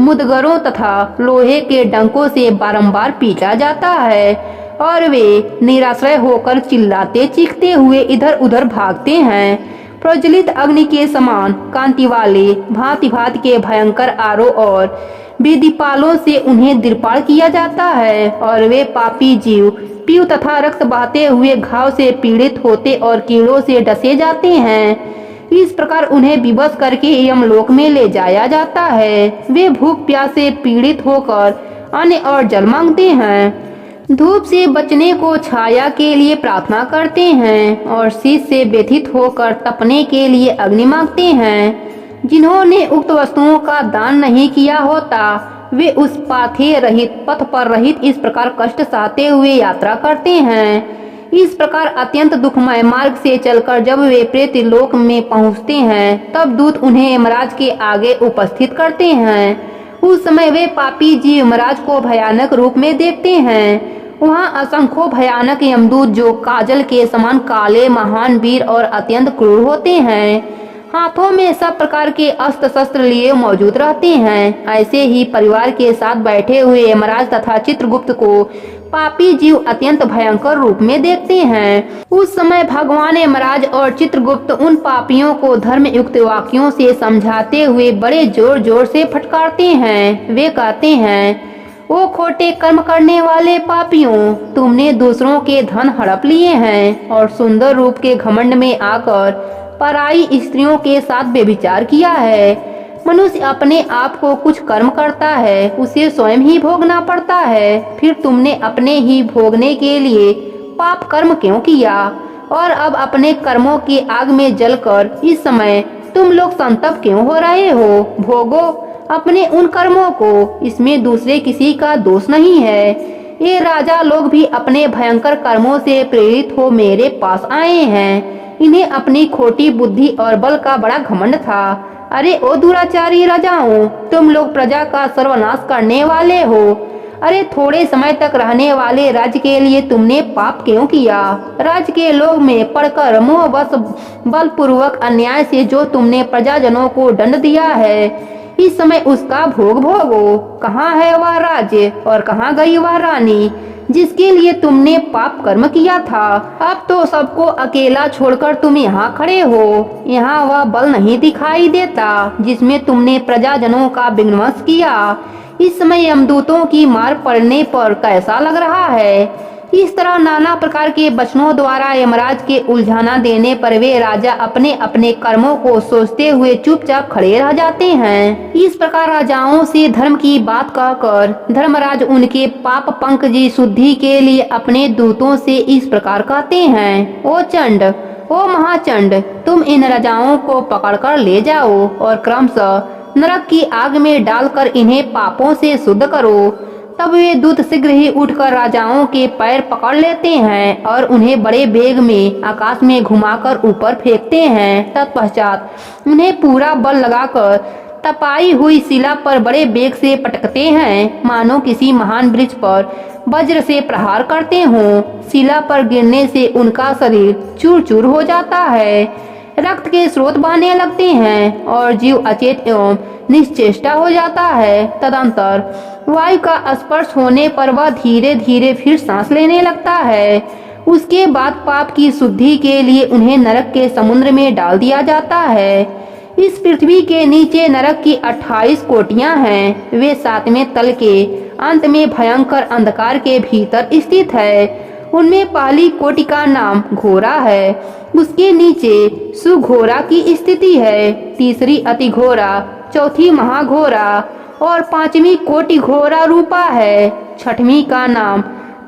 मुदगरों तथा लोहे के डंकों से बारंबार पीटा जाता है और वे निराश्रय होकर चिल्लाते चीखते हुए इधर उधर भागते हैं। प्रज्वलित अग्नि के समान कांति वाले भांति भांति के भयंकर आरो और विदिपालों से उन्हें दिरपाल किया जाता है और वे पापी जीव पीव तथा रक्त बहाते हुए घाव से पीड़ित होते और कीड़ों से डसे जाते हैं। इस प्रकार उन्हें विवश करके यमलोक में ले जाया जाता है। वे भूख प्यास से पीड़ित होकर अन्न और जल मांगते हैं। धूप से बचने को छाया के लिए प्रार्थना करते हैं और शीत से व्यथित होकर तपने के लिए अग्नि मांगते हैं। जिन्होंने उक्त वस्तुओं का दान नहीं किया होता वे उस पाथे रहित पथ पर रहित इस प्रकार कष्ट सहते हुए यात्रा करते हैं। इस प्रकार अत्यंत दुखमय मार्ग से चलकर जब वे प्रेत लोक में पहुंचते हैं तब दूत उन्हें यमराज के आगे उपस्थित करते हैं। उस समय वे पापी जीव यमराज को भयानक रूप में देखते हैं। वहाँ असंख्य भयानक यमदूत जो काजल के समान काले, महान, वीर और अत्यंत क्रूर होते हैं, हाथों में सब प्रकार के अस्त्र शस्त्र लिए मौजूद रहते हैं। ऐसे ही परिवार के साथ बैठे हुए यमराज तथा चित्रगुप्त को पापी जीव अत्यंत भयंकर रूप में देखते हैं। उस समय भगवान यमराज और चित्रगुप्त उन पापियों को धर्म युक्त वाक्यों से समझाते हुए बड़े जोर जोर से फटकारते हैं। वे कहते हैं, ओ खोटे कर्म करने वाले पापियों, तुमने दूसरों के धन हड़प लिए हैं और सुंदर रूप के घमंड में आकर पराई स्त्रियों के साथ व्यभिचार किया है। मनुष्य अपने आप को कुछ कर्म करता है, उसे स्वयं ही भोगना पड़ता है। फिर तुमने अपने ही भोगने के लिए पाप कर्म क्यों किया और अब अपने कर्मों की आग में जलकर इस समय तुम लोग संतप्त क्यों हो रहे हो? भोगो अपने उन कर्मों को, इसमें दूसरे किसी का दोष नहीं है। ये राजा लोग भी अपने भयंकर कर्मों से प्रेरित हो मेरे पास आए हैं। इन्हें अपनी खोटी बुद्धि और बल का बड़ा घमंड था। अरे ओ दुराचारी राजाओं, तुम लोग प्रजा का सर्वनाश करने वाले हो। अरे थोड़े समय तक रहने वाले राज्य के लिए तुमने पाप क्यों किया? राज्य के लोग में पड़कर मोहवश बलपूर्वक अन्याय से जो तुमने प्रजाजनों को दंड दिया है, इस समय उसका भोग भोगो। कहाँ है वह राज्य और कहाँ गई वह रानी जिसके लिए तुमने पाप कर्म किया था? अब तो सबको अकेला छोड़कर तुम यहाँ खड़े हो। यहाँ वह बल नहीं दिखाई देता जिसमें तुमने प्रजाजनों का विध्वंस किया। इस समय यमदूतों की मार पड़ने पर कैसा लग रहा है? इस तरह नाना प्रकार के वचनों द्वारा यमराज के उलझाना देने पर वे राजा अपने अपने कर्मों को सोचते हुए चुपचाप खड़े रह जाते हैं। इस प्रकार राजाओं से धर्म की बात कहकर धर्मराज उनके पाप पंकजी शुद्धि के लिए अपने दूतों से इस प्रकार कहते हैं, ओ चंड, ओ महाचंड, तुम इन राजाओं को पकड़कर ले जाओ और क्रमशः नरक की आग में डालकर इन्हें पापों से शुद्ध करो। तब वे दूत शीघ्र ही उठकर राजाओं के पैर पकड़ लेते हैं और उन्हें बड़े वेग में आकाश में घुमाकर ऊपर फेंकते हैं। तत्पश्चात उन्हें पूरा बल लगाकर तपाई हुई शिला पर बड़े वेग से पटकते हैं, मानो किसी महान वृक्ष पर वज्र से प्रहार करते हों। शिला पर गिरने से उनका शरीर चूर चूर हो जाता है, रक्त के स्रोत बहने लगते हैं और जीव अचेत एवं निश्चेष्टा हो जाता है। तदंतर वायु का स्पर्श होने पर वह धीरे धीरे फिर सांस लेने लगता है। उसके बाद पाप की शुद्धि के लिए उन्हें नरक के समुद्र में डाल दिया जाता है। इस पृथ्वी के नीचे नरक की 28 कोटियां हैं। वे 7वें तल के अंत में भयंकर अंधकार के भीतर स्थित है। उनमें पहली कोटि का नाम घोरा है, उसके नीचे सुघोरा की स्थिति है, तीसरी अति घोरा, चौथी महाघोरा और 5वीं कोटि घोरा रूपा है। 6वीं का नाम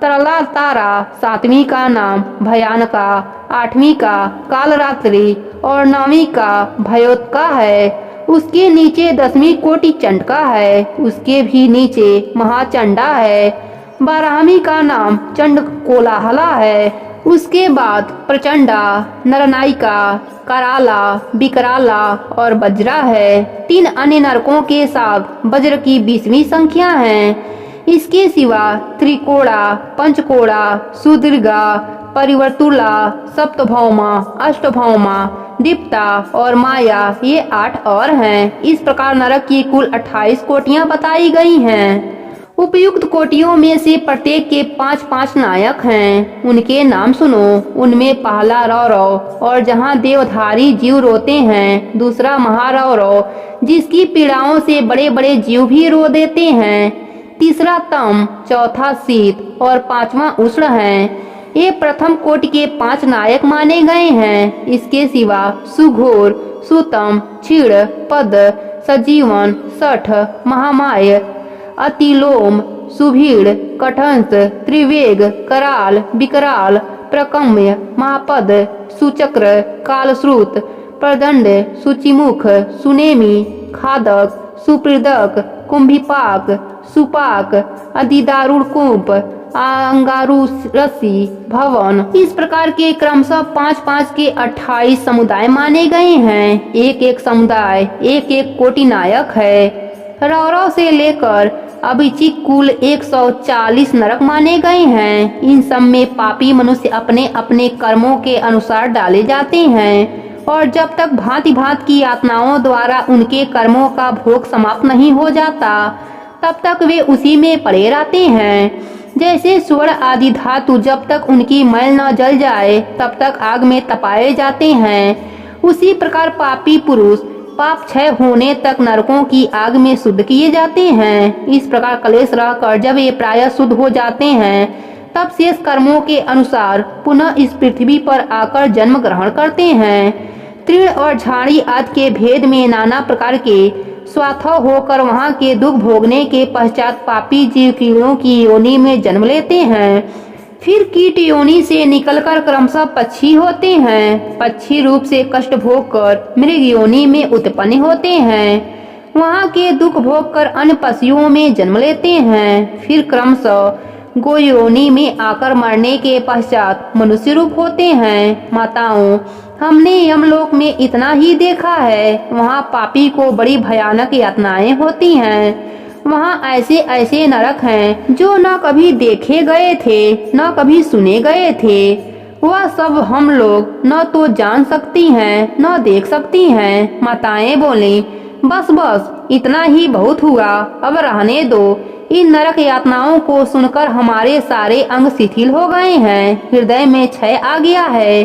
तरला तारा, 7वीं का नाम भयानका, 8वीं का कालरात्रि और 9वीं का भयोत्का है। उसके नीचे 10वीं कोटि चंडका है, उसके भी नीचे महाचंडा है। 12वीं का नाम चंड कोलाहला है। उसके बाद प्रचंडा, नरनायिका, कराला, विकराला और वज्रा है। 3 अन्य नरकों के साथ वज्र की 20वीं संख्या है। इसके सिवा त्रिकोड़ा, पंचकोड़ा, सुदीर्घा, परिवर्तुला, सप्तभौमा, अष्टभौमा, दीप्ता और माया, ये 8 और हैं। इस प्रकार नरक की कुल 28 कोटियां बताई गई हैं। उपयुक्त कोटियों में से प्रत्येक के 5-5 नायक हैं। उनके नाम सुनो। उनमें पहला रौरव, और जहाँ देवधारी जीव रोते हैं। दूसरा महारौरव, जिसकी पीड़ाओं से बड़े बड़े जीव भी रो देते हैं। तीसरा तम, चौथा शीत और 5वां उष्ण है। ये प्रथम कोटि के 5 नायक माने गए हैं। इसके सिवा सुघोर, सुतम, क्षीण, पद, सजीवन, सठ, महामाय, अतिलोम, सुभीड़, कठंस, त्रिवेग, कराल, विकराल, प्रकम्य, महापद, सुचक्र, कालश्रुत, प्रदंड, सूचिमुख, सुनेमी, खादक, सुप्रदक, कुंभिपाक, सुपाक, अधिदारुण कुंभ, अंगारुरसी, भवन। इस प्रकार के क्रमशः 5-5 के 28 समुदाय माने गए हैं। एक एक समुदाय एक एक कोटि नायक है। रौरव से लेकर अभिचिक कुल 140 नरक माने गए हैं। इन सब में पापी मनुष्य अपने अपने कर्मों के अनुसार डाले जाते हैं और जब तक भांति भांति की यातनाओं द्वारा उनके कर्मों का भोग समाप्त नहीं हो जाता तब तक वे उसी में पड़े रहते हैं। जैसे स्वर्ण आदि धातु जब तक उनकी मैल न जल जाए तब तक आग में तपाए जाते हैं, उसी प्रकार पापी पुरुष पाप क्षय होने तक नरकों की आग में शुद्ध किए जाते हैं। इस प्रकार कलेश रहकर जब ये प्रायः शुद्ध हो जाते हैं तब शेष कर्मों के अनुसार पुनः इस पृथ्वी पर आकर जन्म ग्रहण करते हैं। तृण और झाड़ी आदि के भेद में नाना प्रकार के स्वाथव होकर वहाँ के दुख भोगने के पश्चात पापी जीव कीड़ों की योनि में जन्म लेते हैं। फिर कीट योनि से निकलकर क्रमशः पक्षी होते हैं। पक्षी रूप से कष्ट भोग कर मृग योनि में उत्पन्न होते हैं। वहाँ के दुख भोग कर अन्य पशुओं में जन्म लेते हैं। फिर क्रमशः गोयोनि में आकर मरने के पश्चात मनुष्य रूप होते हैं। माताओं, हमने यमलोक में इतना ही देखा है। वहाँ पापी को बड़ी भयानक यातनाएं होती हैं। वहाँ ऐसे ऐसे नरक हैं जो न कभी देखे गए थे न कभी सुने गए थे। वह सब हम लोग न तो जान सकती हैं न देख सकती हैं। माताएं बोली, बस बस इतना ही बहुत हुआ, अब रहने दो। इन नरक यातनाओं को सुनकर हमारे सारे अंग शिथिल हो गए हैं, हृदय में क्षय आ गया है।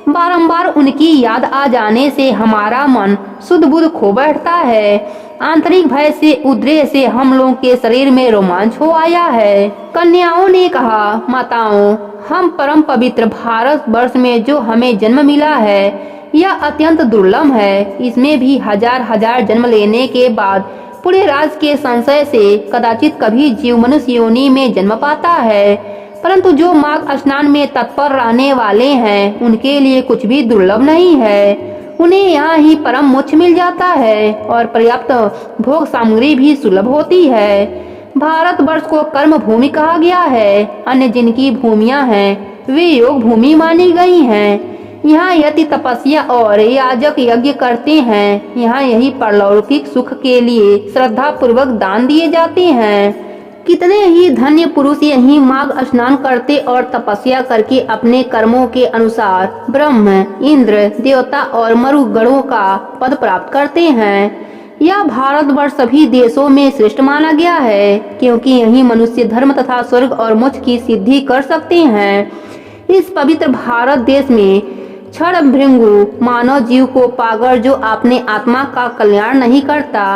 बारंबार उनकी याद आ जाने से हमारा मन शुद्ध बुद्ध खो बैठता है। आंतरिक भय से उद्रेक से हम लोगों के शरीर में रोमांच हो आया है। कन्याओं ने कहा, माताओं, हम परम पवित्र भारत वर्ष में जो हमें जन्म मिला है यह अत्यंत दुर्लभ है। इसमें भी हजार हजार जन्म लेने के बाद पूरे राज के संशय से कदाचित कभी जीव मनुष्य योनि में जन्म पाता है, परंतु जो माघ स्नान में तत्पर रहने वाले हैं उनके लिए कुछ भी दुर्लभ नहीं है। उन्हें यहाँ ही परम मोक्ष मिल जाता है और पर्याप्त भोग सामग्री भी सुलभ होती है। भारत वर्ष को कर्म भूमि कहा गया है। अन्य जिनकी भूमियाँ हैं वे योग भूमि मानी गई हैं। यहाँ यति तपस्या और याजक यज्ञ करते हैं। यहाँ यही परलौकिक सुख के लिए श्रद्धा पूर्वक दान दिए जाते हैं। कितने ही धन्य पुरुष यही माघ स्नान करते और तपस्या करके अपने कर्मों के अनुसार ब्रह्म, इंद्र, देवता और मरुगणों का पद प्राप्त करते हैं। यह भारतवर्ष सभी देशों में श्रेष्ठ माना गया है क्योंकि यही मनुष्य धर्म तथा स्वर्ग और मोक्ष की सिद्धि कर सकते हैं। इस पवित्र भारत देश में क्षण भृंगु मानव जीव को पाकर जो अपने आत्मा का कल्याण नहीं करता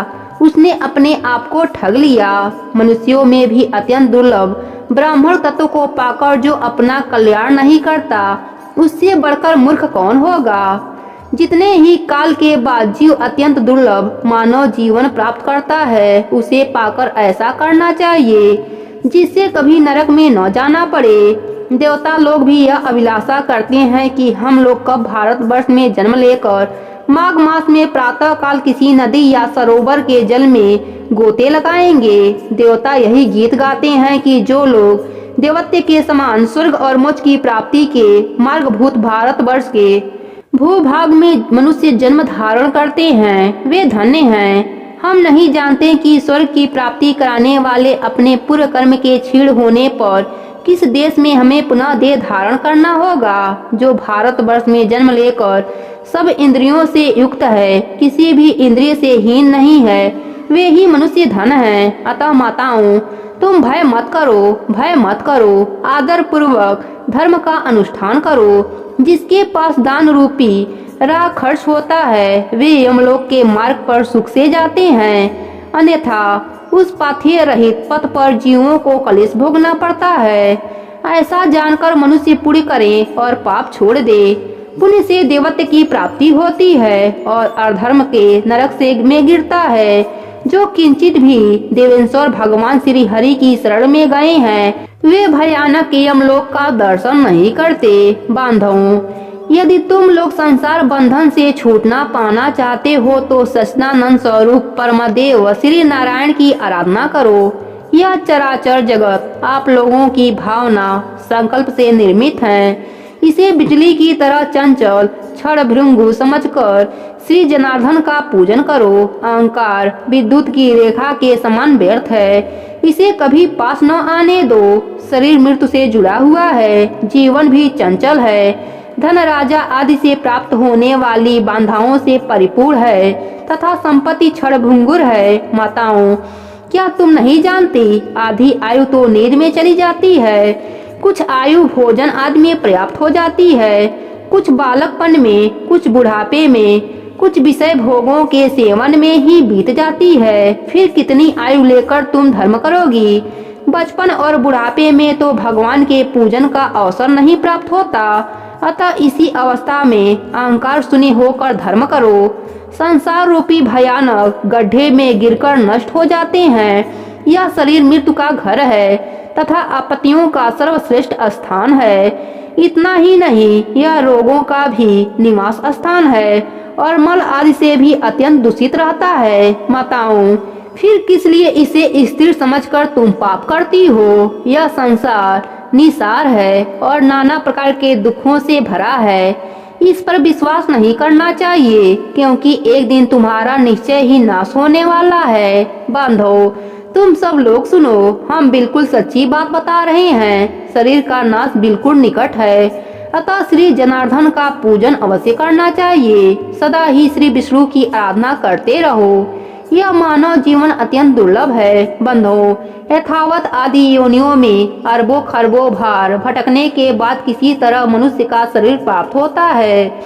उसने अपने आप को ठग लिया। मनुष्यों में भी अत्यंत दुर्लभ ब्राह्मण तत्व को पाकर जो अपना कल्याण नहीं करता उससे बढ़कर मूर्ख कौन होगा। जितने ही काल के बाद जीव अत्यंत दुर्लभ मानव जीवन प्राप्त करता है उसे पाकर ऐसा करना चाहिए जिससे कभी नरक में न जाना पड़े। देवता लोग भी यह अभिलाषा करते हैं कि हम लोग कब भारतवर्ष में जन्म लेकर माघ मास में प्रातः काल किसी नदी या सरोवर के जल में गोते लगाएंगे। देवता यही गीत गाते हैं कि जो लोग देवत्य के समान स्वर्ग और मोक्ष की प्राप्ति के मार्गभूत भारतवर्ष के भूभाग में मनुष्य जन्म धारण करते हैं वे धन्य हैं। हम नहीं जानते कि स्वर्ग की प्राप्ति कराने वाले अपने पूर्व कर्म के क्षीण होने पर किस देश में हमें पुनः देह धारण करना होगा। जो भारतवर्ष में जन्म लेकर सब इंद्रियों से युक्त है, किसी भी इंद्रिय से हीन नहीं है, वे ही मनुष्य धन हैं। अतः माताओं, तुम भय मत करो, आदर पूर्वक धर्म का अनुष्ठान करो। जिसके पास दान रूपी राह खर्च होता है वे यमलोक के मार्ग पर सुख से जाते हैं, अन्यथा उस पाथेय रहित पथ पर जीवों को कलेश भोगना पड़ता है। ऐसा जानकर मनुष्य पुण्य करे और पाप छोड़ दे। पुण्य से देवत्व की प्राप्ति होती है और अधर्म के नरक से में गिरता है। जो किंचित भी देवेश्वर भगवान श्री हरि की शरण में गए हैं वे भयानक यमलोक का दर्शन नहीं करते। बांधवों, यदि तुम लोग संसार बंधन से छूटना पाना चाहते हो तो सच्चिदानंद स्वरूप परमदेव श्री नारायण की आराधना करो। यह चराचर जगत आप लोगों की भावना संकल्प से निर्मित है। इसे बिजली की तरह चंचल क्षण भृंगु समझकर श्री जनार्दन का पूजन करो। अहंकार विद्युत की रेखा के समान व्यर्थ है, इसे कभी पास न आने दो। शरीर मृत्यु से जुड़ा हुआ है, जीवन भी चंचल है। धन राजा आदि से प्राप्त होने वाली बाधाओं से परिपूर्ण है तथा संपत्ति क्षण भंगुर है। माताओं, क्या तुम नहीं जानती, आधी आयु तो नींद में चली जाती है, कुछ आयु भोजन आदि में पर्याप्त हो जाती है, कुछ बालकपन में, कुछ बुढ़ापे में, कुछ विषय भोगों के सेवन में ही बीत जाती है। फिर कितनी आयु लेकर तुम धर्म करोगी? बचपन और बुढ़ापे में तो भगवान के पूजन का अवसर नहीं प्राप्त होता, अतः इसी अवस्था में अहंकार शून्य होकर धर्म करो। संसार रूपी भयानक गड्ढे में गिरकर नष्ट हो जाते हैं। यह शरीर मृत्यु का घर है तथा आपत्तियों का सर्वश्रेष्ठ स्थान है। इतना ही नहीं, यह रोगों का भी निवास स्थान है और मल आदि से भी अत्यंत दूषित रहता है। माताओं, फिर किस लिए इसे स्थिर समझकर तुम पाप करती हो? यह संसार निसार है और नाना प्रकार के दुखों से भरा है। इस पर विश्वास नहीं करना चाहिए, क्योंकि एक दिन तुम्हारा निश्चय ही नाश होने वाला है। बांधो, तुम सब लोग सुनो, हम बिल्कुल सच्ची बात बता रहे हैं। शरीर का नाश बिल्कुल निकट है, अतः श्री जनार्दन का पूजन अवश्य करना चाहिए। सदा ही श्री विष्णु की आराधना करते रहो। यह मानव जीवन अत्यंत दुर्लभ है। बंधुओं, यथावत आदि योनियों में अरबों खरबों भार भटकने के बाद किसी तरह मनुष्य का शरीर प्राप्त होता है।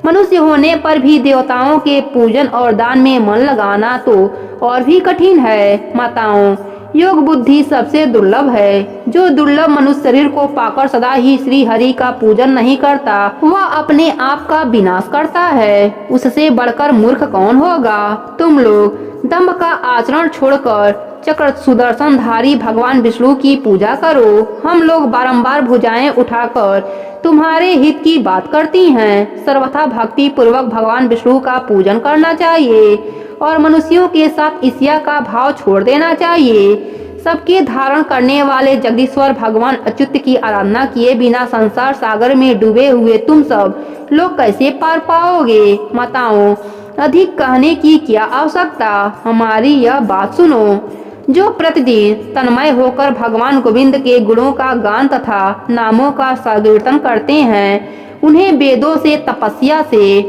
मनुष्य होने पर भी देवताओं के पूजन और दान में मन लगाना तो और भी कठिन है। माताओं, योग बुद्धि सबसे दुर्लभ है। जो दुर्लभ मनुष्य शरीर को पाकर सदा ही श्री हरि का पूजन नहीं करता, वह अपने आप का विनाश करता है। उससे बढ़कर मूर्ख कौन होगा? तुम लोग दंभ का आचरण छोड़कर चक्र सुदर्शनधारी भगवान विष्णु की पूजा करो। हम लोग बारंबार भुजाएं उठाकर तुम्हारे हित की बात करती हैं। सर्वथा भक्ति पूर्वक भगवान विष्णु का पूजन करना चाहिए और मनुष्यों के साथ ईर्ष्या का भाव छोड़ देना चाहिए। सबके धारण करने वाले जगदीश्वर भगवान अच्युत की आराधना किए बिना संसार सागर में डूबे हुए तुम सब लोग कैसे पार पाओगे? माताओं, अधिक कहने की क्या आवश्यकता, हमारी यह बात सुनो। जो प्रतिदिन तन्मय होकर भगवान गोविंद के गुणों का गान तथा नामों का संकीर्तन करते हैं, उन्हें वेदों से, तपस्या से,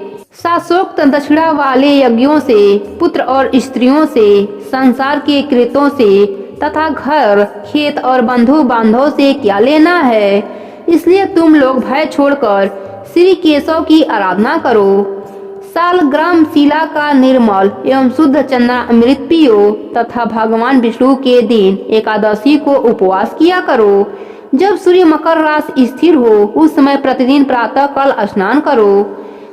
शास्त्रोक्त दक्षिणा वाले यज्ञों से, पुत्र और स्त्रियों से, संसार के कृतों से तथा घर खेत और बंधु बांधव से क्या लेना है? इसलिए तुम लोग भय छोड़कर श्री केशव की आराधना करो। सालग्राम शिला का निर्मल एवं शुद्ध चंद्र अमृत पियो तथा भगवान विष्णु के दिन एकादशी को उपवास किया करो। जब सूर्य मकर राशि स्थिर हो उस समय प्रतिदिन प्रातः काल स्नान करो।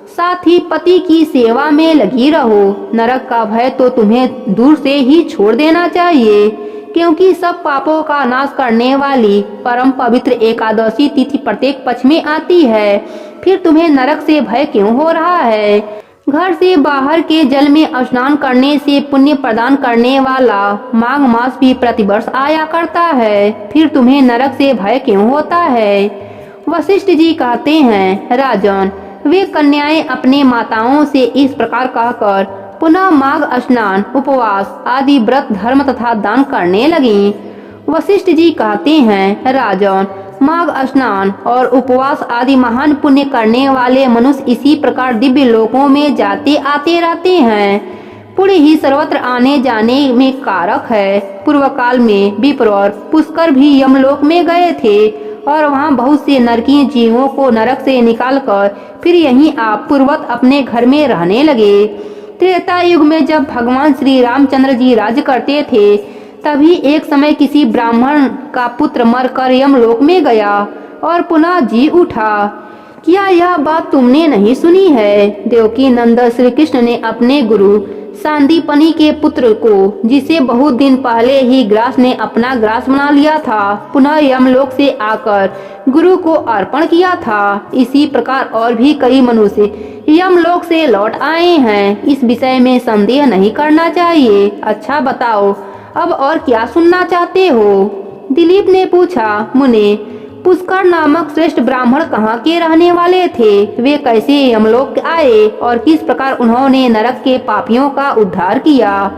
साथ ही पति की सेवा में लगी रहो। नरक का भय तो तुम्हें दूर से ही छोड़ देना चाहिए, क्योंकि सब पापों का नाश करने वाली परम पवित्र एकादशी तिथि प्रत्येक पक्ष में आती है। फिर तुम्हें नरक से भय क्यों हो रहा है? घर से बाहर के जल में स्नान करने से पुण्य प्रदान करने वाला माघ मास भी प्रतिवर्ष आया करता है। फिर तुम्हें नरक से भय क्यों होता है? वशिष्ठ जी कहते हैं, राजन, वे कन्याएं अपने माताओं से इस प्रकार कहकर पुनः माघ स्नान, उपवास आदि व्रत, धर्म तथा दान करने लगीं। वशिष्ठ जी कहते हैं, राजन, माघ स्नान और उपवास आदि महान पुण्य करने वाले मनुष्य इसी प्रकार दिव्य लोकों में जाते आते रहते हैं। पुण्य ही सर्वत्र आने जाने में कारक है। पूर्व काल में विप्र और पुष्कर भी यमलोक में गए थे और वहां बहुत से नरकीय जीवों को नरक से निकालकर फिर यहीं आप पूर्वत अपने घर में रहने लगे। त्रेता युग में जब भगवान श्री रामचंद्र जी राज्य करते थे, तभी एक समय किसी ब्राह्मण का पुत्र मरकर यमलोक में गया और पुनः जी उठा। क्या यह बात तुमने नहीं सुनी है? देवकी नंदन श्री कृष्ण ने अपने गुरु सांदीपनी के पुत्र को, जिसे बहुत दिन पहले ही ग्रास ने अपना ग्रास बना लिया था, पुनः यमलोक से आकर गुरु को अर्पण किया था। इसी प्रकार और भी कई मनुष्य यमलोक से लौट आए हैं। इस विषय में संदेह नहीं करना चाहिए। अच्छा बताओ, अब और क्या सुनना चाहते हो? दिलीप ने पूछा। मुने, पुष्कर नामक श्रेष्ठ ब्राह्मण कहाँ के रहने वाले थे? वे कैसे यमलोक आए और किस प्रकार उन्होंने नरक के पापियों का उद्धार किया?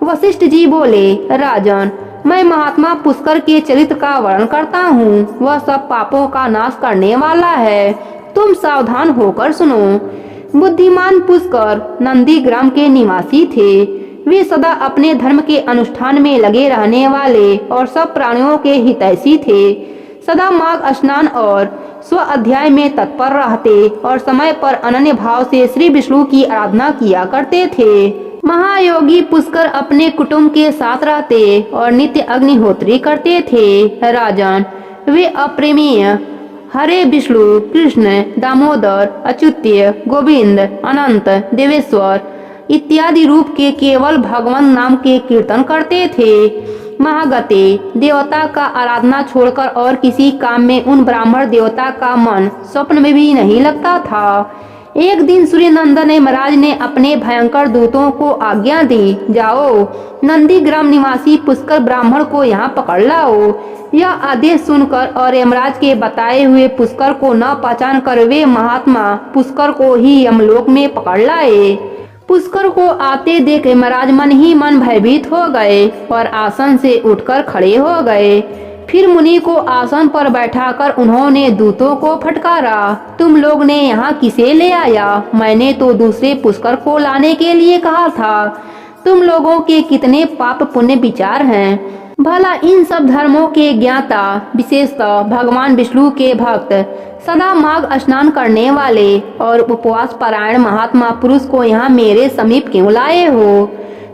वशिष्ठ जी बोले, राजन, मैं महात्मा पुष्कर के चरित्र का वर्णन करता हूँ। वह सब पापों का नाश करने वाला है। तुम सावधान होकर सुनो। बुद्धिमान पुष्कर नंदीग्राम के निवासी थे। वे सदा अपने धर्म के अनुष्ठान में लगे रहने वाले और सब प्राणियों के हितैषी थे। सदा माघ स्नान और स्व अध्याय में तत्पर रहते और समय पर अनन्य भाव से श्री विष्णु की आराधना किया करते थे। महायोगी पुष्कर अपने कुटुंब के साथ रहते और नित्य अग्निहोत्री करते थे। राजन, वे अप्रेमीय हरे विष्णु, कृष्ण, दामोदर, अच्युत्य, गोविंद, अनंत, देवेश्वर इत्यादि रूप के केवल भगवान नाम के कीर्तन करते थे। महागते देवता का आराधना छोड़कर और किसी काम में उन ब्राह्मण देवता का मन स्वप्न में भी नहीं लगता था। एक दिन सूर्यनंदन महाराज ने अपने भयंकर दूतों को आज्ञा दी, जाओ नंदीग्राम निवासी पुष्कर ब्राह्मण को यहाँ पकड़ लाओ। यह आदेश सुनकर और यमराज के बताए हुए पुष्कर को न पहचान कर वे महात्मा पुष्कर को ही यमलोक में पकड़ लाए। पुष्कर को आते देख यमराज मन ही मन भयभीत हो गए और आसन से उठकर खड़े हो गए। फिर मुनि को आसन पर बैठाकर उन्होंने दूतों को फटकारा, तुम लोग ने यहाँ किसे ले आया? मैंने तो दूसरे पुष्कर को लाने के लिए कहा था। तुम लोगों के कितने पाप पुण्य विचार हैं। भला इन सब धर्मों के ज्ञाता, विशेषतः भगवान विष्णु के भक्त, सदा माघ स्नान करने वाले और उपवास परायण महात्मा पुरुष को यहाँ मेरे समीप क्यों लाए हो?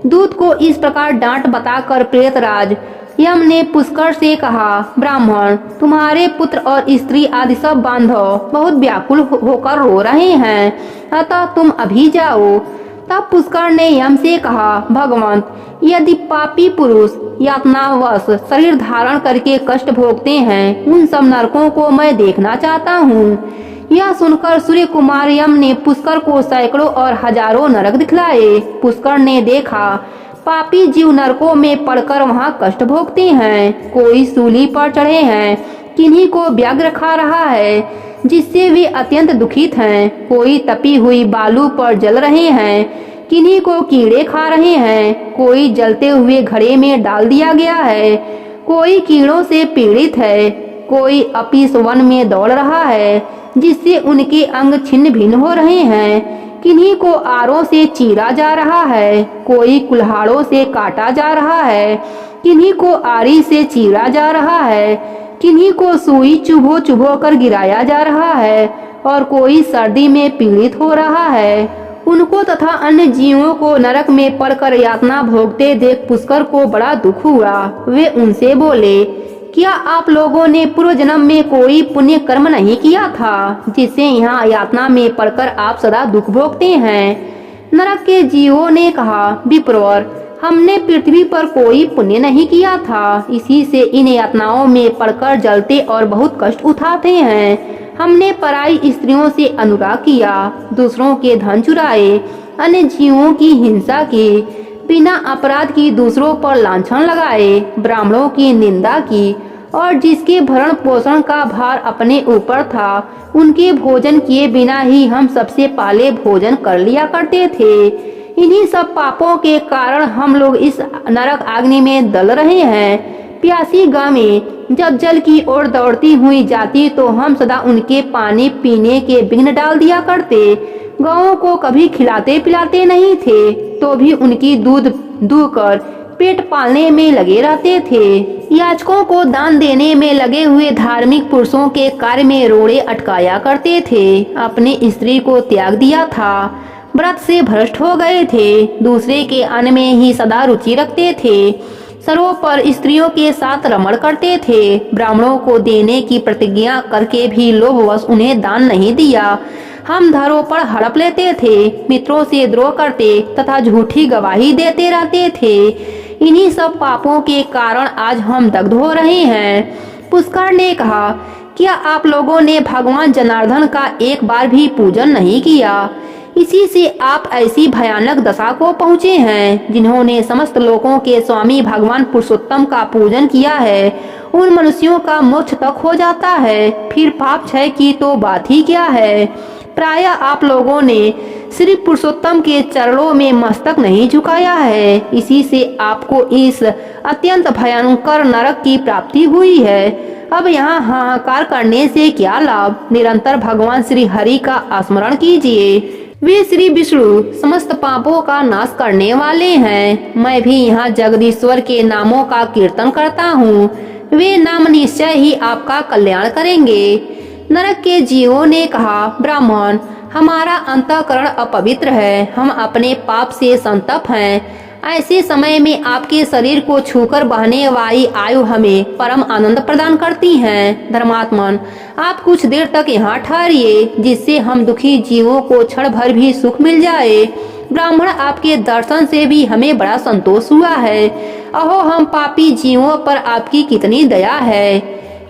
दूत को इस प्रकार डांट बताकर प्रेतराज यम ने पुष्कर से कहा, ब्राह्मण, तुम्हारे पुत्र और स्त्री आदि सब बांधव बहुत व्याकुल होकर रो रहे हैं, अतः तुम अभी जाओ। तब पुष्कर ने यम से कहा, भगवान, यदि पापी पुरुष यातनावश शरीर धारण करके कष्ट भोगते हैं, उन सब नरकों को मैं देखना चाहता हूँ। यह सुनकर सूर्य कुमार यम ने पुष्कर को सैकड़ों और हजारों नरक दिखलाए। पुष्कर ने देखा, पापी जीव नरकों में पड़कर वहाँ कष्ट भोगते हैं। कोई सूली पर चढ़े हैं, किन्हीं को व्याघ्र खा रहा है जिससे वे अत्यंत दुखित हैं। कोई तपी हुई बालू पर जल रहे हैं, किन्हीं को कीड़े खा रहे हैं। कोई जलते हुए घड़े में डाल दिया गया है, कोई कीड़ों से पीड़ित है। कोई अपीस वन में दौड़ रहा है जिससे उनके अंग छिन्न भिन्न हो रहे हैं। किन्हीं को आरों से चीरा जा रहा है, कोई कुल्हाड़ों से काटा जा रहा है, किन्हीं को आरी से चीरा जा रहा है, किन्हीं को सुई चुभो चुभो कर गिराया जा रहा है और कोई सर्दी में पीड़ित हो रहा है। उनको तथा अन्य जीवों को नरक में पड़कर यातना भोगते देख पुष्कर को बड़ा दुख हुआ। वे उनसे बोले, क्या आप लोगों ने पूर्व जन्म में कोई पुण्य कर्म नहीं किया था जिससे यहाँ यातना में पड़कर आप सदा दुख भोगते हैं? नरक के जीवों ने कहा, विप्रवर, हमने पृथ्वी पर कोई पुण्य नहीं किया था, इसी से इन यातनाओं में पड़कर जलते और बहुत कष्ट उठाते हैं। हमने पराई स्त्रियों से अनुराग किया, दूसरों के धन चुराए, अन्य जीवों की हिंसा की, बिना अपराध की दूसरों पर लांछन लगाए, ब्राह्मणों की निंदा की और जिसके भरण पोषण का भार अपने ऊपर था उनके भोजन किए बिना ही हम सबसे पहले भोजन कर लिया करते थे। इन्हीं सब पापों के कारण हम लोग इस नरक अग्नि में दल रहे हैं। प्यासी गायें जब जल की ओर दौड़ती हुई जाती तो हम सदा उनके पानी पीने के विघ्न डाल दिया करते। गायों को कभी खिलाते पिलाते नहीं थे तो भी उनकी दूध दूहकर पेट पालने में लगे रहते थे। याचकों को दान देने में लगे हुए धार्मिक पुरुषों के कार्य में रोड़े अटकाया करते थे। अपनी स्त्री को त्याग दिया था, व्रत से भ्रष्ट हो गए थे, दूसरे के अन्न में ही सदा रुचि रखते थे, सरों पर स्त्रियों के साथ रमण करते थे, ब्राह्मणों को देने की प्रतिज्ञा करके भी लोभवश उन्हें दान नहीं दिया, हम धरों पर हड़प लेते थे, मित्रों से द्रोह करते तथा झूठी गवाही देते रहते थे। इन्हीं सब पापों के कारण आज हम दग्ध हो रहे हैं। पुष्कर ने कहा, क्या आप लोगों ने भगवान जनार्दन का एक बार भी पूजन नहीं किया? इसी से आप ऐसी भयानक दशा को पहुँचे हैं। जिन्होंने समस्त लोकों के स्वामी भगवान पुरुषोत्तम का पूजन किया है, उन मनुष्यों का मोक्ष तक हो जाता है, फिर पाप क्षय की तो बात ही क्या है। प्रायः आप लोगों ने श्री पुरुषोत्तम के चरणों में मस्तक नहीं झुकाया है, इसी से आपको इस अत्यंत भयंकर नरक की प्राप्ति हुई है। अब यहाँ हाहाकार करने से क्या लाभ? निरंतर भगवान श्री हरि का स्मरण कीजिए। वे श्री विष्णु समस्त पापों का नाश करने वाले हैं। मैं भी यहाँ जगदीश्वर के नामों का कीर्तन करता हूँ, वे नाम निश्चय ही आपका कल्याण करेंगे। नरक के जीवों ने कहा, ब्राह्मण, हमारा अंतःकरण अपवित्र है, हम अपने पाप से संतप्त हैं। ऐसे समय में आपके शरीर को छूकर बहने वाली आयु हमें परम आनंद प्रदान करती हैं। धर्मात्मन, आप कुछ देर तक यहाँ ठहरिए, जिससे हम दुखी जीवों को क्षण भर भी सुख मिल जाए। ब्राह्मण, आपके दर्शन से भी हमें बड़ा संतोष हुआ है। अहो, हम पापी जीवों पर आपकी कितनी दया है।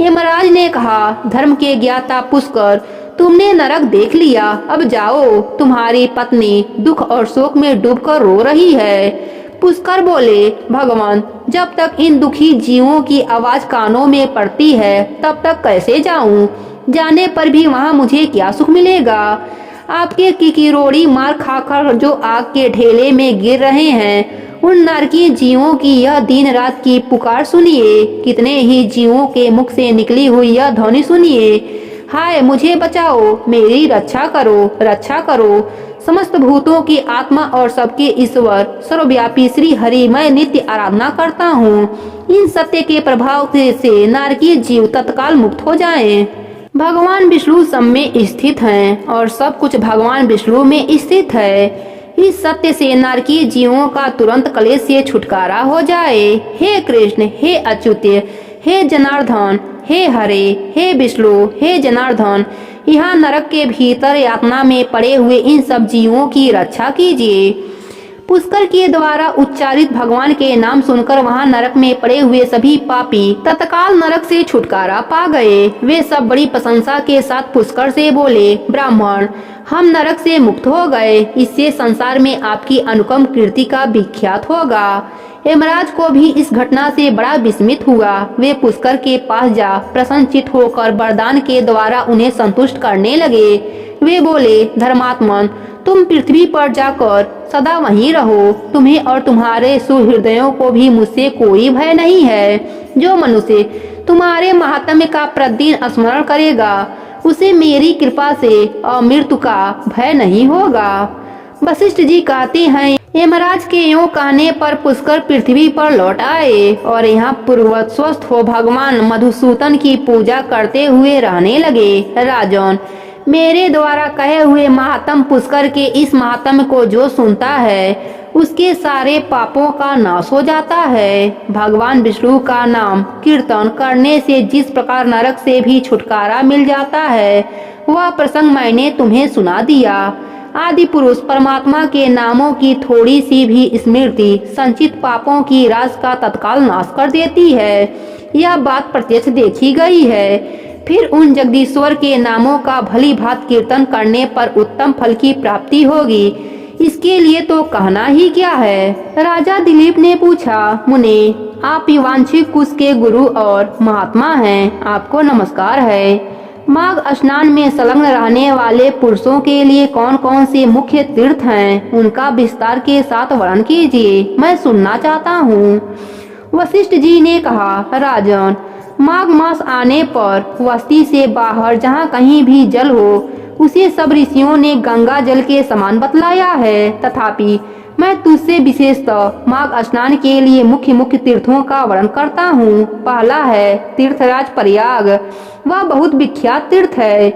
यमराज ने कहा, धर्म के ज्ञाता पुष्कर, तुमने नरक देख लिया, अब जाओ। तुम्हारी पत्नी दुख और शोक में डूबकर रो रही है। पुष्कर बोले, भगवान, जब तक इन दुखी जीवों की आवाज कानों में पड़ती है, तब तक कैसे जाऊं? जाने पर भी वहां मुझे क्या सुख मिलेगा? आपके किकिरोड़ी मार खाकर जो आग के ढेले में गिर रहे हैं, उन नरकी जीवों की यह दिन रात की पुकार सुनिए। कितने ही जीवों के मुख से निकली हुई यह ध्वनि सुनिए, हाय मुझे बचाओ, मेरी रक्षा करो, रक्षा करो। समस्त भूतों की आत्मा और सबके ईश्वर सर्वव्यापी श्री हरि मैं नित्य आराधना करता हूँ। इन सत्य के प्रभाव से नारकीय जीव तत्काल मुक्त हो जाएं। भगवान विष्णु सब में स्थित हैं और सब कुछ भगवान विष्णु में स्थित है। इस सत्य से नारकीय जीवों का तुरंत क्लेश से छुटकारा हो जाए। हे कृष्ण, हे अच्युत, हे जनार्दन, हे हरे, हे विष्णु, हे जनार्दन, यहाँ नरक के भीतर यातना में पड़े हुए इन सब जीवों की रक्षा कीजिए। पुष्कर के द्वारा उच्चारित भगवान के नाम सुनकर वहां नरक में पड़े हुए सभी पापी तत्काल नरक से छुटकारा पा गए। वे सब बड़ी प्रशंसा के साथ पुष्कर से बोले, ब्राह्मण, हम नरक से मुक्त हो गए, इससे संसार में आपकी अनुपम कीर्ति का विख्यात होगा। यमराज को भी इस घटना से बड़ा विस्मित हुआ। वे पुष्कर के पास जा प्रसन्नचित होकर वरदान के द्वारा उन्हें संतुष्ट करने लगे। वे बोले, धर्मात्मन, तुम पृथ्वी पर जाकर सदा वहीं रहो। तुम्हें और तुम्हारे सुहृदयों को भी मुझसे कोई भय नहीं है। जो मनुष्य तुम्हारे महात्म्य का प्रतिदिन स्मरण करेगा, उसे मेरी कृपा से अमृत्यु का भय नहीं होगा। वशिष्ठ जी कहते हैं, यमराज के यूं कहने पर पुष्कर पृथ्वी पर लौट आए और यहाँ पूर्ववत स्वस्थ हो भगवान मधुसूदन की पूजा करते हुए रहने लगे। राजन, मेरे द्वारा कहे हुए महात्म पुष्कर के इस महात्म को जो सुनता है, उसके सारे पापों का नाश हो जाता है। भगवान विष्णु का नाम कीर्तन करने से जिस प्रकार नरक से भी छुटकारा मिल जाता है, वह प्रसंग मैंने तुम्हें सुना दिया। आदि पुरुष परमात्मा के नामों की थोड़ी सी भी स्मृति संचित पापों की राश का तत्काल नाश कर देती है। यह बात प्रत्यक्ष देखी गई है। फिर उन जगदीश्वर के नामों का भली भांति कीर्तन करने पर उत्तम फल की प्राप्ति होगी। इसके लिए तो कहना ही क्या है। राजा दिलीप ने पूछा, मुने, आप वांछिक कुश के गुरु और महात्मा हैं, आपको नमस्कार है। माघ स्नान में संलग्न रहने वाले पुरुषों के लिए कौन कौन से मुख्य तीर्थ हैं, उनका विस्तार के साथ वर्णन कीजिए, मैं सुनना चाहता हूँ। वशिष्ठ जी ने कहा, राजन, माघ मास आने पर वस्ती से बाहर जहाँ कहीं भी जल हो, उसे सब ऋषियों ने गंगा जल के समान बतलाया है। तथापि मैं तुझसे विशेषतः माघ स्नान के लिए मुख्य मुख्य तीर्थों का वर्णन करता हूँ। पहला है तीर्थराज प्रयाग, वह बहुत विख्यात तीर्थ है।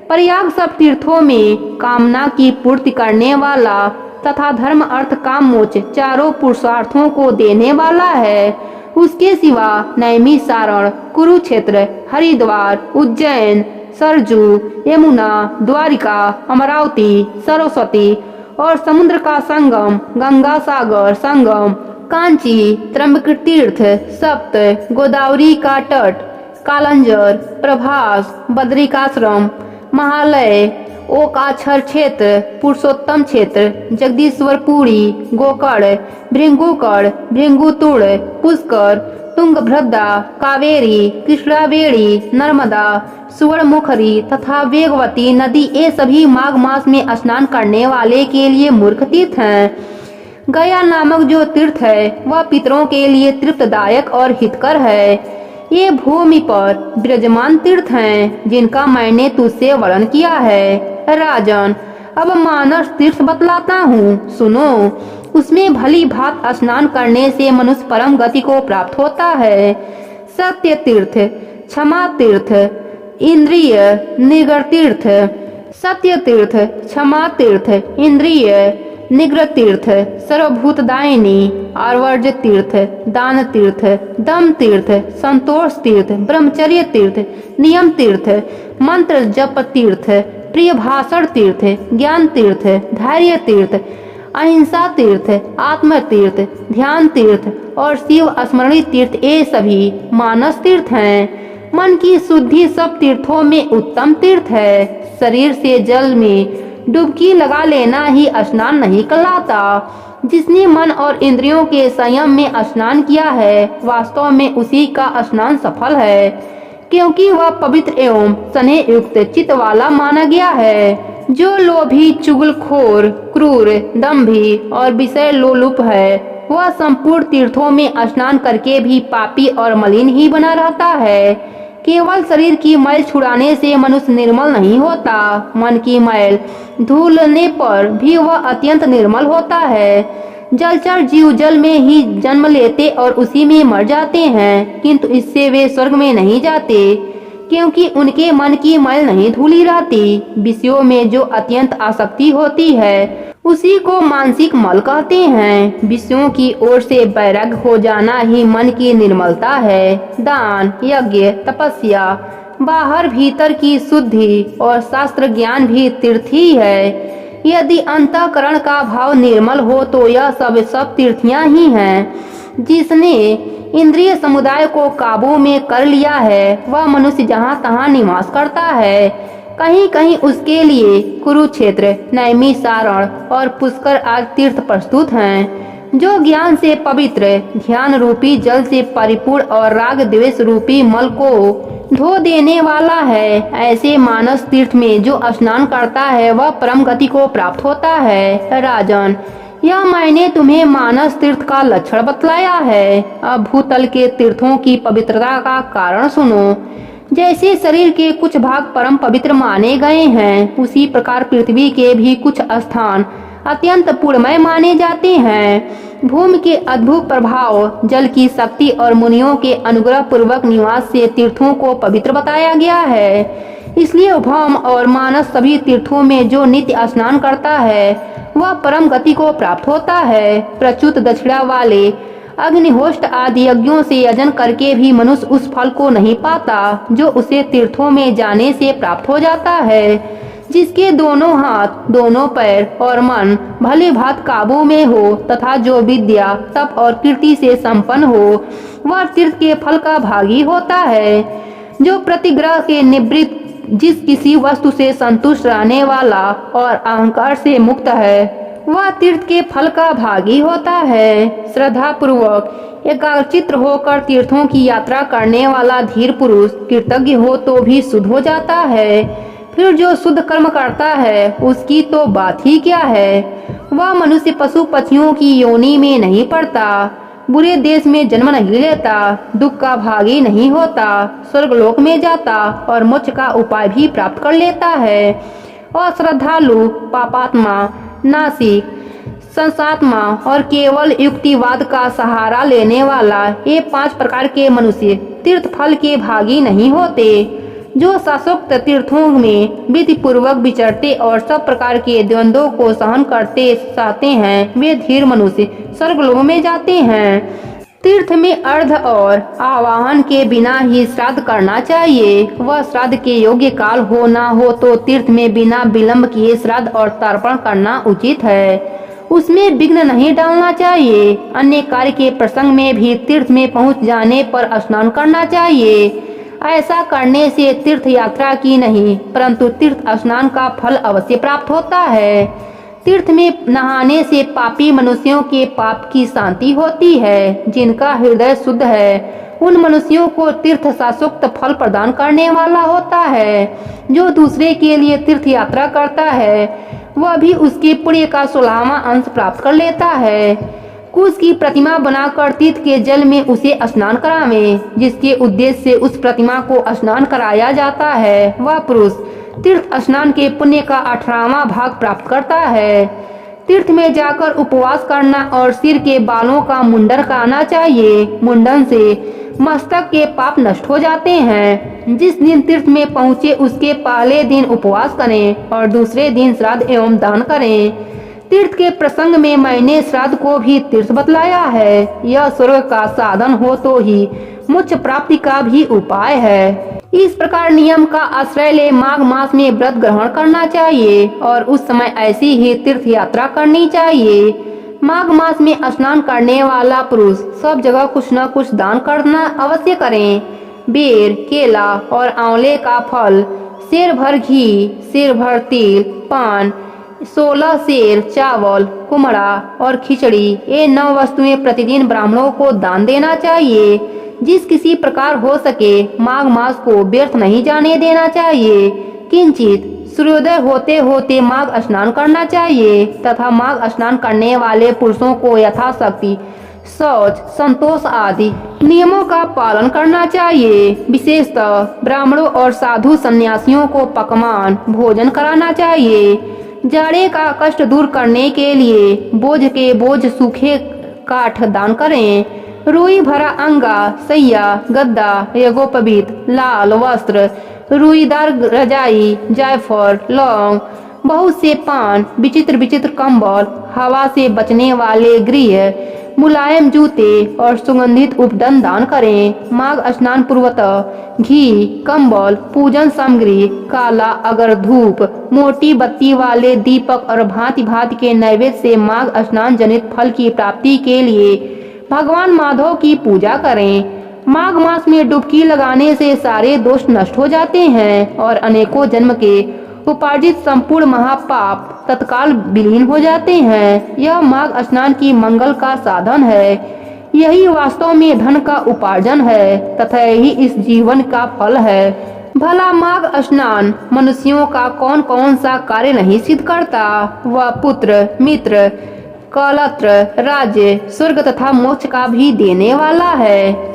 प्रयाग सब तीर्थों में कामना की पूर्ति करने वाला तथा धर्म अर्थ काम मोक्ष चारों पुरुषार्थों को देने वाला है। उसके सिवा नैमिषारण, कुरुक्षेत्र, हरिद्वार, उज्जैन, सरजू, यमुना, द्वारिका, अमरावती, सरस्वती और समुद्र का संगम, गंगा सागर संगम, कांची, त्र्यंबक तीर्थ, सप्त, गोदावरी का तट, कालंजर, प्रभास, बद्रिकाश्रम, महालय, ओकाछर क्षेत्र, पुरुषोत्तम क्षेत्र, जगदीश्वरपुरी, गोकर्ण, भृंगुकर्ण, भृंगुतुड़, पुष्कर, तुंगभद्रा, कावेरी, कृष्णावेणी, नर्मदा, सुवर्णमुखरी तथा वेगवती नदी ये सभी माघ मास में स्नान करने वाले के लिए मूर्ख तीर्थ हैं। गया नामक जो तीर्थ है वह पितरों के लिए तृप्तदायक और हितकर है। ये भूमि पर विराजमान तीर्थ हैं जिनका मैंने तुझसे वर्णन किया है। राजन, अब मानस तीर्थ बतलाता हूँ, सुनो। उसमें भली भात स्नान करने से मनुष्य परम गति को प्राप्त होता है। सत्य तीर्थ, क्षमा तीर्थ, इंद्रिय निग्रह तीर्थ, सत्य तीर्थ, क्षमा तीर्थ, इंद्रिय निग्रह तीर्थ, सर्वभूतदायिनी, आर्वर्ज तीर्थ, दान तीर्थ, दम तीर्थ, संतोष तीर्थ, ब्रह्मचर्य तीर्थ, नियम तीर्थ, मंत्र जप तीर्थ, प्रिय भाषण तीर्थ, ज्ञान तीर्थ, धैर्य तीर्थ, अहिंसा तीर्थ, आत्म तीर्थ, ध्यान तीर्थ और शिव स्मरणी तीर्थ ये सभी मानस तीर्थ हैं। मन की शुद्धि सब तीर्थों में उत्तम तीर्थ है। शरीर से जल में डुबकी लगा लेना ही स्नान नहीं कहलाता। जिसने मन और इंद्रियों के संयम में स्नान किया है वास्तव में उसी का स्नान सफल है, क्योंकि वह पवित्र एवं स्नेह युक्त चित्त वाला माना गया है। जो लोभी, चुगलखोर, क्रूर, दंभी और विषय लोलुप है वह संपूर्ण तीर्थों में स्नान करके भी पापी और मलिन ही बना रहता है। केवल शरीर की मैल छुड़ाने से मनुष्य निर्मल नहीं होता, मन की मैल धुलने पर भी वह अत्यंत निर्मल होता है। जलचर जीव जल में ही जन्म लेते और उसी में मर जाते हैं, किंतु इससे वे स्वर्ग में नहीं जाते, क्योंकि उनके मन की मैल नहीं धुली रहती। विषयों में जो अत्यंत आसक्ति होती है उसी को मानसिक मल कहते हैं। विषयों की ओर से वैराग्य हो जाना ही मन की निर्मलता है। दान, यज्ञ, तपस्या, बाहर भीतर की शुद्धि और शास्त्र ज्ञान भी तीर्थ ही है। यदि अंतःकरण का भाव निर्मल हो तो यह सब तीर्थियां ही हैं। जिसने इंद्रिय समुदाय को काबू में कर लिया है वह मनुष्य जहाँ तहाँ निवास करता है। कहीं कहीं उसके लिए कुरुक्षेत्र, नैमिषारण्य और पुष्कर आदि तीर्थ प्रस्तुत हैं। जो ज्ञान से पवित्र, ध्यान रूपी जल से परिपूर्ण और राग द्वेष रूपी मल को धो देने वाला है, ऐसे मानस तीर्थ में जो स्नान करता है वह परम गति को प्राप्त होता है। राजन, यह मैंने तुम्हें मानस तीर्थ का लक्षण बतलाया है। अब भूतल के तीर्थों की पवित्रता का कारण सुनो। जैसे शरीर के कुछ भाग परम पवित्र माने गए हैं, उसी प्रकार पृथ्वी के भी कुछ स्थान अत्यंत पुण्यमय माने जाते हैं। भूमि के अद्भुत प्रभाव, जल की शक्ति और मुनियों के अनुग्रह पूर्वक निवास से तीर्थों को पवित्र बताया गया है। इसलिए भौम और मानस सभी तीर्थों में जो नित्य स्नान करता है वह परम गति को प्राप्त होता है। प्रच्युत दक्षिणा वाले अग्निहोत्र आदि यज्ञों से यजन करके भी मनुष्य उस फल को नहीं पाता जो उसे तीर्थों में जाने से प्राप्त हो जाता है। जिसके दोनों हाथ, दोनों पैर और मन भली भांति काबू में हो तथा जो विद्या, तप और कीर्ति से संपन्न हो वह तीर्थ के फल का भागी होता है। जो प्रतिग्रह के निवृत्त, जिस किसी वस्तु से संतुष्ट रहने वाला और अहंकार से मुक्त है वह तीर्थ के फल का भागी होता है। श्रद्धा पूर्वक एकाग्रचित्त होकर तीर्थों की यात्रा करने वाला धीर पुरुष कृतज्ञ हो तो भी शुद्ध हो जाता है। फिर जो शुद्ध कर्म करता है उसकी तो बात ही क्या है। वह मनुष्य पशु पक्षियों की योनि में नहीं पड़ता, बुरे देश में जन्म नहीं लेता, दुख का भागी नहीं होता, स्वर्गलोक में जाता और मोक्ष का उपाय भी प्राप्त कर लेता है। और श्रद्धालु, पापात्मा, नासिक, संसात्मा और केवल युक्तिवाद का सहारा लेने वाला ये 5 प्रकार के मनुष्य तीर्थ फल के भागी नहीं होते। जो शास्त्रोक्त तीर्थों में विधि पूर्वक विचरते और सब प्रकार के द्वंद्वों को सहन करते सहते हैं वे धीर मनुष्य स्वर्गलोक में जाते हैं। तीर्थ में अर्घ और आवाहन के बिना ही श्राद्ध करना चाहिए। वह श्राद्ध के योग्य काल हो ना हो तो तीर्थ में बिना विलंब किए श्राद्ध और तर्पण करना उचित है। उसमें विघ्न नहीं डालना चाहिए। अन्य कार्य के प्रसंग में भी तीर्थ में पहुंच जाने पर स्नान करना चाहिए। ऐसा करने से तीर्थ यात्रा की नहीं परंतु तीर्थ स्नान का फल अवश्य प्राप्त होता है। तीर्थ में नहाने से पापी मनुष्यों के पाप की शांति होती है। जिनका हृदय शुद्ध है उन मनुष्यों को तीर्थ शाश्वत फल प्रदान करने वाला होता है। जो दूसरे के लिए तीर्थ यात्रा करता है वह भी उसके पुण्य का 16वां अंश प्राप्त कर लेता है। कुश की प्रतिमा बनाकर तीर्थ के जल में उसे स्नान करावें। जिसके उद्देश्य से उस प्रतिमा को स्नान कराया जाता है वह पुरुष तीर्थ स्नान के पुण्य का 18वां भाग प्राप्त करता है। तीर्थ में जाकर उपवास करना और सिर के बालों का मुंडन कराना चाहिए। मुंडन से मस्तक के पाप नष्ट हो जाते हैं। जिस दिन तीर्थ में पहुँचे उसके पहले दिन उपवास करें और दूसरे दिन श्राद्ध एवं दान करें। तीर्थ के प्रसंग में मैंने श्राद्ध को भी तीर्थ बतलाया है। यह स्वर्ग का साधन हो तो ही मोक्ष प्राप्ति का भी उपाय है। इस प्रकार नियम का आश्रय ले माघ मास में व्रत ग्रहण करना चाहिए और उस समय ऐसी ही तीर्थ यात्रा करनी चाहिए। माघ मास में स्नान करने वाला पुरुष सब जगह कुछ न कुछ दान करना अवश्य करें। बेर, केला और आंवले का फल, सेर भर घी, सेर भर तिल, पान, 16 सेर चावल, कुमड़ा और खिचड़ी ये 9 वस्तुएं प्रतिदिन ब्राह्मणों को दान देना चाहिए। जिस किसी प्रकार हो सके माघ मास को व्यर्थ नहीं जाने देना चाहिए। किंचित सूर्योदय होते होते माघ स्नान करना चाहिए तथा माघ स्नान करने वाले पुरुषों को यथाशक्ति शौच, संतोष आदि नियमों का पालन करना चाहिए। विशेषतः ब्राह्मणों और साधु सन्यासियों को पकवान भोजन कराना चाहिए। जाड़े का कष्ट दूर करने के लिए बोझ के बोझ सूखे काठ दान करें। रुई भरा अंगा, सैया, गद्दा, यज्ञोपवीत, लाल वस्त्र, रुईदार रजाई, जायफल, लौंग, बहुत से पान, विचित्र विचित्र कंबल, हवा से बचने वाले गृह, मुलायम जूते और सुगंधित उपटन दान करें। माघ स्नान पूर्वतः घी, कंबल, पूजन सामग्री, काला अगर धूप, मोटी बत्ती वाले दीपक और भांति भांति के नैवेद्य से माघ स्नान जनित फल की प्राप्ति के लिए भगवान माधव की पूजा करें। माघ मास में डुबकी लगाने से सारे दोष नष्ट हो जाते हैं और अनेकों जन्म के उपार्जित संपूर्ण महापाप तत्काल विलीन हो जाते हैं। यह माघ स्नान की मंगल का साधन है। यही वास्तव में धन का उपार्जन है तथा यही इस जीवन का फल है। भला माघ स्नान मनुष्यों का कौन कौन सा कार्य नहीं सिद्ध करता। वह पुत्र, मित्र, कलत्र, राज्य, स्वर्ग तथा मोक्ष का भी देने वाला है।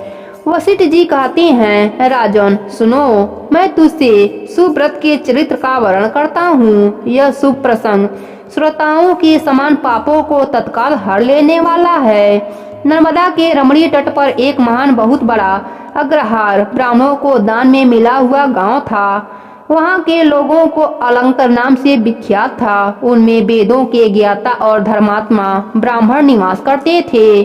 वशिष्ठ जी कहते हैं, राजन सुनो, मैं तुझसे सुव्रत के चरित्र का वर्णन करता हूँ। यह शुभ प्रसंग श्रोताओं के समान पापों को तत्काल हर लेने वाला है। नर्मदा के रमणीय तट पर एक महान बहुत बड़ा अग्रहार ब्राह्मणों को दान में मिला हुआ गांव था। वहाँ के लोगों को अलंकर नाम से विख्यात था। उनमें वेदों के ज्ञाता और धर्मात्मा ब्राह्मण निवास करते थे।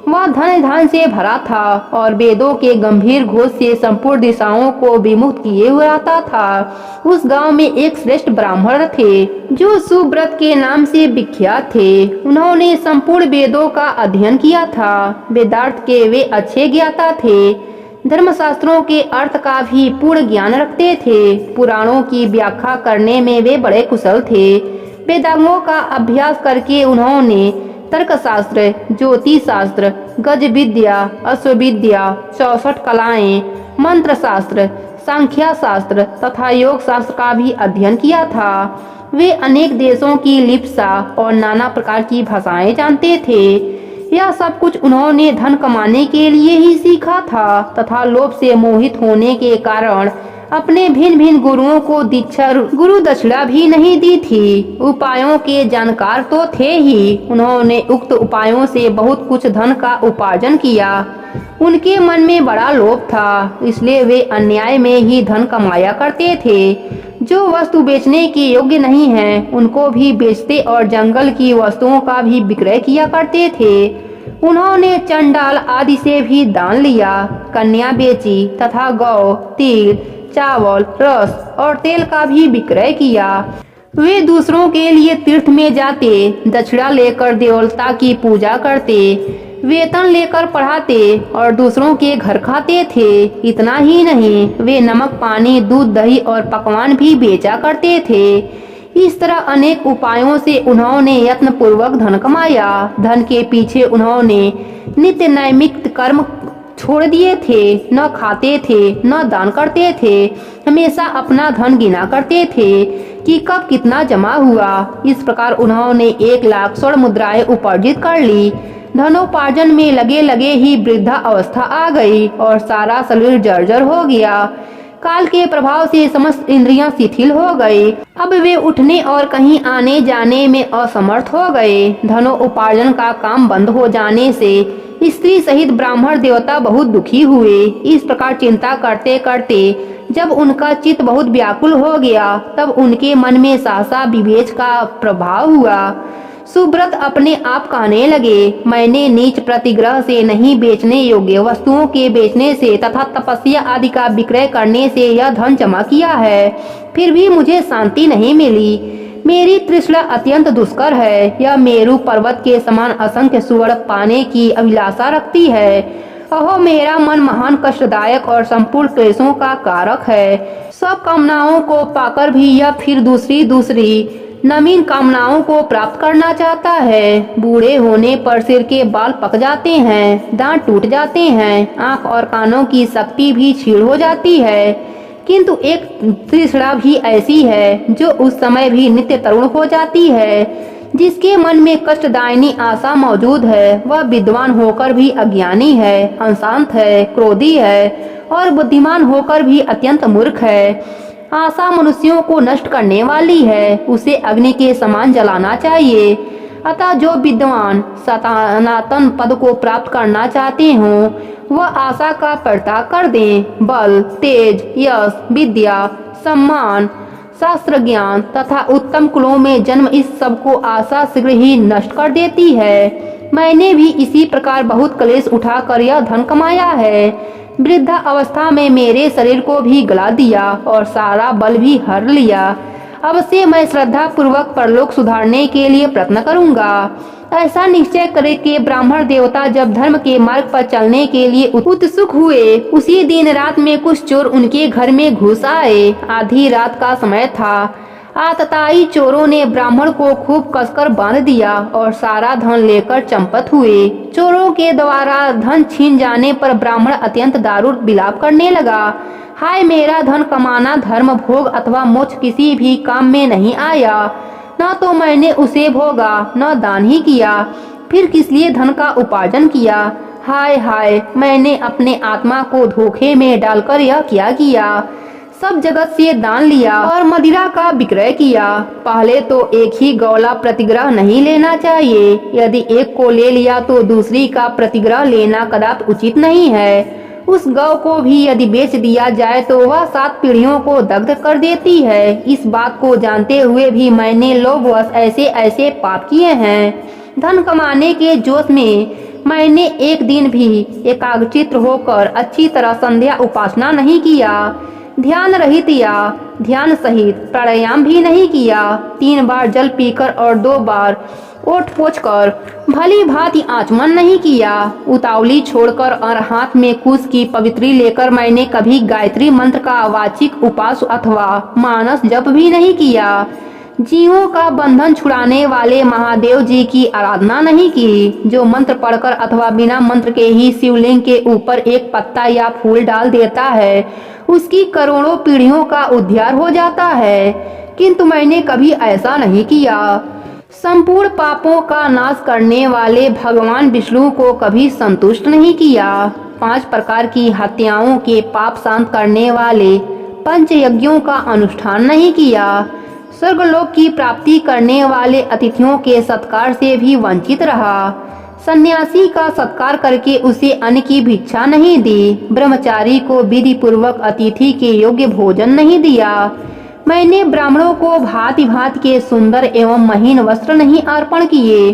वह धन धान से भरा था और वेदों के गंभीर घोष से संपूर्ण दिशाओं को विमुक्त किए हुए आता था। उस गांव में एक श्रेष्ठ ब्राह्मण थे जो सुव्रत के नाम से विख्यात थे। उन्होंने संपूर्ण वेदों का अध्ययन किया था। वेदार्थ के वे अच्छे ज्ञाता थे। धर्मशास्त्रों के अर्थ का भी पूर्ण ज्ञान रखते थे। पुराणों की व्याख्या करने में वे बड़े कुशल थे। वेदांगों का अभ्यास करके उन्होंने तर्कशास्त्र, ज्योतिष शास्त्र, गज विद्या, अश्वविद्या, 64 कलाएं, मंत्र शास्त्र, सांख्या शास्त्र तथा योग शास्त्र का भी अध्ययन किया था। वे अनेक देशों की लिप्सा और नाना प्रकार की भाषाएं जानते थे। यह सब कुछ उन्होंने धन कमाने के लिए ही सीखा था तथा लोभ से मोहित होने के कारण अपने भिन्न भिन्न गुरुओं को दीक्षा गुरु दक्षिणा भी नहीं दी थी। उपायों के जानकार तो थे ही। उन्होंने उक्त उपायों से बहुत कुछ धन का उपार्जन किया। उनके मन में बड़ा लोभ था, इसलिए वे अन्याय में ही धन कमाया करते थे। जो वस्तु बेचने के योग्य नहीं है उनको भी बेचते और जंगल की वस्तुओं का भी विक्रय किया करते थे। उन्होंने चंडाल आदि से भी दान लिया, कन्या बेची तथा गौ, तिल, चावल, रस और तेल का भी विक्रय किया। वे दूसरों के लिए तीर्थ में जाते, दक्षिणा लेकर देवता की पूजा करते, वेतन लेकर पढ़ाते और दूसरों के घर खाते थे। इतना ही नहीं, वे नमक, पानी, दूध, दही और पकवान भी बेचा करते थे। इस तरह अनेक उपायों से उन्होंने यत्न पूर्वक धन कमाया। धन के पीछे उन्होंने नित्य नैमित्तिक कर्म छोड़ दिए थे, न खाते थे न दान करते थे। हमेशा अपना धन गिना करते थे कि कब कितना जमा हुआ। इस प्रकार उन्होंने 1,00,000 स्वर्ण मुद्राएं उपार्जित कर ली। धनोपार्जन में लगे लगे ही वृद्धा अवस्था आ गई और सारा शरीर जर्जर हो गया। काल के प्रभाव से समस्त इंद्रियां शिथिल हो गई। अब वे उठने और कहीं आने जाने में असमर्थ हो गए। धनोपार्जन का काम बंद हो जाने से स्त्री सहित ब्राह्मण देवता बहुत दुखी हुए। इस प्रकार चिंता करते करते जब उनका चित्त बहुत व्याकुल हो गया, तब उनके मन में सहसा विवेक का प्रभाव हुआ। सुब्रत अपने आप कहने लगे, मैंने नीच प्रतिग्रह से नहीं बेचने योग्य वस्तुओं के बेचने से तथा तपस्या आदि का विक्रय करने से यह धन जमा किया है, फिर भी मुझे शांति नहीं मिली। मेरी तृष्णा अत्यंत दुष्कर है। यह मेरू पर्वत के समान असंख्य सुवर्ण पाने की अभिलाषा रखती है। अहो, मेरा मन महान कष्टदायक और संपूर्ण क्लेशों का कारक है। सब कामनाओं को पाकर भी यह फिर दूसरी नवीन कामनाओं को प्राप्त करना चाहता है। बूढ़े होने पर सिर के बाल पक जाते हैं, दांत टूट जाते हैं, आंख और कानों की शक्ति भी क्षीण हो जाती है। किंतु एक तृष्णा भी ऐसी है जो उस समय भी नित्य तरुण हो जाती है। जिसके मन में कष्टदायिनी आशा मौजूद है, वह विद्वान होकर भी अज्ञानी है, अशांत है, क्रोधी है और बुद्धिमान होकर भी अत्यंत मूर्ख है। आशा मनुष्यों को नष्ट करने वाली है, उसे अग्नि के समान जलाना चाहिए। अतः जो विद्वान सनातन पद को प्राप्त करना चाहते हों, वह आशा का परित्याग कर दें। बल, तेज, यश, विद्या, सम्मान, शास्त्र ज्ञान तथा उत्तम कुलों में जन्म, इस सब को आशा शीघ्र ही नष्ट कर देती है। मैंने भी इसी प्रकार बहुत क्लेश उठाकर यह धन कमाया है। वृद्धा अवस्था में मेरे शरीर को भी गला दिया और सारा बल भी हर लिया। अब से मैं श्रद्धा पूर्वक परलोक सुधारने के लिए प्रयत्न करूंगा। ऐसा निश्चय करे कि ब्राह्मण देवता जब धर्म के मार्ग पर चलने के लिए उत्सुक हुए, उसी दिन रात में कुछ चोर उनके घर में घुस आए। आधी रात का समय था। आतताई चोरों ने ब्राह्मण को खूब कसकर बांध दिया और सारा धन लेकर चंपत हुए। चोरों के द्वारा धन छीन जाने पर ब्राह्मण अत्यंत दारुण विलाप करने लगा। हाय, मेरा धन कमाना धर्म, भोग अथवा मोक्ष किसी भी काम में नहीं आया। न तो मैंने उसे भोगा, न दान ही किया, फिर किस लिए धन का उपार्जन किया। हाय हाय, मैंने अपने आत्मा को धोखे में डालकर यह क्या किया। सब जगत से दान लिया और मदिरा का विक्रय किया। पहले तो एक ही गौला प्रतिग्रह नहीं लेना चाहिए। यदि एक को ले लिया तो दूसरी का प्रतिग्रह लेना कदापि उचित नहीं है। उस गौ को भी यदि बेच दिया जाए तो वह 7 पीढ़ियों को दग्ध कर देती है। इस बात को जानते हुए भी मैंने लोभवश ऐसे ऐसे पाप किए हैं। धन कमाने के जोश में मैंने एक दिन भी एकाग्रचित्त होकर अच्छी तरह संध्या उपासना नहीं किया। ध्यान रहित या ध्यान सहित प्राणायाम भी नहीं किया। 3 बार जल पीकर और 2 बार ओठ पोंछकर भली भांति आचमन नहीं किया। उतावली छोड़कर और हाथ में कुश की पवित्री लेकर मैंने कभी गायत्री मंत्र का वाचिक उपास अथवा मानस जप भी नहीं किया। जीवों का बंधन छुड़ाने वाले महादेव जी की आराधना नहीं की। जो मंत्र पढ़कर अथवा बिना मंत्र के ही शिवलिंग के ऊपर एक पत्ता या फूल डाल देता है, उसकी करोड़ों पीढ़ियों का उद्धार हो जाता है। किंतु मैंने कभी ऐसा नहीं किया। संपूर्ण पापों का नाश करने वाले भगवान विष्णु को कभी संतुष्ट नहीं किया। 5 प्रकार की हत्याओं के पाप शांत करने वाले पंच यज्ञों का अनुष्ठान नहीं किया। स्वर्गलोक की प्राप्ति करने वाले अतिथियों के सत्कार से भी वंचित रहा। सन्यासी का सत्कार करके उसे अन्न की भिक्षा नहीं दी। ब्रह्मचारी को विधि पूर्वक अतिथि के योग्य भोजन नहीं दिया। मैंने ब्राह्मणों को भांति भांति के सुंदर एवं महीन वस्त्र नहीं अर्पण किए।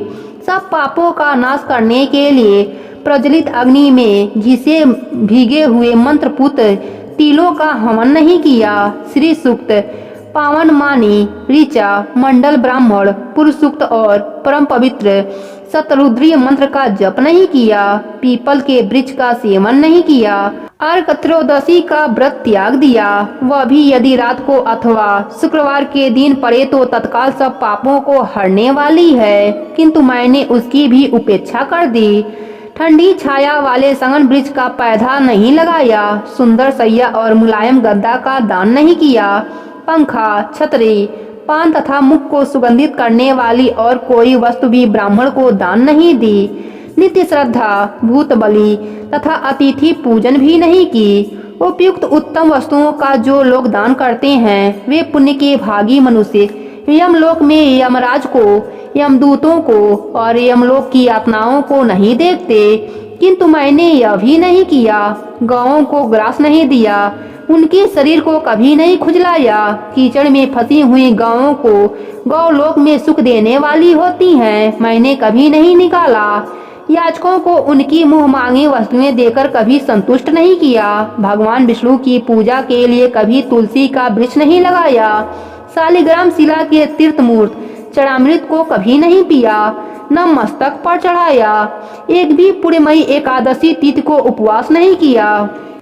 सब पापों का नाश करने के लिए प्रज्वलित अग्नि में घिसे भीगे हुए मंत्रपुत तिलों का हवन नहीं किया। श्री सूक्त, पावन मानी ऋचा, मंडल ब्राह्मण, पुरुष सूक्त और परम पवित्र शतरुद्रीय मंत्र का जप नहीं किया। पीपल के वृक्ष का सेवन नहीं किया। अर्क त्रयोदशी का व्रत त्याग दिया, वह भी यदि रात को अथवा शुक्रवार के दिन पड़े तो तत्काल सब पापों को हरने वाली है, किंतु मैंने उसकी भी उपेक्षा कर दी। ठंडी छाया वाले सघन वृक्ष का पौधा नहीं लगाया। सुंदर सैया और मुलायम गद्दा का दान नहीं किया। पंखा, छतरी, पान तथा मुख को सुगंधित करने वाली और कोई वस्तु भी ब्राह्मण को दान नहीं दी। नित्य श्रद्धा, भूत बलि तथा अतिथि पूजन भी नहीं की। उपयुक्त उत्तम वस्तुओं का जो लोग दान करते हैं वे पुण्य के भागी मनुष्य यमलोक में यमराज को, यमदूतों को और यमलोक की यातनाओं को नहीं देखते, किंतु मैंने यह भी नहीं किया। गौओं को ग्रास नहीं दिया, उनके शरीर को कभी नहीं खुजलाया। कीचड़ में फंसी हुई गौओं को गौलोक में सुख देने वाली होती हैं, मैंने कभी नहीं निकाला। याचकों को उनकी मुंह मांगी वस्तुएं देकर कभी संतुष्ट नहीं किया। भगवान विष्णु की पूजा के लिए कभी तुलसी का वृक्ष नहीं लगाया। शालिग्राम शिला के तीर्थमूर्त चरणामृत को कभी नहीं पिया, न मस्तक पर चढ़ाया। एक भी पूर्णमयी एकादशी तिथि को उपवास नहीं किया।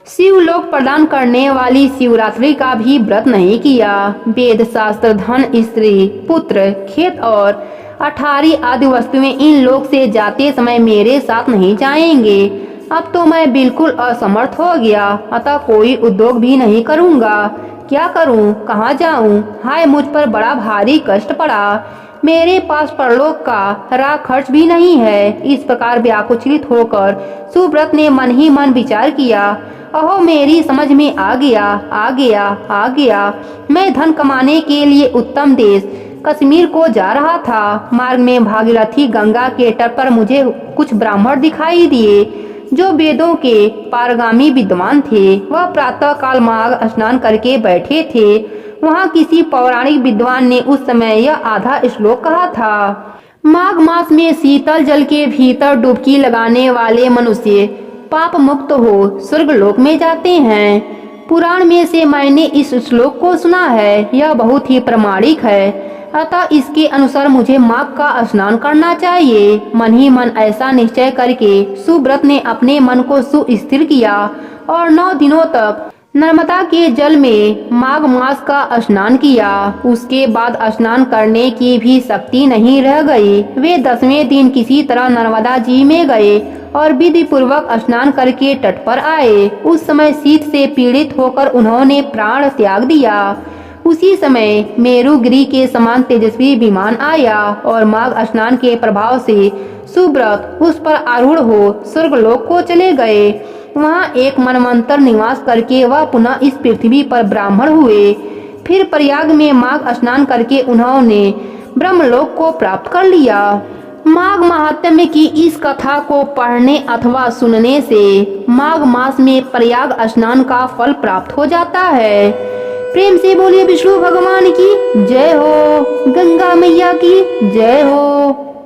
शिवलोक प्रदान करने वाली शिवरात्रि का भी व्रत नहीं किया। वेद शास्त्र, धन, स्त्री, पुत्र, खेत और अठारी आदि वस्तुएं इन लोक से जाते समय मेरे साथ नहीं जाएंगे। अब तो मैं बिल्कुल असमर्थ हो गया, अतः कोई उद्योग भी नहीं करूंगा। क्या करूं, कहाँ जाऊं? हाय, मुझ पर बड़ा भारी कष्ट पड़ा। मेरे पास परलोक का राह खर्च भी नहीं है। इस प्रकार व्याकुचित होकर सुव्रत ने मन ही मन विचार किया। अहो, मेरी समझ में आ गया। मैं धन कमाने के लिए उत्तम देश कश्मीर को जा रहा था। मार्ग में भागीरथी गंगा के तट पर मुझे कुछ ब्राह्मण दिखाई दिए जो वेदों के पारगामी विद्वान थे। वह प्रातः काल माघ स्नान करके बैठे थे। वहाँ किसी पौराणिक विद्वान ने उस समय यह आधा श्लोक कहा था। माघ मास में शीतल जल के भीतर डुबकी लगाने वाले मनुष्य पाप मुक्त हो स्वर्गलोक में जाते हैं। पुराण में से मैंने इस श्लोक को सुना है, यह बहुत ही प्रामाणिक है, अतः इसके अनुसार मुझे माघ का स्नान करना चाहिए। मन ही मन ऐसा निश्चय करके सुव्रत ने अपने मन को सुस्थिर किया और 9 दिनों तक नर्मदा के जल में माघ मास का स्नान किया। उसके बाद स्नान करने की भी शक्ति नहीं रह गई। वे 10वें दिन किसी तरह नर्मदा जी में गए और विधि पूर्वक स्नान करके तट पर आए। उस समय शीत से पीड़ित होकर उन्होंने प्राण त्याग दिया। उसी समय मेरुगिरी के समान तेजस्वी विमान आया और माघ स्नान के प्रभाव से सुव्रत उस पर आरूढ़ हो स्वर्गलोक को चले गए। वहाँ एक मनवंतर निवास करके वह पुनः इस पृथ्वी पर ब्राह्मण हुए। फिर प्रयाग में माघ स्नान करके उन्होंने ब्रह्मलोक को प्राप्त कर लिया। माघ महात्म्य की इस कथा को पढ़ने अथवा सुनने से माघ मास में प्रयाग स्नान का फल प्राप्त हो जाता है। प्रेम से बोलिए विष्णु भगवान की जय हो, गंगा मैया की जय हो।